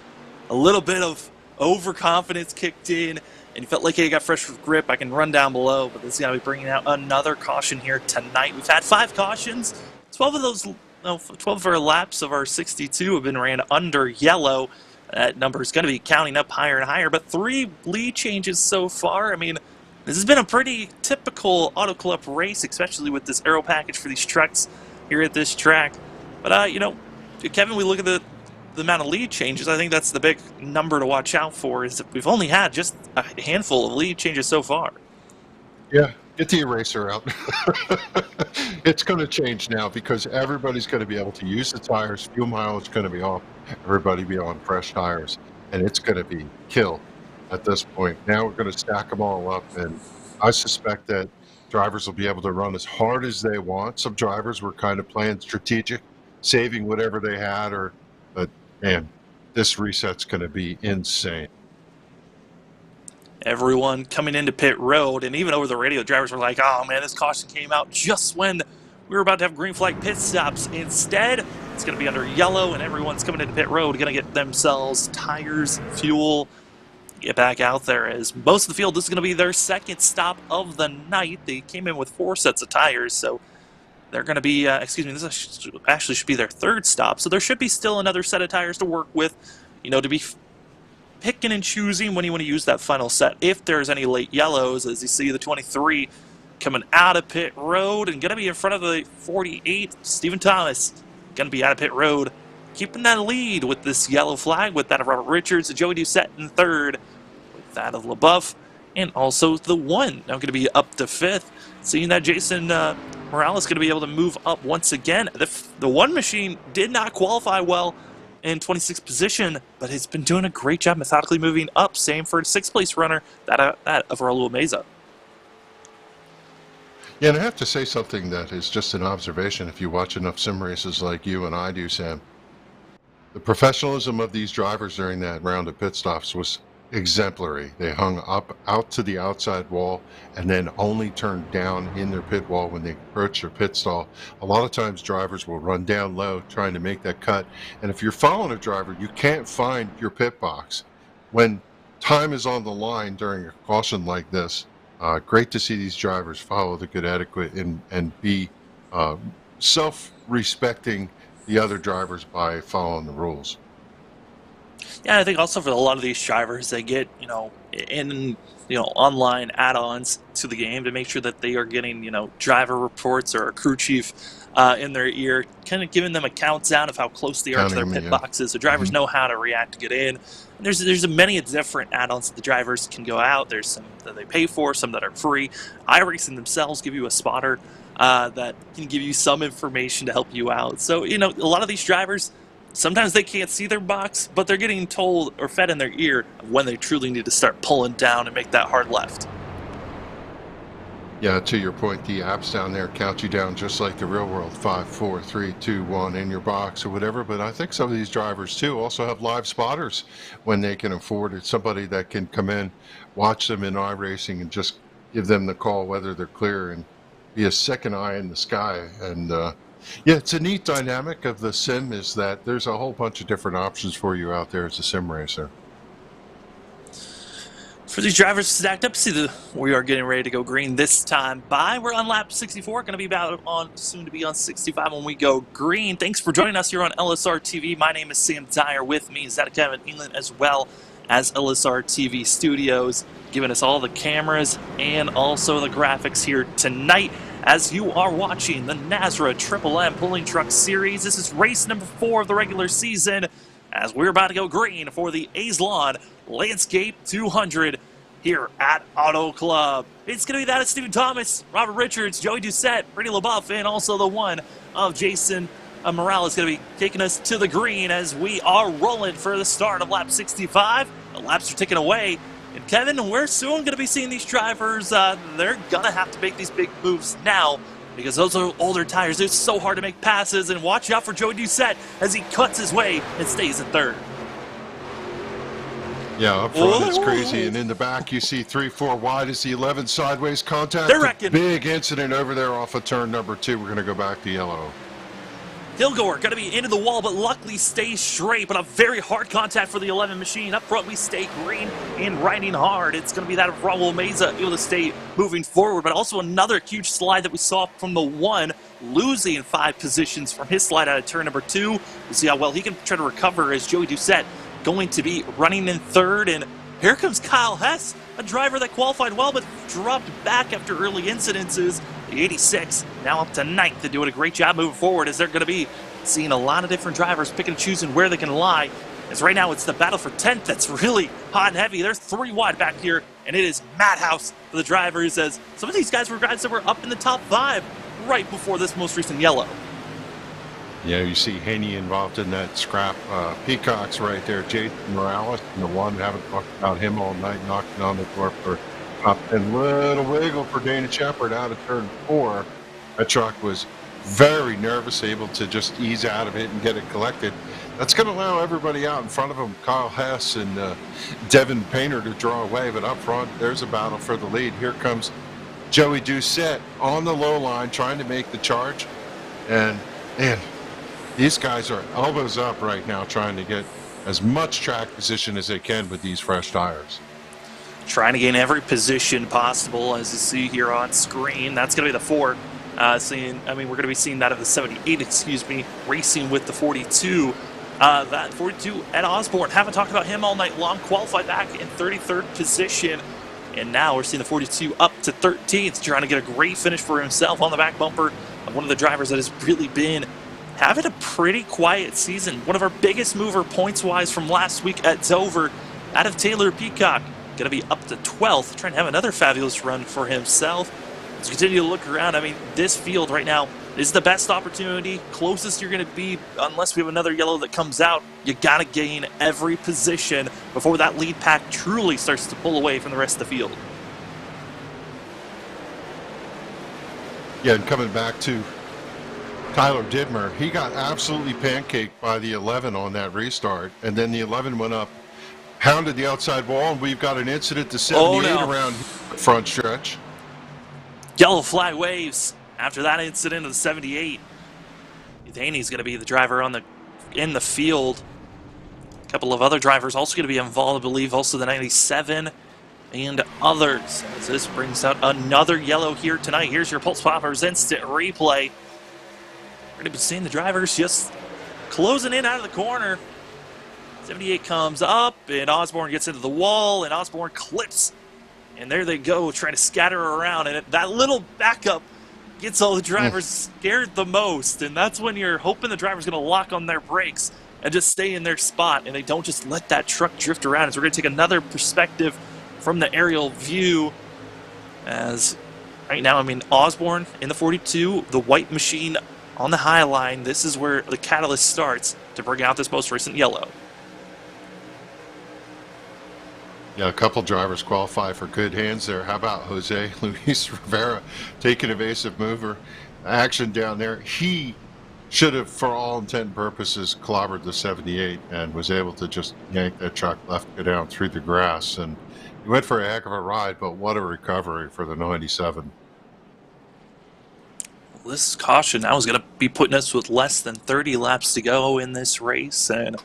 Speaker 2: a little bit of overconfidence kicked in, and he felt like he got fresh grip. I can run down below, but this is going to be bringing out another caution here tonight. We've had 5 cautions. 12 of those, 12 of our laps of our 62 have been ran under yellow. That number is going to be counting up higher and higher, but 3 lead changes so far. I mean, this has been a pretty typical Auto Club race, especially with this aero package for these trucks here at this track. But, you know, Kevin, we look at the amount of lead changes. I think that's the big number to watch out for, is that we've only had just a handful of lead changes so far.
Speaker 3: Yeah, get the eraser out. It's going to change now because everybody's going to be able to use the tires. Fuel mileage is going to be off. Everybody be on fresh tires, and it's going to be kill at this point. Now we're going to stack them all up, and I suspect that drivers will be able to run as hard as they want. Some drivers were kind of playing strategic, saving whatever they had, but man, this reset's going to be insane.
Speaker 2: Everyone coming into pit road, and even over the radio, drivers were like, oh man, this caution came out just when we were about to have green flag pit stops. Instead, it's going to be under yellow, and everyone's coming into pit road going to get themselves tires, fuel, get back out there, as most of the field, this is going to be their second stop of the night. They came in with 4 sets of tires, so they're going to be, this actually should be their 3rd stop, so there should be still another set of tires to work with, you know, to be picking and choosing when you want to use that final set. If there's any late yellows, as you see the 23 coming out of pit road and going to be in front of the 48, Stephen Thomas, going to be out of pit road, keeping that lead with this yellow flag, with that of Robert Richards, Joey Doucette in 3rd, with that of LaBeouf, and also the 1 now going to be up to 5th. Seeing that Jason Morales is going to be able to move up once again. The 1 machine did not qualify well in 26th position, but has been doing a great job methodically moving up. Same for 6th place runner, that of Raul Meza.
Speaker 3: Yeah, and I have to say something that is just an observation. If you watch enough sim races like you and I do, Sam, the professionalism of these drivers during that round of pit stops was exemplary. They hung up out to the outside wall and then only turned down in their pit wall when they approach their pit stall. A lot of times drivers will run down low trying to make that cut, and if you're following a driver, you can't find your pit box when time is on the line during a caution like this. Great to see these drivers follow the good etiquette and be self-respecting the other drivers by following the rules.
Speaker 2: Yeah, I think also for a lot of these drivers, they get, online add-ons to the game to make sure that they are getting, driver reports or a crew chief in their ear, kind of giving them a countdown of how close they are to their pit boxes, so drivers know how to react to get in. And there's many different add-ons that the drivers can go out. There's some that they pay for, some that are free. iRacing themselves give you a spotter that can give you some information to help you out. So, a lot of these drivers, sometimes they can't see their box, but they're getting told or fed in their ear when they truly need to start pulling down and make that hard left.
Speaker 3: Yeah, to your point, the apps down there count you down just like the real world, 5, 4, 3, 2, 1 in your box or whatever. But I think some of these drivers too also have live spotters when they can afford it. Somebody that can come in, watch them in iRacing and just give them the call whether they're clear and be a second eye in the sky. And yeah, it's a neat dynamic of the sim, is that there's a whole bunch of different options for you out there as a sim racer.
Speaker 2: For these drivers stacked up, we are getting ready to go green this time by. We're on lap 64, going to be soon to be on 65 when we go green. Thanks for joining us here on LSRTV. My name is Sam Dyer. With me is that of Kevin England, as well as LSRTV Studios, giving us all the cameras and also the graphics here tonight as you are watching the NASRA Triple M Pulling Truck Series. This is race number 4 of the regular season, as we're about to go green for the Aislon Landscape 200 here at Auto Club. It's going to be that of Stephen Thomas, Robert Richards, Joey Doucette, Brittany LaBeouf, and also the 1 of Jason Morales going to be taking us to the green as we are rolling for the start of lap 65. The laps are ticking away. And Kevin, we're soon going to be seeing these drivers. They're going to have to make these big moves now because those are older tires. It's so hard to make passes, and watch out for Joey Doucette as he cuts his way and stays in third.
Speaker 3: Yeah, up front it's crazy, and in the back you see 3-4 wide as the 11 sideways contact.
Speaker 2: They're wrecking.
Speaker 3: Big incident over there off of turn number 2. We're going to go back to yellow.
Speaker 2: Kilgore going to be into the wall, but luckily stays straight. But a very hard contact for the 11 machine. Up front, we stay green and riding hard. It's going to be that of Raul Meza able to stay moving forward. But also another huge slide that we saw from the 1, losing 5 positions from his slide out of turn number 2. We'll see how well he can try to recover as Joey Doucette going to be running in third. And here comes Kyle Hess, a driver that qualified well but dropped back after early incidences. The 86 now up to 9th and doing a great job moving forward as they're going to be seeing a lot of different drivers picking and choosing where they can lie. As right now it's the battle for 10th that's really hot and heavy. There's 3 wide back here, and it is madhouse for the drivers as some of these guys were guys that were up in the top 5 right before this most recent yellow.
Speaker 3: Yeah, you see Haney involved in that scrap. Peacocks right there. Jason Morales, and the one, haven't talked about him all night, knocking on the door for up and little wiggle for Dana Shepard out of turn 4. That truck was very nervous, able to just ease out of it and get it collected. That's going to allow everybody out in front of him, Kyle Hess and Devin Painter, to draw away. But up front, there's a battle for the lead. Here comes Joey Doucette on the low line trying to make the charge. And, man, these guys are elbows up right now trying to get as much track position as they can with these fresh tires.
Speaker 2: Trying to gain every position possible, as you see here on screen. That's going to be the 4. We're going to be seeing that of the 78, racing with the 42. That 42, Ed Osborne, haven't talked about him all night long. Qualified back in 33rd position. And now we're seeing the 42 up to 13th, trying to get a great finish for himself on the back bumper of one of the drivers that has really been having a pretty quiet season. One of our biggest mover points-wise from last week at Dover, out of Taylor Peacock. Going to be up to 12th, trying to have another fabulous run for himself. As we continue to look around, I mean, this field right now is the best opportunity, closest you're going to be, unless we have another yellow that comes out. You got to gain every position before that lead pack truly starts to pull away from the rest of the field.
Speaker 3: Yeah, and coming back to Tyler Didmer, he got absolutely pancaked by the 11 on that restart, and then the 11 went up, pounded the outside wall, and we've got an incident to 78 around front stretch.
Speaker 2: Yellow flag waves after that incident of the 78. Haney's going to be the driver in the field. A couple of other drivers also going to be involved, I believe, also the 97 and others. As this brings out another yellow here tonight. Here's your Pulse Poppers instant replay. We're going to be seeing the drivers just closing in out of the corner. 78 comes up, and Osborne gets into the wall, and Osborne clips. And there they go, trying to scatter around. And that little backup gets all the drivers scared the most. And that's when you're hoping the driver's going to lock on their brakes and just stay in their spot. And they don't just let that truck drift around. So we're going to take another perspective from the aerial view. As right now, I mean, Osborne in the 42, the white machine on the high line. This is where the catalyst starts to bring out this most recent yellow.
Speaker 3: Yeah, a couple drivers qualify for good hands there. How about Jose Luis Rivera taking evasive mover action down there? He should have, for all intent and purposes, clobbered the 78 and was able to just yank that truck left go down through the grass. And he went for a heck of a ride, but what a recovery for the 97.
Speaker 2: Well, this caution now is going to be putting us with less than 30 laps to go in this race. And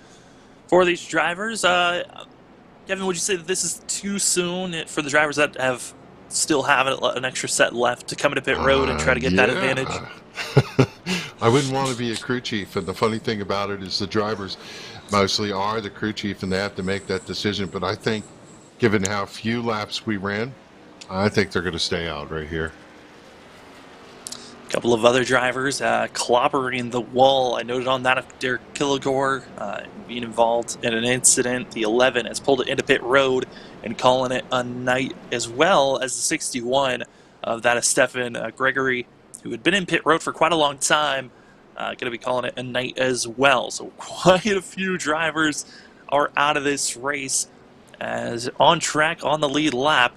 Speaker 2: for these drivers, Kevin, would you say that this is too soon for the drivers that still have an extra set left to come into pit road and try to get that advantage?
Speaker 3: I wouldn't want to be a crew chief, and the funny thing about it is the drivers mostly are the crew chief, and they have to make that decision. But I think, given how few laps we ran, I think they're going to stay out right here.
Speaker 2: A couple of other drivers clobbering the wall. I noted on that of Derek Kilgore being involved in an incident. The 11 has pulled it into pit road and calling it a night, as well as the 61 of that of Stefan Gregory, who had been in pit road for quite a long time, going to be calling it a night as well. So quite a few drivers are out of this race, as on track on the lead lap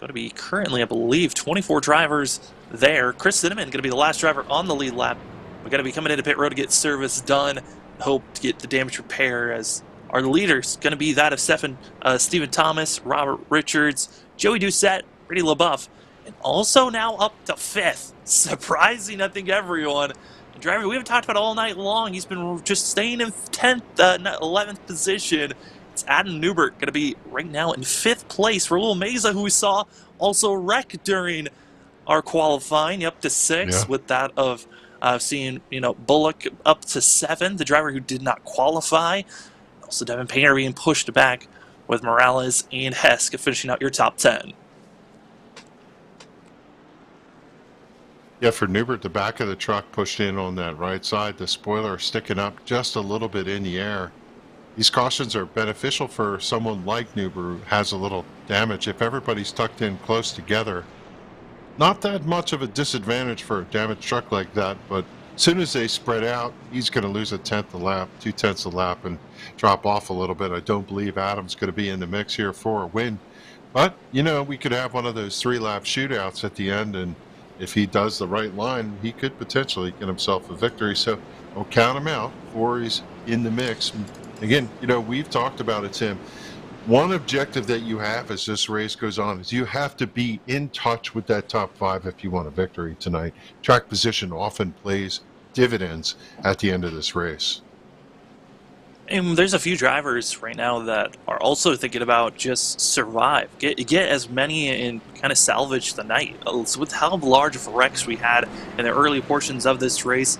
Speaker 2: going to be currently, I believe, 24 drivers there. Chris Cinnamon going to be the last driver on the lead lap. We're going to be coming into pit road to get service done. Hope to get the damage repair, as our leaders going to be that of Stephen Thomas, Robert Richards, Joey Doucette, Brady LaBeouf, and also now up to 5th. Surprising, I think, everyone. The driver we haven't talked about all night long. He's been just staying in 10th, 11th position. It's Adam Newbert, going to be right now in 5th place. Raul Meza, who we saw also wreck during our qualifying, up to 6, with that of seeing, Bullock up to 7, the driver who did not qualify. Also, Devin Painter being pushed back, with Morales and Hesk finishing out your top 10.
Speaker 3: Yeah, for Newbert, the back of the truck pushed in on that right side. The spoiler sticking up just a little bit in the air. These cautions are beneficial for someone like Newbert who has a little damage. If everybody's tucked in close together, not that much of a disadvantage for a damaged truck like that, but as soon as they spread out, he's going to lose 1/10 a lap, 2/10 a lap, and drop off a little bit. I don't believe Adam's going to be in the mix here for a win. But, we could have one of those 3-lap shootouts at the end, and if he does the right line, he could potentially get himself a victory. So don't count him out before he's in the mix. Again, we've talked about it, Tim. One objective that you have as this race goes on is you have to be in touch with that top 5 if you want a victory tonight. Track position often plays dividends at the end of this race.
Speaker 2: And there's a few drivers right now that are also thinking about just survive, get as many and kind of salvage the night. So with how large of wrecks we had in the early portions of this race,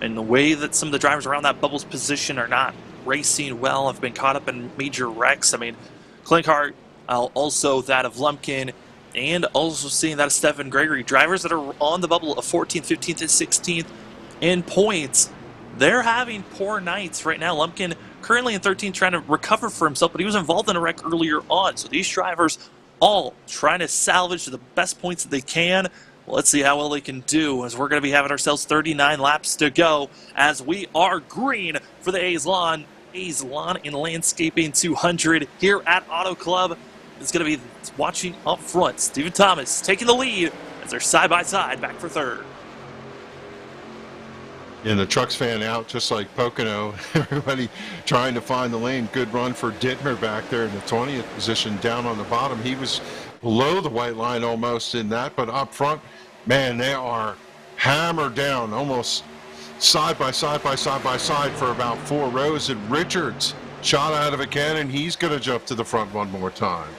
Speaker 2: and the way that some of the drivers around that bubbles position are not racing well, have been caught up in major wrecks. I mean, Clinkhart, also that of Lumpkin, and also seeing that of Stephen Gregory. Drivers that are on the bubble of 14th, 15th, and 16th in points. They're having poor nights right now. Lumpkin currently in 13th, trying to recover for himself, but he was involved in a wreck earlier on. So these drivers all trying to salvage the best points that they can. Well, let's see how well they can do, as we're going to be having ourselves 39 laps to go, as we are green for the A's Lawn and Landscaping 200 here at Auto Club. It's going to be watching up front. Stephen Thomas taking the lead as they're side-by-side back for 3rd.
Speaker 3: And the truck's fan out, just like Pocono. Everybody trying to find the lane. Good run for Dittmer back there in the 20th position down on the bottom. He was below the white line almost in that, but up front, man, they are hammered down almost side by side for about 4 rows. And Richards shot out of a cannon. He's going to jump to the front one more time.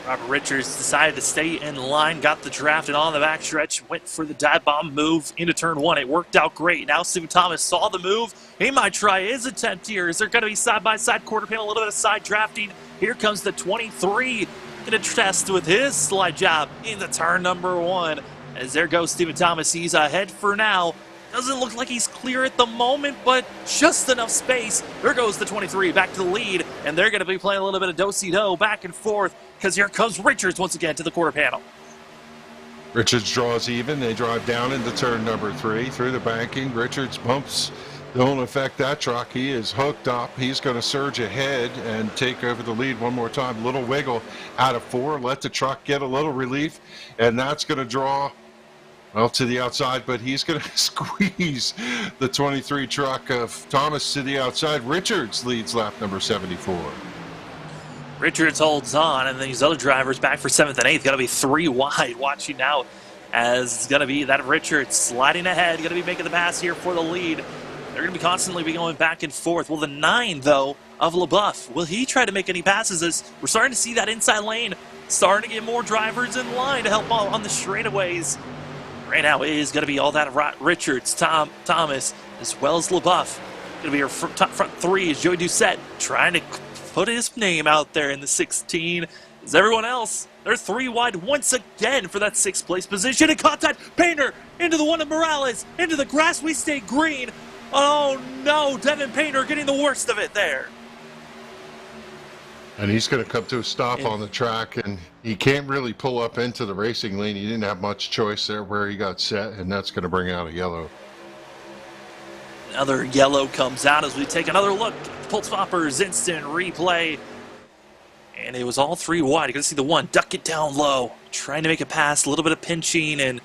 Speaker 2: Robert Richards decided to stay in line, got the draft, and on the backstretch went for the dive bomb move into turn 1. It worked out great. Now Stephen Thomas saw the move. He might try his attempt here. Is there going to be side-by-side quarter panel, a little bit of side drafting? Here comes the 23 going to test with his slide job into turn number 1. As there goes Stephen Thomas. He's ahead for now. Doesn't look like he's clear at the moment, but just enough space. There goes the 23 back to the lead, and they're going to be playing a little bit of do-si-do back and forth, because here comes Richards once again to the quarter panel.
Speaker 3: Richards draws even. They drive down into turn number 3 through the banking. Richards bumps don't affect that truck. He is hooked up. He's going to surge ahead and take over the lead one more time. Little wiggle out of 4. Let the truck get a little relief, and that's going to draw well to the outside, but he's going to squeeze the 23 truck of Thomas to the outside. Richards leads lap number 74.
Speaker 2: Richards holds on, and then these other drivers back for 7th and 8th. Got to be 3 wide. Watching out, as it's going to be that Richards sliding ahead. Going to be making the pass here for the lead. They're going to be constantly going back and forth. Well, the 9, though, of LaBeouf, will he try to make any passes? As we're starting to see that inside lane starting to get more drivers in line to help on the straightaways. Right now it is going to be all that Richards, Thomas, as well as LaBeouf. Going to be your front 3 is Joey Doucette trying to put his name out there in the 16. Is everyone else? They're 3 wide once again for that 6th place position. And contact Painter into the one of Morales, into the grass. We stay green. Oh no, Devin Painter getting the worst of it there.
Speaker 3: And he's going to come to a stop on the track, and he can't really pull up into the racing lane. He didn't have much choice there where he got set, and that's going to bring out a yellow.
Speaker 2: Another yellow comes out as we take another look. Pulse Poppers instant replay. and it was all three wide. You can see the one duck it down low, trying to make a pass, a little bit of pinching, and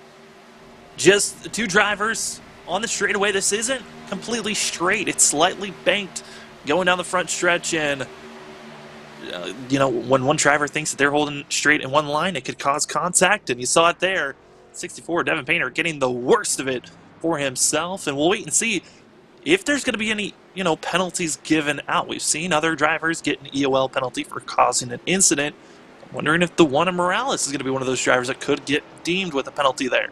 Speaker 2: just the two drivers on the straightaway. This isn't completely straight. It's slightly banked going down the front stretch, and when one driver thinks that they're holding straight in one line, it could cause contact, and you saw it there. 64, Devin Painter getting the worst of it for himself, and we'll wait and see if there's going to be any, penalties given out. We've seen other drivers get an EOL penalty for causing an incident. I'm wondering if the one in Morales is going to be one of those drivers that could get deemed with a penalty there.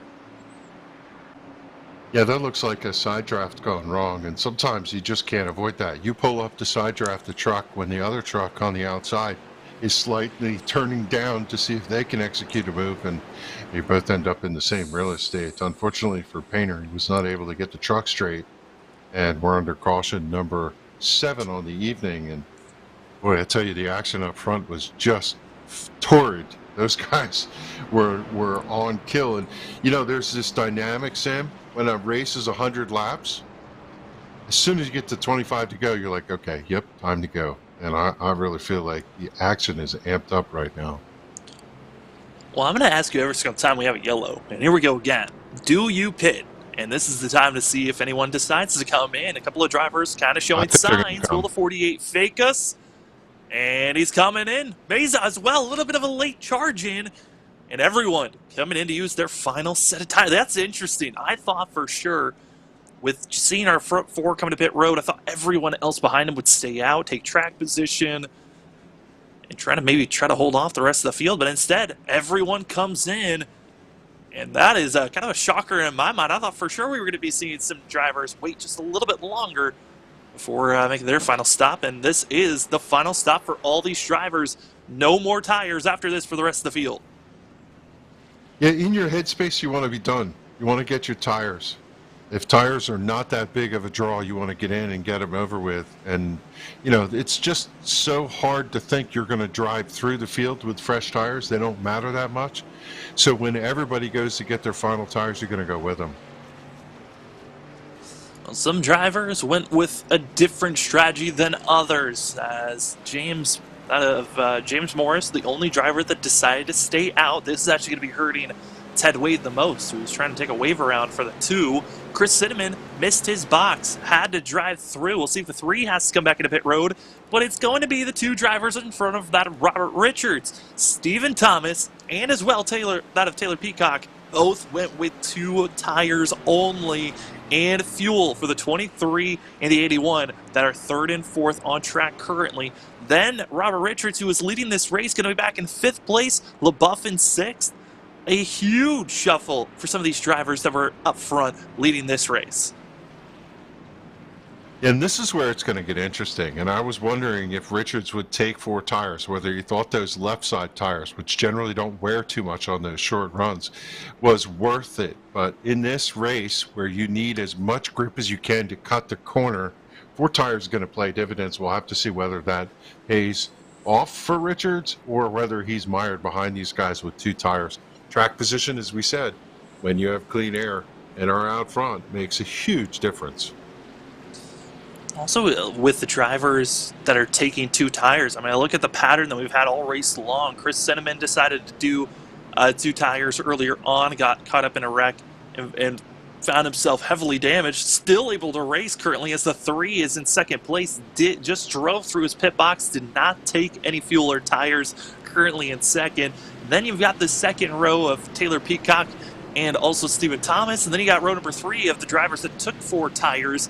Speaker 3: Yeah, that looks like a side draft gone wrong, and sometimes you just can't avoid that. You pull up to side draft the truck when the other truck on the outside is slightly turning down to see if they can execute a move, and you both end up in the same real estate. Unfortunately for Painter, he was not able to get the truck straight, and we're under caution number 7 on the evening. And boy, I tell you, the action up front was just torrid. Those guys were on kill. And there's this dynamic, Sam, when a race is 100 laps, as soon as you get to 25 to go, you're like, okay, yep, time to go. And I really feel like the action is amped up right now.
Speaker 2: Well, I'm going to ask you every single time we have a yellow, and here we go again. Do you pit? And this is the time to see if anyone decides to come in. A couple of drivers kind of showing signs. Will the 48 fake us? And he's coming in. Meza as well, a little bit of a late charge in. And everyone coming in to use their final set of tires. That's interesting. I thought for sure, with seeing our front 4 coming to pit road, I thought everyone else behind him would stay out, take track position, and try to hold off the rest of the field. But instead, everyone comes in. And that is kind of a shocker in my mind. I thought for sure we were going to be seeing some drivers wait just a little bit longer before making their final stop. And this is the final stop for all these drivers. No more tires after this for the rest of the field.
Speaker 3: Yeah, in your headspace, you want to be done. You want to get your tires. If tires are not that big of a draw, you want to get in and get them over with. And, it's just so hard to think you're going to drive through the field with fresh tires. They don't matter that much. So when everybody goes to get their final tires, you're going to go with them.
Speaker 2: Well, some drivers went with a different strategy than others, as James Morris, the only driver that decided to stay out. This is actually going to be hurting Ted Wade the most, who was trying to take a wave around for the 2. Chris Cinnamon missed his box, had to drive through. We'll see if the 3 has to come back into pit road, but it's going to be the 2 drivers in front of that of Robert Richards. Stephen Thomas and as well Taylor Peacock both went with 2 tires only and fuel for the 23 and the 81 that are 3rd and 4th on track currently. Then Robert Richards, who is leading this race, going to be back in 5th place, LaBeouf in 6th. A huge shuffle for some of these drivers that were up front leading this race.
Speaker 3: And this is where it's going to get interesting. And I was wondering if Richards would take 4 tires, whether he thought those left side tires, which generally don't wear too much on those short runs, was worth it. But in this race, where you need as much grip as you can to cut the corner, 4 tires is going to play dividends. We'll have to see whether that pays off for Richards or whether he's mired behind these guys with 2 tires. Track position, as we said, when you have clean air and are out front, makes a huge difference.
Speaker 2: Also, with the drivers that are taking 2 tires, I look at the pattern that we've had all race long. Chris Cinnamon decided to do 2 tires earlier on, got caught up in a wreck, and found himself heavily damaged. Still able to race currently as the 3 is in 2nd place. Just drove through his pit box, did not take any fuel or tires, currently in 2nd. Then you've got the 2nd row of Taylor Peacock and also Stephen Thomas. And then you got row number 3 of the drivers that took 4 tires,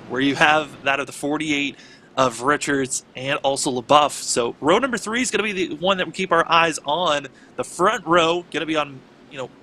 Speaker 2: where you have that of the 48 of Richards and also LaBeouf. So row number 3 is going to be the one that we keep our eyes on. The front row going to be on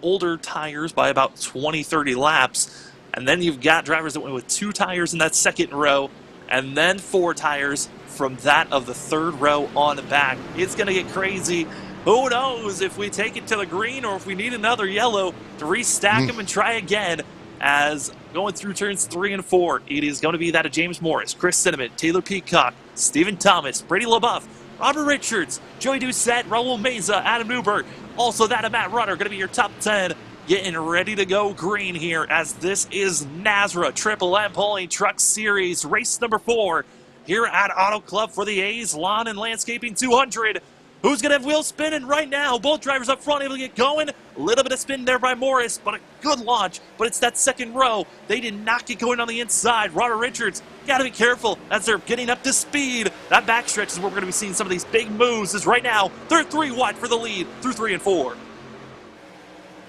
Speaker 2: older tires by about 20-30 laps. And then you've got drivers that went with 2 tires in that 2nd row, and then 4 tires from that of the 3rd row on the back. It's going to get crazy. Who knows if we take it to the green or if we need another yellow to restack them and try again. As going through turns 3 and 4, it is going to be that of James Morris, Chris Cinnamon, Taylor Peacock, Stephen Thomas, Brady LaBeouf, Robert Richards, Joey Doucette, Raul Meza, Adam Newbert, also that of Matt Rutter, going to be your top 10. Getting ready to go green here, as this is NASRA Triple M Pulling Truck Series, race number 4 here at Auto Club for the A's Lawn and Landscaping 200. Who's going to have wheels spinning right now? Both drivers up front able to get going. A little bit of spin there by Morris, but a good launch. But it's that second row. They did not get going on the inside. Robert Richards, got to be careful as they're getting up to speed. That backstretch is where we're going to be seeing some of these big moves. As right now, they're 3 wide for the lead through 3 and 4.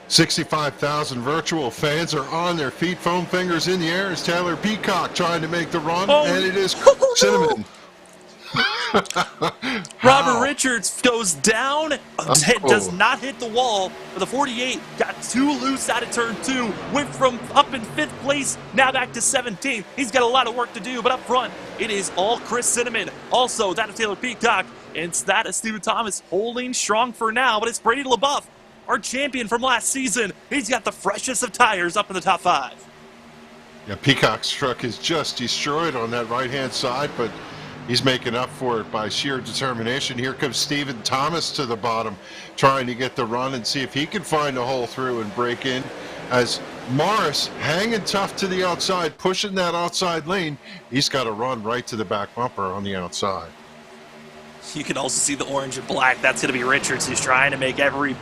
Speaker 3: 65,000 virtual fans are on their feet, foam fingers in the air as Taylor Peacock trying to make the run, and it is Cinnamon.
Speaker 2: Robert Richards goes down, does not hit the wall, but the 48 got too loose out of turn 2, went from up in 5th place, now back to 17th. He's got a lot of work to do, but up front, it is all Chris Cinnamon. Also, that of Taylor Peacock, and that of Stephen Thomas holding strong for now, but it's Brady LaBeouf, our champion from last season. He's got the freshest of tires up in the top 5.
Speaker 3: Yeah, Peacock's truck is just destroyed on that right-hand side, but he's making up for it by sheer determination. Here comes Stephen Thomas to the bottom, trying to get the run and see if he can find a hole through and break in. As Morris hanging tough to the outside, pushing that outside lane, he's got to run right to the back bumper on the outside.
Speaker 2: You can also see the orange and black. That's going to be Richards, who's trying to make every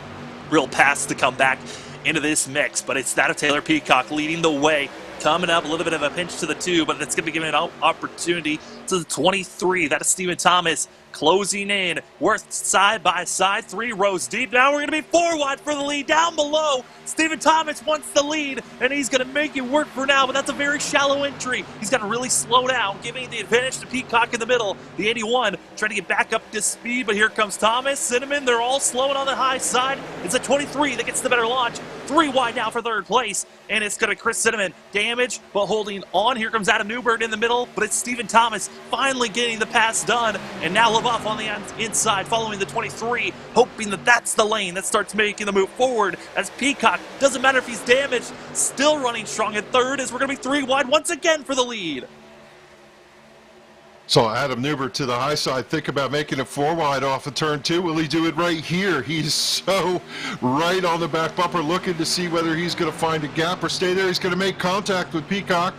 Speaker 2: real pass to come back into this mix. But it's that of Taylor Peacock leading the way. Coming up, a little bit of a pinch to the 2, but it's going to be giving an opportunity to the 23. That is Stephen Thomas closing in. We're side by side, 3 rows deep. Now we're going to be 4 wide for the lead. Down below, Stephen Thomas wants the lead, and he's going to make it work for now, but that's a very shallow entry. He's got to really slow down, giving the advantage to Peacock in the middle. The 81 trying to get back up to speed, but here comes Thomas, Cinnamon. They're all slowing on the high side. It's a 23 that gets the better launch. 3 wide now for 3rd place, and it's going to be Chris Cinnamon. Damage, but holding on. Here comes Adam Newberg in the middle, but it's Stephen Thomas finally getting the pass done, and now LaBeouf on the inside following the 23, hoping that that's the lane that starts making the move forward as Peacock, doesn't matter if he's damaged, still running strong at 3rd as we're going to be 3 wide once again for the lead.
Speaker 3: So Adam Newberg to the high side, think about making it 4 wide off of turn 2. Will he do it right here? He's so right on the back bumper, looking to see whether he's going to find a gap or stay there. He's going to make contact with Peacock.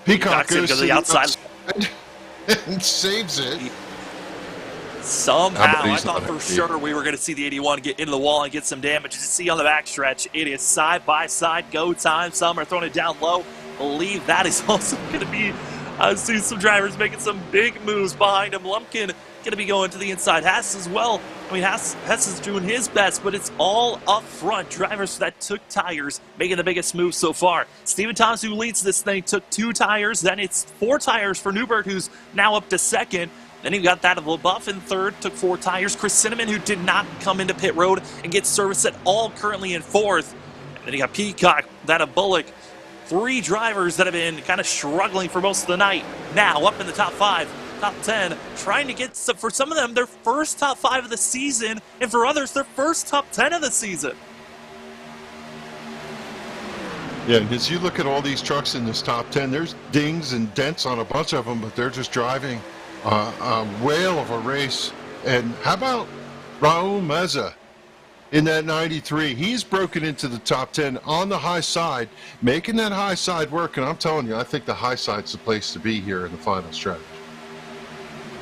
Speaker 3: Peacock goes to the outside and saves it.
Speaker 2: Somehow, I thought for sure we were going to see the 81 get into the wall and get some damage. You see on the backstretch, it is side-by-side go time. Some are throwing it down low. Believe that is also going to be, I see some drivers making some big moves behind him. Lumpkin going to be going to the inside. Hess as well. I mean, Hess is doing his best, but it's all up front. Drivers that took tires making the biggest move so far. Stephen Thomas, who leads this thing, took 2 tires. Then it's 4 tires for Newberg, who's now up to 2nd. Then you got that of LaBeouf in 3rd, took 4 tires. Chris Cinnamon, who did not come into pit road and get service at all, currently in 4th. And then you got Peacock, that of Bullock. 3 drivers that have been kind of struggling for most of the night. Now up in the top 5. Top 10, trying to get, for some of them, their first top 5 of the season, and for others, their first top 10 of the season.
Speaker 3: Yeah, and as you look at all these trucks in this top 10, there's dings and dents on a bunch of them, but they're just driving a whale of a race. And how about Raul Meza in that 93? He's broken into the top 10 on the high side, making that high side work, and I'm telling you, I think the high side's the place to be here in the final stretch.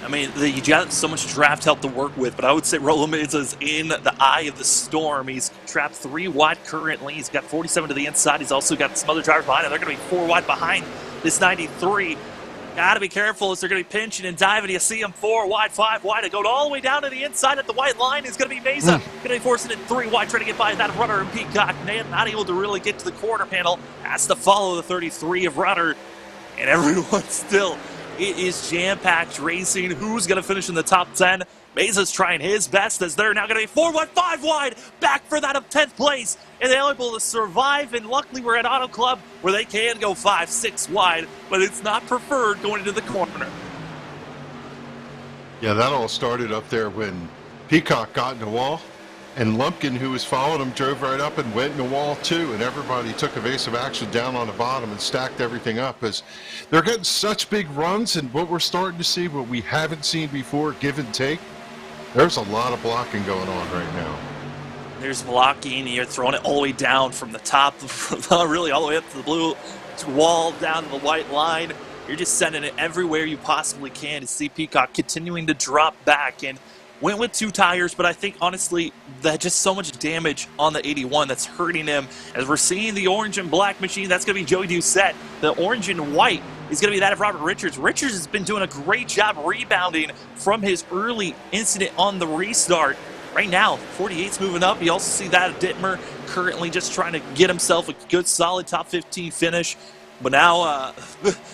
Speaker 2: I mean, you got so much draft help to work with, but I would say Roland is in the eye of the storm. He's trapped 3 wide currently. He's got 47 to the inside. He's also got some other drivers behind him. They're going to be 4 wide behind this 93. Got to be careful as they're going to be pinching and diving. You see him 4 wide, 5 wide. It goes all the way down to the inside at the white line. Is going to be Mesa. Going to be forcing it 3 wide, trying to get by that Rudder and Peacock. Not able to really get to the quarter panel. Has to follow the 33 of Rudder. And everyone still... It is jam-packed racing. Who's going to finish in the top 10? Mesa's trying his best as they're now going to be 4 wide, 5 wide, back for that of 10th place. And they're able to survive, and luckily we're at Auto Club where they can go 5, 6 wide, but it's not preferred going into the corner.
Speaker 3: Yeah, that all started up there when Peacock got in the wall, and Lumpkin, who was following him, drove right up and went in the wall too, and everybody took evasive action down on the bottom and stacked everything up as they're getting such big runs, and what we're starting to see, what we haven't seen before, give and take. There's a lot of blocking going on right now.
Speaker 2: There's blocking. You're throwing it all the way down from the top, really all the way up to the blue wall, down to the white line. you're just sending it everywhere you possibly can to see Peacock continuing to drop back. And went with 2 tires, but I think, honestly, that just so much damage on the 81 that's hurting him. As we're seeing the orange and black machine, that's going to be Joey Doucette. The orange and white is going to be that of Robert Richards. Richards has been doing a great job rebounding from his early incident on the restart. Right now, 48's moving up. You also see that of Dittmer currently just trying to get himself a good, solid top 15 finish. But now,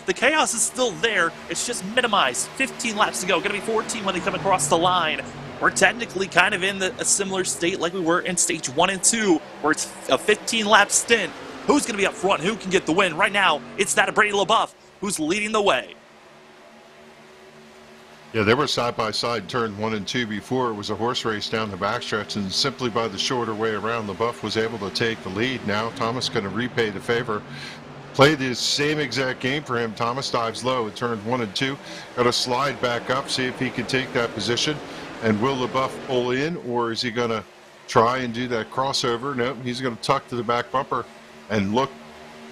Speaker 2: the chaos is still there. It's just minimized. 15 laps to go. Going to be 14 when they come across the line. We're technically kind of in a similar state like we were in stage 1 and 2, where it's a 15-lap stint. Who's going to be up front? Who can get the win? Right now, it's that of Brady LaBeouf, who's leading the way.
Speaker 3: Yeah, they were side-by-side turn 1 and 2 before. It was a horse race down the backstretch, and simply by the shorter way around, LaBeouf was able to take the lead. Now Thomas going to repay the favor. Play the same exact game for him. Thomas dives low at turns 1 and 2. Got to slide back up, see if he can take that position. And will LaBeouf pull in, or is he going to try and do that crossover? No, he's going to tuck to the back bumper and look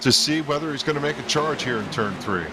Speaker 3: to see whether he's going to make a charge here in turn 3.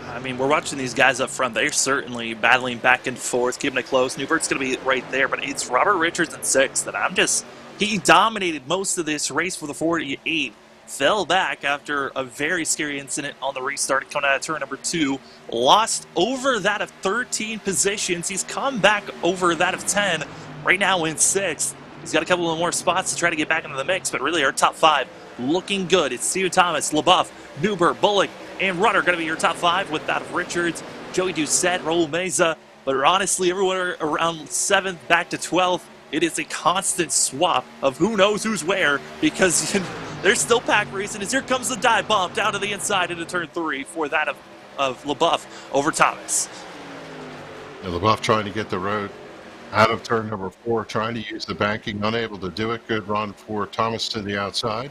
Speaker 2: I mean, we're watching these guys up front. They're certainly battling back and forth, keeping it close. Newbert's going to be right there, but it's Robert Richards in 6th. And he dominated most of this race for the 48. Fell back after a very scary incident on the restart coming out of turn number 2. Lost over that of 13 positions. He's come back over that of 10. Right now in 6th. He's got a couple of more spots to try to get back into the mix, but really our top 5 looking good. It's Steven Thomas, LaBeouf, Newbert, Bullock, and Rudder going to be your top 5 with that of Richards, Joey Doucette, Raul Meza. But honestly, everywhere around 7th back to 12th, it is a constant swap of who knows who's where, because there's still pack racing. As here comes the dive bomb down to the inside into turn 3 for that of LaBeouf over Thomas.
Speaker 3: Yeah, LaBeouf trying to get the road out of turn number 4, trying to use the banking, unable to do it. Good run for Thomas to the outside,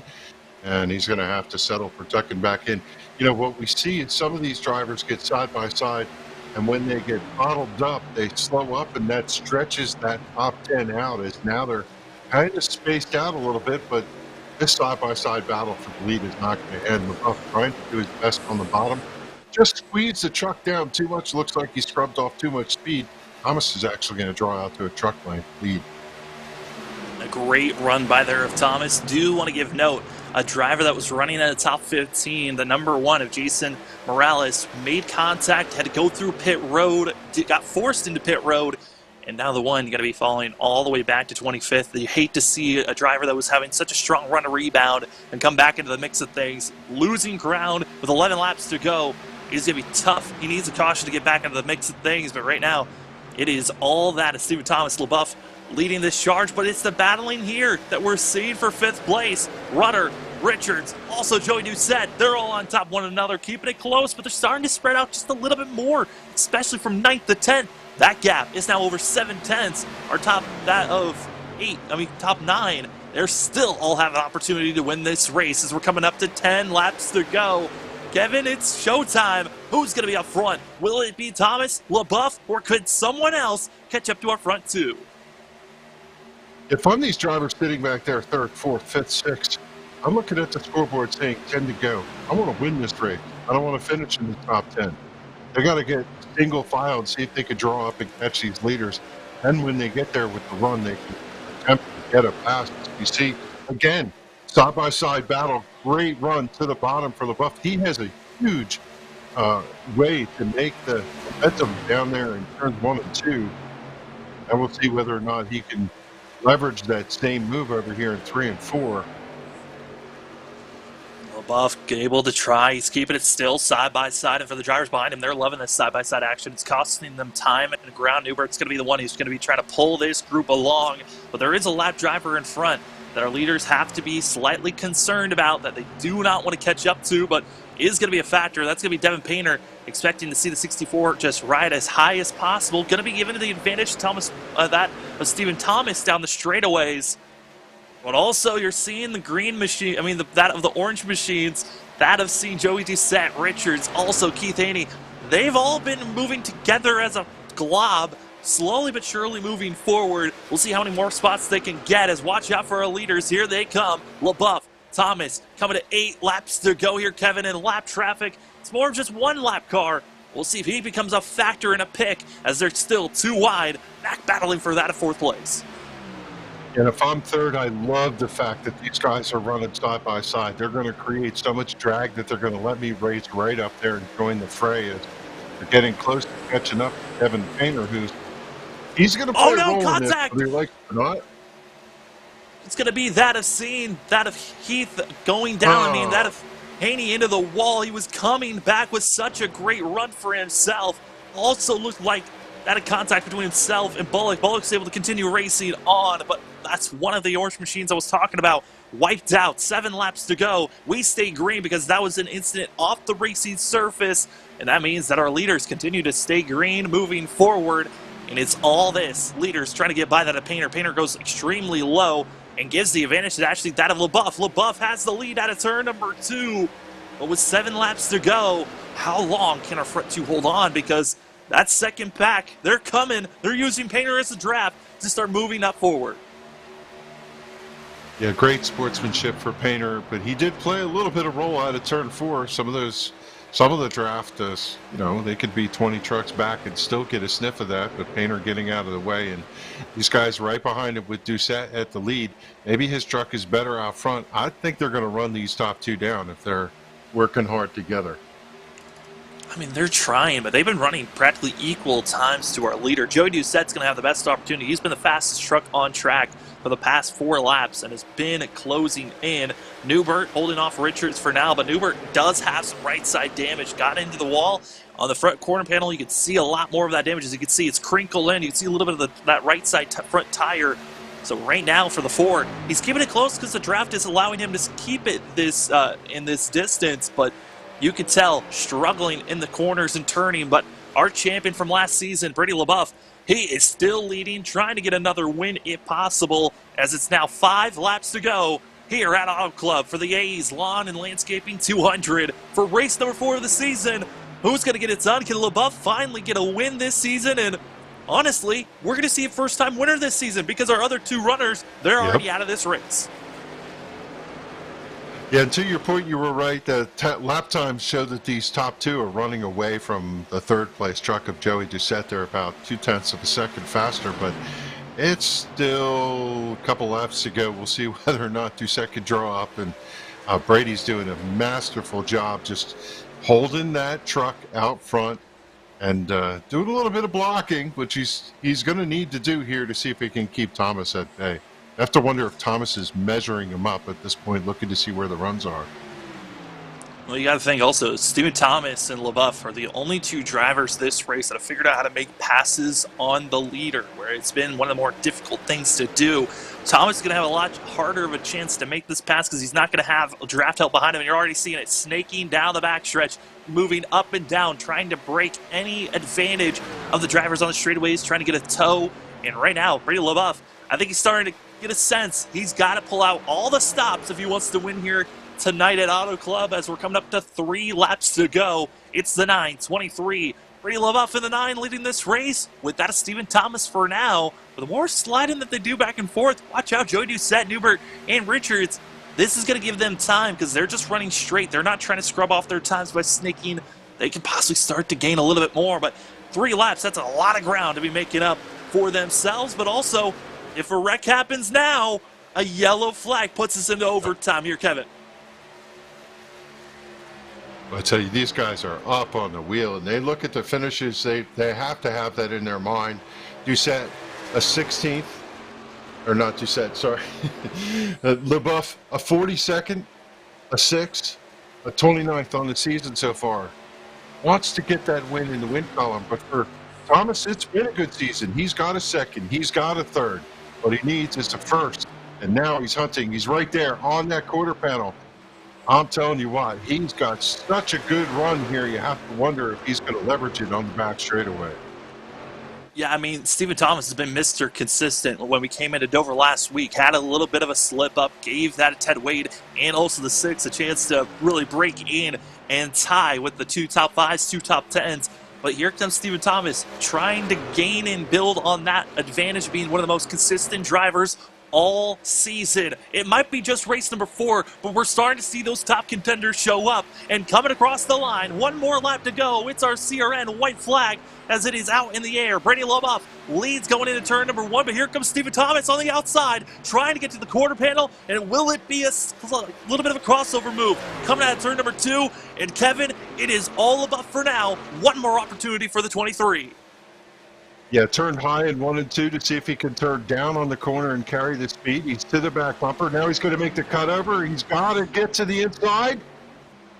Speaker 3: and he's going to have to settle for tucking back in. You know, what we see is some of these drivers get side by side, and when they get bottled up, they slow up, and that stretches that top 10 out, as now they're kind of spaced out a little bit, but this side-by-side battle for the lead is not going to end. LaBeouf trying to do his best on the bottom. Just squeezed the truck down too much. Looks like he scrubbed off too much speed. Thomas is actually going to draw out to a truck lane lead.
Speaker 2: A great run by there of Thomas. Do want to give note, a driver that was running at the top 15, the number 1 of Jason Morales, made contact, had to go through pit road, got forced into pit road, and now the one, you got to be falling all the way back to 25th. You hate to see a driver that was having such a strong run to rebound and come back into the mix of things. Losing ground with 11 laps to go is going to be tough. He needs a caution to get back into the mix of things, but right now, it is all that of Steven Thomas. LaBeouf leading this charge, but it's the battling here that we're seeing for 5th place. Rudder, Richards, also Joey Doucette, they're all on top of one another, keeping it close, but they're starting to spread out just a little bit more, especially from 9th to 10th. That gap is now over 7/10. Our top, that of top 9, they're still all have an opportunity to win this race as we're coming up to 10 laps to go. Kevin, it's showtime. Who's going to be up front? Will it be Thomas, LaBeouf, or could someone else catch up to our front 2?
Speaker 3: If I'm these drivers sitting back there, 3rd, 4th, 5th, 6th, I'm looking at the scoreboard saying 10 to go. I want to win this race. I don't want to finish in the top 10. They got to get single file and see if they could draw up and catch these leaders. And when they get there with the run, they can attempt to get a pass. You see, again, side-by-side battle, great run to the bottom for LaBeouf. He has a huge way to make the momentum down there in turns 1 and 2. And we'll see whether or not he can leverage that same move over here in 3 and 4.
Speaker 2: LaBeouf able to try. He's keeping it still side by side, and for the drivers behind him, they're loving this side by side action. It's costing them time and ground. Newbert's going to be the one who's going to be trying to pull this group along, but there is a lap driver in front that our leaders have to be slightly concerned about, that they do not want to catch up to, but is going to be a factor. That's going to be Devin Painter, expecting to see the 64 just ride as high as possible. Going to be given the advantage to Thomas, that of Steven Thomas down the straightaways. But also, you're seeing the green machine, that of the orange machines, that of seeing Joey Doucette, Richards, also Keith Haney. They've all been moving together as a glob, slowly but surely moving forward. We'll see how many more spots they can get, as watch out for our leaders. Here they come. LaBeouf, Thomas coming to 8 laps to go here, Kevin, in lap traffic. It's more of just one lap car. We'll see if he becomes a factor in a pick as they're still too wide, back battling for that 4th place.
Speaker 3: And if I'm third, I love the fact that these guys are running side by side. They're going to create so much drag that they're going to let me race right up there and join the fray as they're getting close to catching up to Kevin Painter, he's going to play a role in this, whether he likes it or not.
Speaker 2: It's going to be that of Scene, that of Heath going down. I mean, that of Haney into the wall. He was coming back with such a great run for himself. Also looked like that contact between himself and Bullock. Bullock's able to continue racing on, but that's one of the orange machines I was talking about. Wiped out, 7 laps to go. We stay green because that was an incident off the racing surface, and that means that our leaders continue to stay green moving forward, and it's all this. Leaders trying to get by that of Painter. Painter goes extremely low and gives the advantage to actually that of LaBeouf. LaBeouf has the lead out of turn number 2, but with 7 laps to go, how long can our front 2 hold on? Because that second pack, they're coming. They're using Painter as a draft to start moving up forward.
Speaker 3: Yeah, great sportsmanship for Painter, but he did play a little bit of role out of turn 4. Some of the draft, they could be 20 trucks back and still get a sniff of that, but Painter getting out of the way, and these guys right behind him with Doucette at the lead. Maybe his truck is better out front. I think they're going to run these top 2 down if they're working hard together.
Speaker 2: I mean, they're trying, but they've been running practically equal times to our leader. Joey Doucette's going to have the best opportunity. He's been the fastest truck on track for the past 4 laps and has been closing in. Newbert holding off Richards for now, but Newbert does have some right side damage. Got into the wall on the front corner panel. You can see a lot more of that damage. As you can see, it's crinkled in. You can see a little bit of that right side front tire. So right now for the Ford, he's keeping it close because the draft is allowing him to keep it in this distance, but you could tell struggling in the corners and turning. But our champion from last season, Brady LaBeouf, he is still leading, trying to get another win if possible, as it's now 5 laps to go here at Auto Club for the A's Lawn and Landscaping 200 for race number 4 of the season. Who's going to get it done? Can LaBeouf finally get a win this season? And honestly, we're going to see a first-time winner this season because our other 2 runners, they're already out of this race.
Speaker 3: Yeah, and to your point, you were right. The lap times show that these top 2 are running away from the 3rd place truck of Joey Doucette. They're about 0.2 of a second faster, but it's still a couple laps to go. We'll see whether or not Doucette can draw up, and Brady's doing a masterful job just holding that truck out front and doing a little bit of blocking, which he's going to need to do here to see if he can keep Thomas at bay. I have to wonder if Thomas is measuring him up at this point, looking to see where the runs are.
Speaker 2: Well, you got to think also, Steven Thomas and LaBeouf are the only 2 drivers this race that have figured out how to make passes on the leader, where it's been one of the more difficult things to do. Thomas is going to have a lot harder of a chance to make this pass because he's not going to have a draft help behind him, and you're already seeing it snaking down the backstretch, moving up and down, trying to break any advantage of the drivers on the straightaways, trying to get a tow. And right now, Brady LaBeouf, I think he's starting to get a sense he's got to pull out all the stops if he wants to win here tonight at Auto Club, as we're coming up to 3 laps to go. It's the 9:23. Brady LaBeouf in the 9 leading this race with that of Steven Thomas for now. But the more sliding that they do back and forth, watch out, Joey Doucette, Newbert, and Richards. This is going to give them time because they're just running straight. They're not trying to scrub off their times by sneaking. They can possibly start to gain a little bit more, but 3 laps, that's a lot of ground to be making up for themselves, but also if a wreck happens now, a yellow flag puts us into overtime here, Kevin.
Speaker 3: I tell you, these guys are up on the wheel, and they look at the finishes. They have to have that in their mind. Doucette, a 16th, or not Doucette, sorry. LaBeouf, a 42nd, a 6th, a 29th on the season so far. Wants to get that win in the win column, but for Thomas, it's been a good season. He's got a 2nd, he's got a 3rd. What he needs is the 1st, and now he's hunting. He's right there on that quarter panel. I'm telling you what, he's got such a good run here, you have to wonder if he's going to leverage it on the back straightaway.
Speaker 2: Yeah, I mean, Steven Thomas has been Mr. Consistent. When we came into Dover last week, had a little bit of a slip-up, gave that to Ted Wade and also the 6 a chance to really break in and tie with the 2 top 5s, 2 top 10s. But here comes Steven Thomas trying to gain and build on that advantage, being one of the most consistent drivers all season. It might be just race number 4, but we're starting to see those top contenders show up. And coming across the line, one more lap to go. It's our CRN white flag as it is out in the air. Brady LeBoeuf leads going into turn number 1, but here comes Stephen Thomas on the outside, trying to get to the quarter panel, and will it be a little bit of a crossover move coming out of turn number 2? And Kevin, it is all LeBoeuf for now. One more opportunity for the 23.
Speaker 3: Yeah, turned high in 1 and 2 to see if he can turn down on the corner and carry the speed. He's to the back bumper. Now he's going to make the cutover. He's got to get to the inside.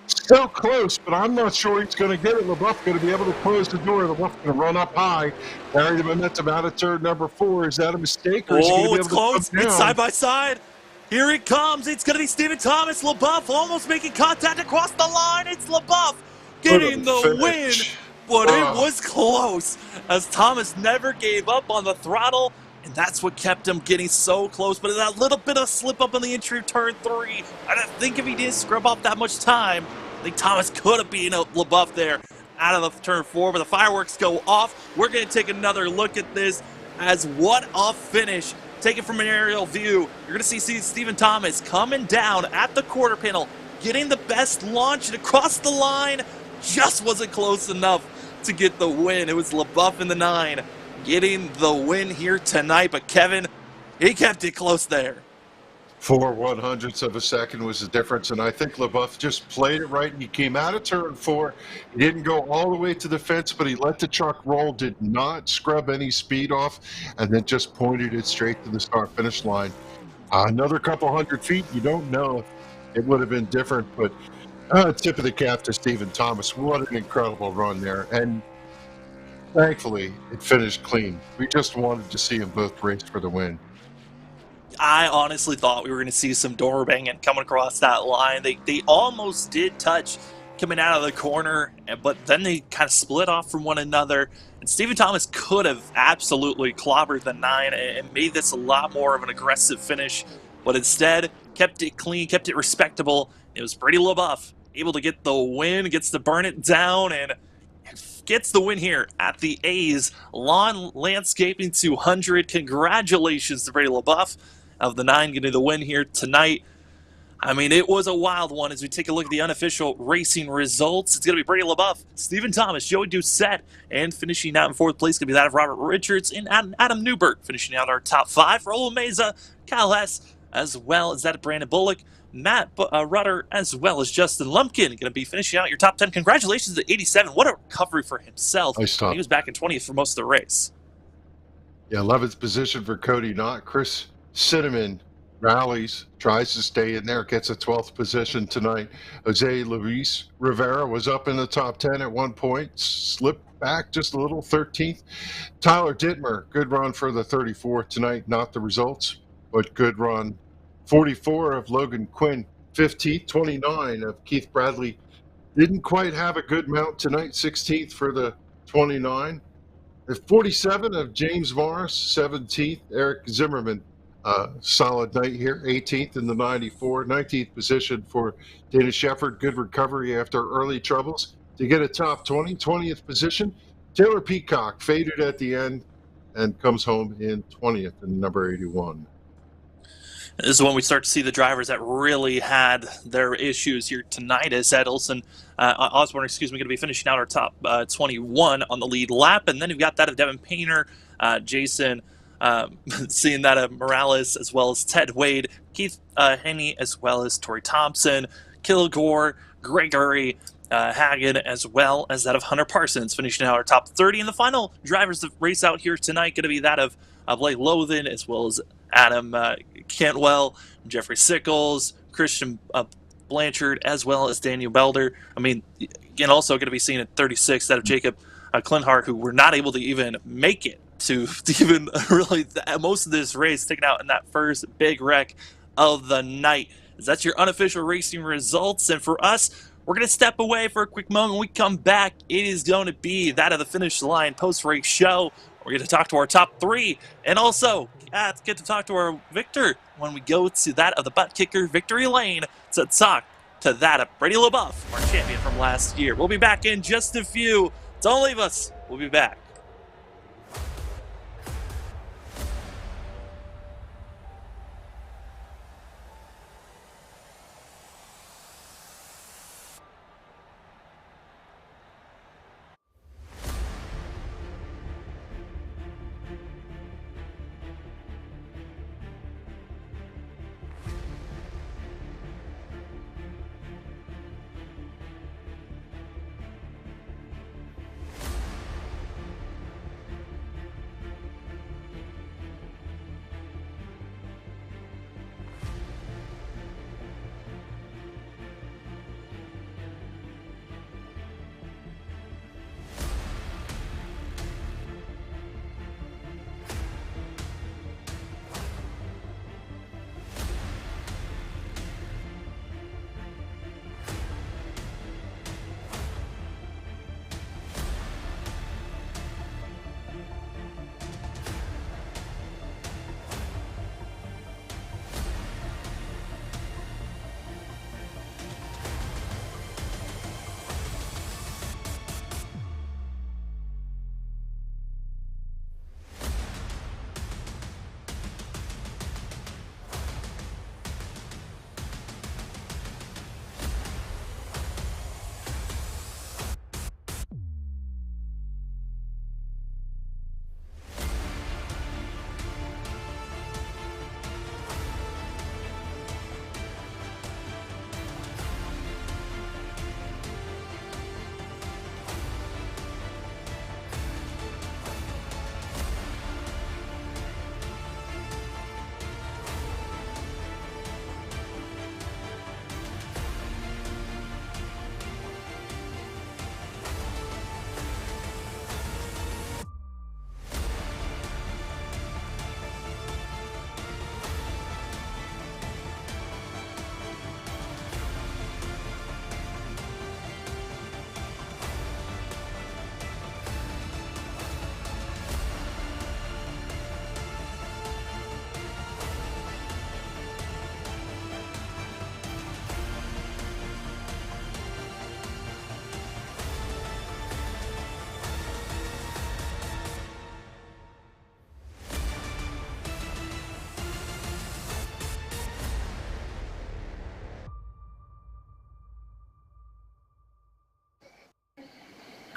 Speaker 3: So close, but I'm not sure he's going to get it. LeBoeuf going to be able to close the door. LeBoeuf going to run up high, carry the momentum out of turn number 4. Is that a mistake? Or is he going to be able
Speaker 2: it's
Speaker 3: to
Speaker 2: close.
Speaker 3: come down?
Speaker 2: It's side by side. Here it comes. It's going to be Stephen Thomas. LeBoeuf almost making contact across the line. It's LeBoeuf getting the win. But it was close, as Thomas never gave up on the throttle, and that's what kept him getting so close. But that little bit of slip up in the entry of turn 3, I don't think if he didn't scrub off that much time, I think Thomas could have beaten LeBoeuf there out of the turn 4. But the fireworks go off. We're going to take another look at this as what a finish. Take it from an aerial view. You're going to see Stephen Thomas coming down at the quarter panel, getting the best launch, and across the line just wasn't close enough to get the win. It was LeBoeuf in the 9 getting the win here tonight, but Kevin, he kept it close there.
Speaker 3: 4/100ths of a second was the difference, and I think LeBoeuf just played it right. He came out of turn 4. He didn't go all the way to the fence, but he let the truck roll, did not scrub any speed off, and then just pointed it straight to the start-finish line. Another couple 100 feet, you don't know if it would have been different, but tip of the cap to Stephen Thomas. What an incredible run there. And thankfully, it finished clean. We just wanted to see them both race for the win.
Speaker 2: I honestly thought we were going to see some door banging coming across that line. They almost did touch coming out of the corner, but then they kind of split off from one another. And Stephen Thomas could have absolutely clobbered the 9 and made this a lot more of an aggressive finish, but instead kept it clean, kept it respectable. It was Brady LeBoeuf able to get the win, gets to burn it down, and gets the win here at the A's Lawn Landscaping 200. Congratulations to Brady LeBoeuf of the 9 getting the win here tonight. I mean, it was a wild one as we take a look at the unofficial racing results. It's going to be Brady LeBoeuf, Stephen Thomas, Joey Doucette, and finishing out in 4th place going to be that of Robert Richards and Adam Newbert, finishing out our top 5. Raul Meza, Kyle Hess, as well as that of Brandon Bullock, Matt Rutter, as well as Justin Lumpkin, going to be finishing out your top 10. Congratulations to 87. What a recovery for himself. He was back in 20th for most of the race.
Speaker 3: Yeah, 11th position for Cody Knott. Chris Cinnamon rallies, tries to stay in there, gets a 12th position tonight. Jose Luis Rivera was up in the top 10 at one point, slipped back just a little, 13th. Tyler Dittmer, good run for the 34th tonight, not the results, but good run. 44 of Logan Quinn, 15th, 29 of Keith Bradley. Didn't quite have a good mount tonight, 16th for the 29. 47 of James Morris, 17th. Eric Zimmerman, solid night here, 18th in the 94. 19th position for Dana Shepard, good recovery after early troubles to get a top 20. 20th position, Taylor Peacock faded at the end and comes home in 20th in number 81.
Speaker 2: This is when we start to see the drivers that really had their issues here tonight, as Osborne, going to be finishing out our top 21 on the lead lap. And then you've got that of Devin Painter, Jason, seeing that of Morales, as well as Ted Wade, Keith Henney, as well as Tori Thompson, Kilgore, Gregory, Hagen, as well as that of Hunter Parsons, finishing out our top 30. And the final drivers that race out here tonight going to be that of Blake Lothan, as well as Adam Cantwell, Jeffrey Sickles, Christian Blanchard, as well as Daniel Belder. I mean, again, also going to be seen at 36, that of Jacob Klinhart, who were not able to even make it to even really most of this race, taken out in that first big wreck of the night. That's your unofficial racing results. And for us, we're going to step away for a quick moment. When we come back, it is going to be that of the finish line post-race show. We're going to talk to our top 3 and also get to talk to our victor when we go to that of the butt kicker victory lane to talk to that of Brady LeBoeuf, our champion from last year. We'll be back in just a few. Don't leave us. We'll be back.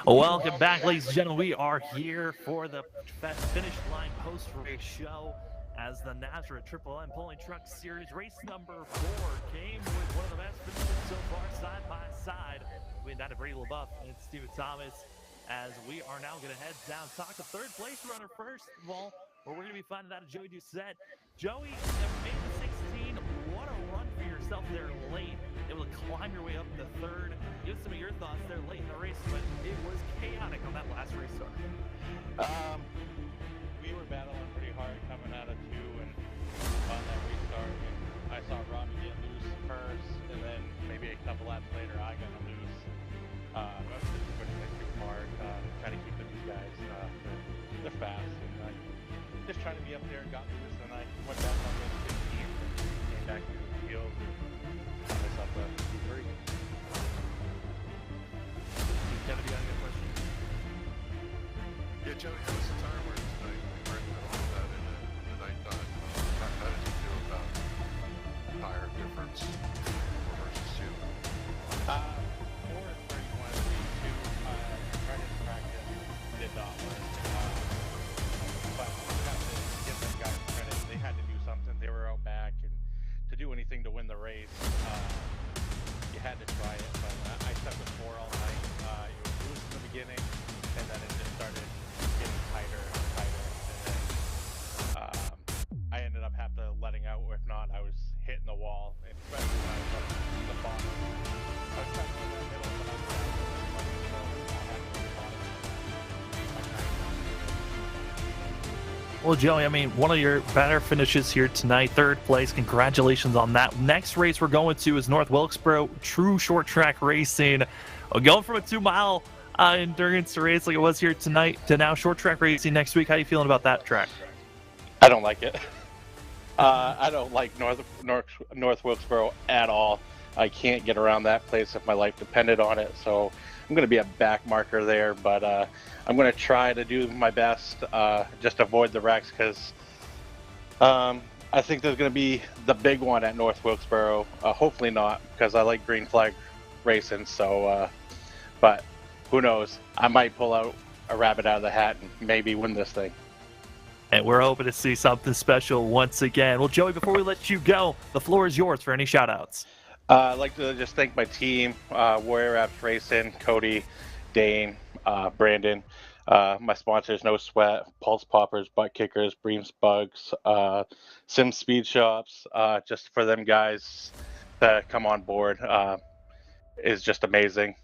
Speaker 2: Welcome back, ladies and gentlemen. We are here for the finish line post-race show as the NASRA Triple M Pulling Truck Series race number 4 came with one of the best finishes so far, side by side, between that of Brady LaBeouf and Stephen Thomas. As we are now going to head down, talk to third place runner first of all, where we're going to be finding out of Joey Doucette. Joey, you made the 16. What a run for yourself there late. Able to climb your way up to third. Give some of your thoughts there late in the race, but it was chaotic on that last race start.
Speaker 9: We were battling pretty hard coming out of 2 and on that restart. And I saw Robbie get loose first, and then maybe a couple laps later I got loose. I was just pushing it too hard, trying to keep these guys. They're fast, and just trying to be up there, got loose, and I went back on the 15 and came back to the field and got myself a P3.
Speaker 2: Kevin, you got a good question?
Speaker 3: Yeah, Joey, how was the tire wear tonight? We were in all of that in the nighttime. How did you feel about tire difference versus 2?
Speaker 9: 4 is where you want to be. 2, trying to practice, did not work. But you have to give them guys credit. They had to do something. They were out back, and to do anything to win the race, you had to try it. But I stuck with 4 all night. It was loose in the beginning, and then it just started getting tighter and tighter. And then I ended up having to letting out. If not, I was hitting the wall, and especially when I was on the bottom. I was trying to go in the middle, but I was down really much, so I had to go to the bottom.
Speaker 2: Well, Joey, I mean, one of your better finishes here tonight, third place. Congratulations on that. Next race we're going to is North Wilkesboro, true short track racing. Going from a 2-mile endurance race like it was here tonight to now short track racing next week. How are you feeling about that track?
Speaker 9: I don't like it. I don't like North Wilkesboro at all. I can't get around that place if my life depended on it, so I'm going to be a back marker there, but I'm going to try to do my best, just avoid the wrecks, because I think there's going to be the big one at North Wilkesboro. Hopefully not, because I like green flag racing, so but who knows? I might pull out a rabbit out of the hat and maybe win this thing.
Speaker 2: And we're hoping to see something special once again. Well, Joey, before we let you go, the floor is yours for any shout-outs.
Speaker 9: I'd like to just thank my team, Warrior Apps Racing, Cody, Dane, Brandon, my sponsors, No Sweat, Pulse Poppers, Butt Kickers, Breams Bugs, Sim Speed Shops, just for them guys to come on board is just amazing.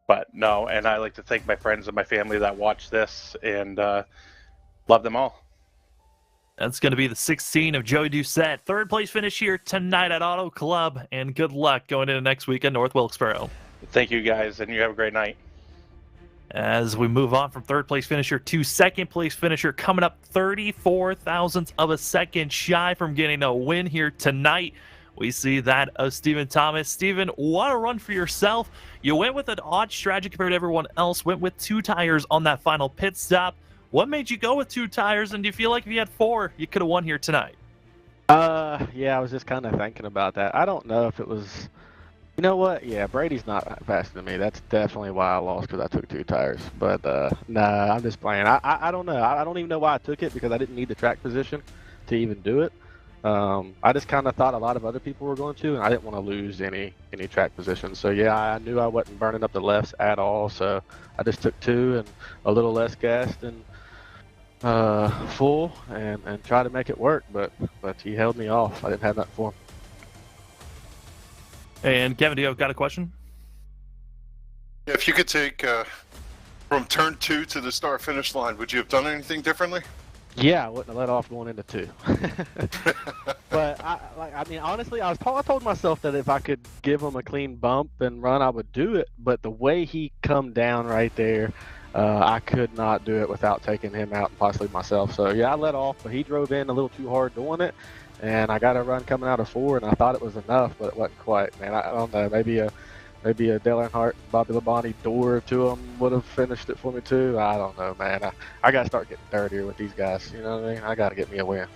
Speaker 9: But no, and I like to thank my friends and my family that watch this, and love them all.
Speaker 2: That's going to be the 16 of Joey Doucette. Third place finish here tonight at Auto Club, and good luck going into next week at North Wilkesboro.
Speaker 9: Thank you guys, and you have a great night.
Speaker 2: As we move on from third place finisher to second place finisher, coming up 34 thousandths of a second shy from getting a win here tonight. We see that of Stephen Thomas. Stephen, what a run for yourself. You went with an odd strategy compared to everyone else, went with 2 tires on that final pit stop. What made you go with 2 tires, and do you feel like if you had 4, you could have won here tonight?
Speaker 10: Yeah, I was just kind of thinking about that. I don't know if it was, you know what? Yeah, Brady's not faster than me. That's definitely why I lost, because I took 2 tires. But nah, I'm just playing. I don't know. I don't even know why I took it, because I didn't need the track position to even do it. I just kind of thought a lot of other people were going to, and I didn't want to lose any track position. So yeah, I knew I wasn't burning up the lefts at all. So I just took 2 and a little less gas than full, and try to make it work, but he held me off. I didn't have that for him.
Speaker 2: And Kevin, do you got a question?
Speaker 3: If you could take from turn 2 to the start finish line, would you have done anything differently?
Speaker 10: Yeah, I wouldn't have let off going into 2. But I mean, honestly, I told myself that if I could give him a clean bump and run, I would do it. But the way he come down right there, I could not do it without taking him out and possibly myself. So yeah, I let off, but he drove in a little too hard doing it, and I got a run coming out of 4, and I thought it was enough, but it wasn't quite. Man, I don't know. Maybe a Dale Earnhardt, Bobby Labonte door to him would have finished it for me too. I don't know, man. I got to start getting dirtier with these guys. You know what I mean? I got to get me a win.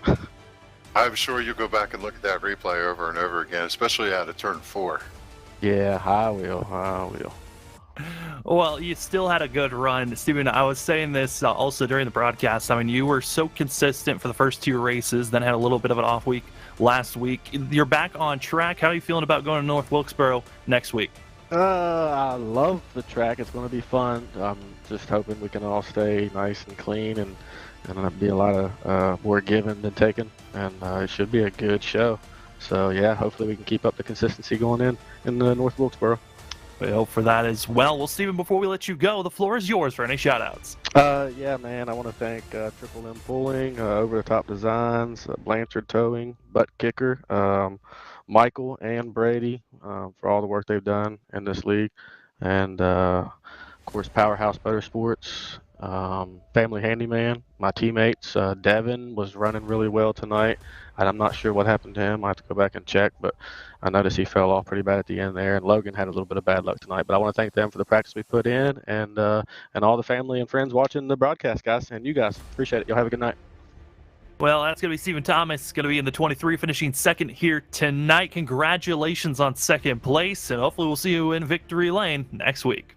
Speaker 3: I'm sure you'll go back and look at that replay over and over again, especially out of turn 4.
Speaker 10: Yeah, I will.
Speaker 2: Well, you still had a good run. Steven, I was saying this also during the broadcast. I mean, you were so consistent for the first 2 races, then had a little bit of an off week last week. You're back on track. How are you feeling about going to North Wilkesboro next week?
Speaker 10: I love the track. It's going to be fun. I'm just hoping we can all stay nice and clean and be a lot of more giving than taking. And it should be a good show. So, yeah, hopefully we can keep up the consistency going in North Wilkesboro.
Speaker 2: We hope for that as well. Well, Steven, before we let you go, the floor is yours for any shout-outs.
Speaker 10: Yeah, man, I want to thank Triple M Pulling, Over the Top Designs, Blanchard Towing, Butt Kicker, Michael and Brady for all the work they've done in this league. And, of course, Powerhouse Motorsports, Family Handyman, my teammates. Devin was running really well tonight. And I'm not sure what happened to him. I have to go back and check, but I noticed he fell off pretty bad at the end there. And Logan had a little bit of bad luck tonight. But I want to thank them for the practice we put in and all the family and friends watching the broadcast, guys. And you guys. Appreciate it. Y'all have a good night.
Speaker 2: Well, that's going to be Stephen Thomas. Going to be in the 23, finishing second here tonight. Congratulations on second place, and hopefully we'll see you in victory lane next week.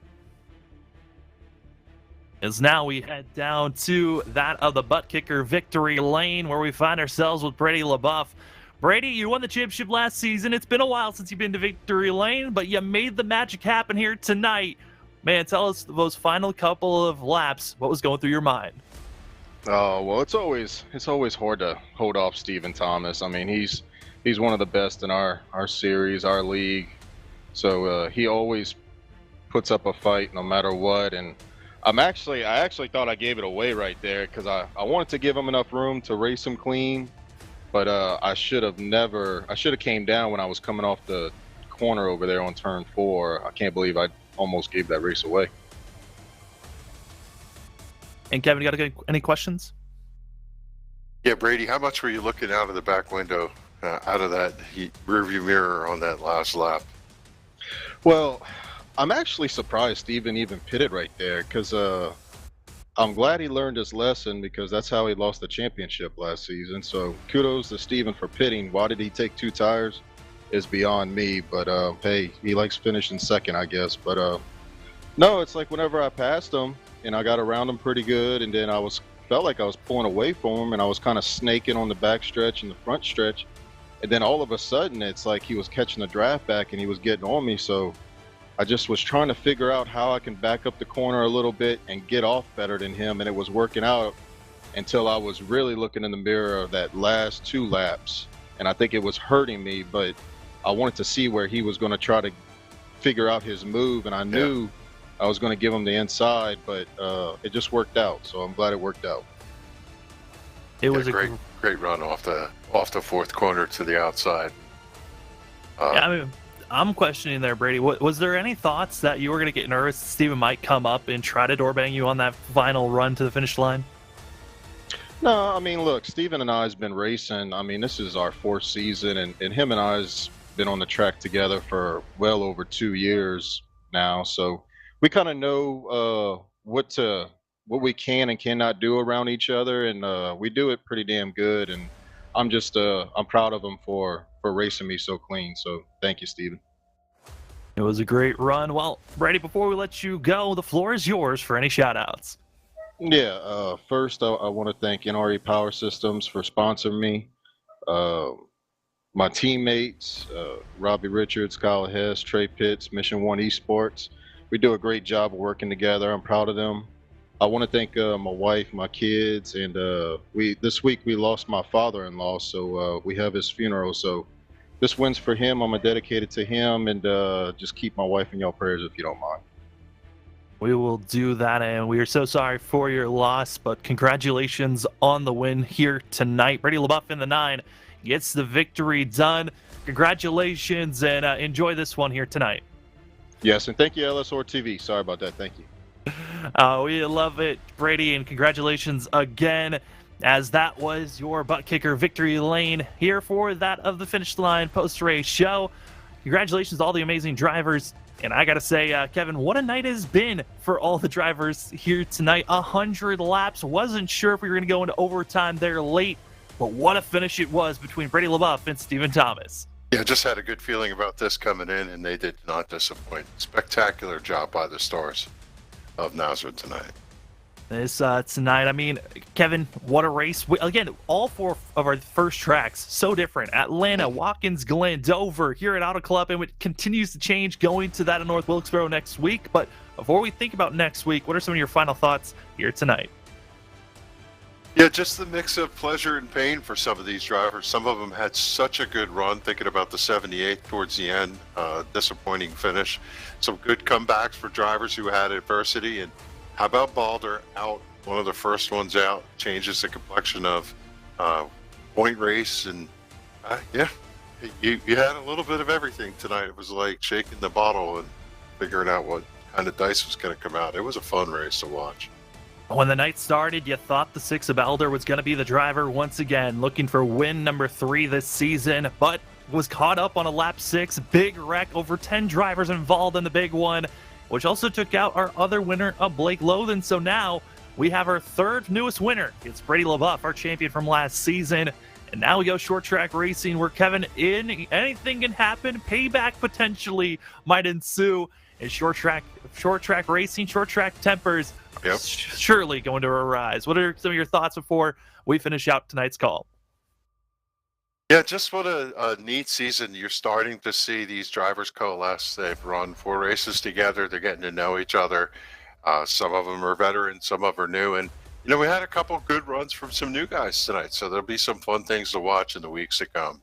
Speaker 2: As now we head down to that of the Butt Kicker victory lane, where we find ourselves with Brady LaBeouf. Brady, you won the championship last season. It's been a while since you've been to victory lane, but you made the magic happen here tonight. Man, tell us those final couple of laps, what was going through your mind?
Speaker 11: Oh, well, it's always hard to hold off Stephen Thomas. I mean, he's one of the best in our series, our league. So he always puts up a fight no matter what. And I actually thought I gave it away right there because I wanted to give him enough room to race him clean. But I should have came down when I was coming off the corner over there on turn 4. I can't believe I almost gave that race away.
Speaker 2: And Kevin, you got any questions?
Speaker 3: Yeah, Brady, how much were you looking out of the back window, out of that rearview mirror on that last lap?
Speaker 11: Well, I'm actually surprised Steven even pitted right there because I'm glad he learned his lesson because that's how he lost the championship last season. So kudos to Steven for pitting. Why did he take 2 tires is beyond me, but hey, he likes finishing second, I guess. But no, it's like whenever I passed him and I got around him pretty good, and then felt like I was pulling away from him, and I was kind of snaking on the back stretch and the front stretch, and then all of a sudden it's like he was catching the draft back and he was getting on me. So I just was trying to figure out how I can back up the corner a little bit and get off better than him, and it was working out until I was really looking in the mirror of that last 2 laps, and I think it was hurting me, but I wanted to see where he was going to try to figure out his move, and I knew I was going to give him the inside, but it just worked out, so I'm glad it worked out.
Speaker 2: It was a
Speaker 3: great run off the 4th corner to the outside.
Speaker 2: Yeah, I mean, I'm questioning there, Brady. Was there any thoughts that you were going to get nervous Steven might come up and try to doorbang you on that final run to the finish line?
Speaker 11: No, I mean, look, Steven and I has been racing. I mean, this is our 4th season, and him and I has been on the track together for well over 2 years now, so we kind of know what we can and cannot do around each other, and we do it pretty damn good. And I'm proud of him for racing me so clean. So thank you, Steven.
Speaker 2: It was a great run. Well, Brady, before we let you go, the floor is yours for any shout-outs.
Speaker 11: Yeah, first I want to thank NRE Power Systems for sponsoring me. My teammates, Robbie Richards, Kyle Hess, Trey Pitts, Mission 1 Esports. We do a great job of working together. I'm proud of them. I want to thank my wife, my kids, and this week we lost my father-in-law, so we have his funeral. So this win's for him. I'm going to dedicate it to him, and just keep my wife in your prayers if you don't mind.
Speaker 2: We will do that, and we are so sorry for your loss, but congratulations on the win here tonight. Brady LaBeouf in the 9 gets the victory done. Congratulations, and enjoy this one here tonight.
Speaker 11: Yes, and thank you, LSRTV. Sorry about that. Thank you.
Speaker 2: We love it, Brady, and congratulations again, as that was your Butt Kicker victory lane here for that of the Finish Line post-race show. Congratulations to all the amazing drivers, and I gotta say, Kevin, what a night has been for all the drivers here tonight. 100 laps. Wasn't sure if we were gonna go into overtime there late, but what a finish it was between Brady LaBeouf and Stephen Thomas.
Speaker 3: Yeah, just had a good feeling about this coming in, and they did not disappoint. Spectacular job by the stars of NASRA tonight.
Speaker 2: This tonight, I mean, Kevin, what a race. Again, all 4 of our first tracks, so different. Atlanta, Watkins Glen, Dover, here at Auto Club, and it continues to change going to that in North Wilkesboro next week. But before we think about next week, what are some of your final thoughts here tonight?
Speaker 3: Yeah, just the mix of pleasure and pain for some of these drivers. Some of them had such a good run, thinking about the 78 towards the end, disappointing finish. Some good comebacks for drivers who had adversity. And how about Balder out, one of the first ones out, changes the complexion of point race. And yeah, you had a little bit of everything tonight. It was like shaking the bottle and figuring out what kind of dice was going to come out. It was a fun race to watch.
Speaker 2: When the night started, you thought the 6 of Elder was going to be the driver once again, looking for win number 3 this season, but was caught up on a lap 6. Big wreck, over 10 drivers involved in the big one, which also took out our other winner, Blake Lothan. So now we have our 3rd newest winner. It's Brady LaBeouf, our champion from last season. And now we go short track racing, where Kevin, anything can happen. Payback potentially might ensue. And short track racing, short track tempers,
Speaker 3: yep,
Speaker 2: surely going to arise. What are some of your thoughts before we finish out tonight's call?
Speaker 3: Yeah, just what a neat season. You're starting to see these drivers coalesce. They've run 4 races together. They're getting to know each other. Some of them are veterans, some of them are new. And, you know, we had a couple good runs from some new guys tonight. So there'll be some fun things to watch in the weeks to come.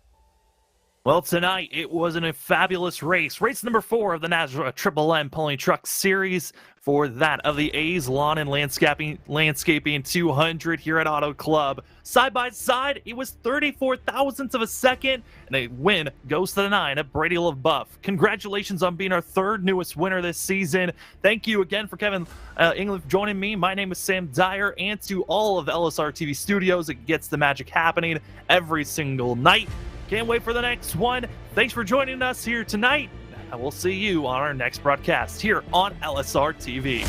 Speaker 2: Well, tonight it was a fabulous race. Race number 4 of the NASRA Triple M Pulling Truck Series, for that of the A's Lawn and Landscaping 200 here at Auto Club. Side by side, it was 34 thousandths of a second, and a win goes to the 9 of Brady LaBeouf. Congratulations on being our 3rd newest winner this season. Thank you again for Kevin England joining me. My name is Sam Dyer, and to all of the LSRTV studios, it gets the magic happening every single night. Can't wait for the next one. Thanks for joining us here tonight. I will see you on our next broadcast here on LSR TV.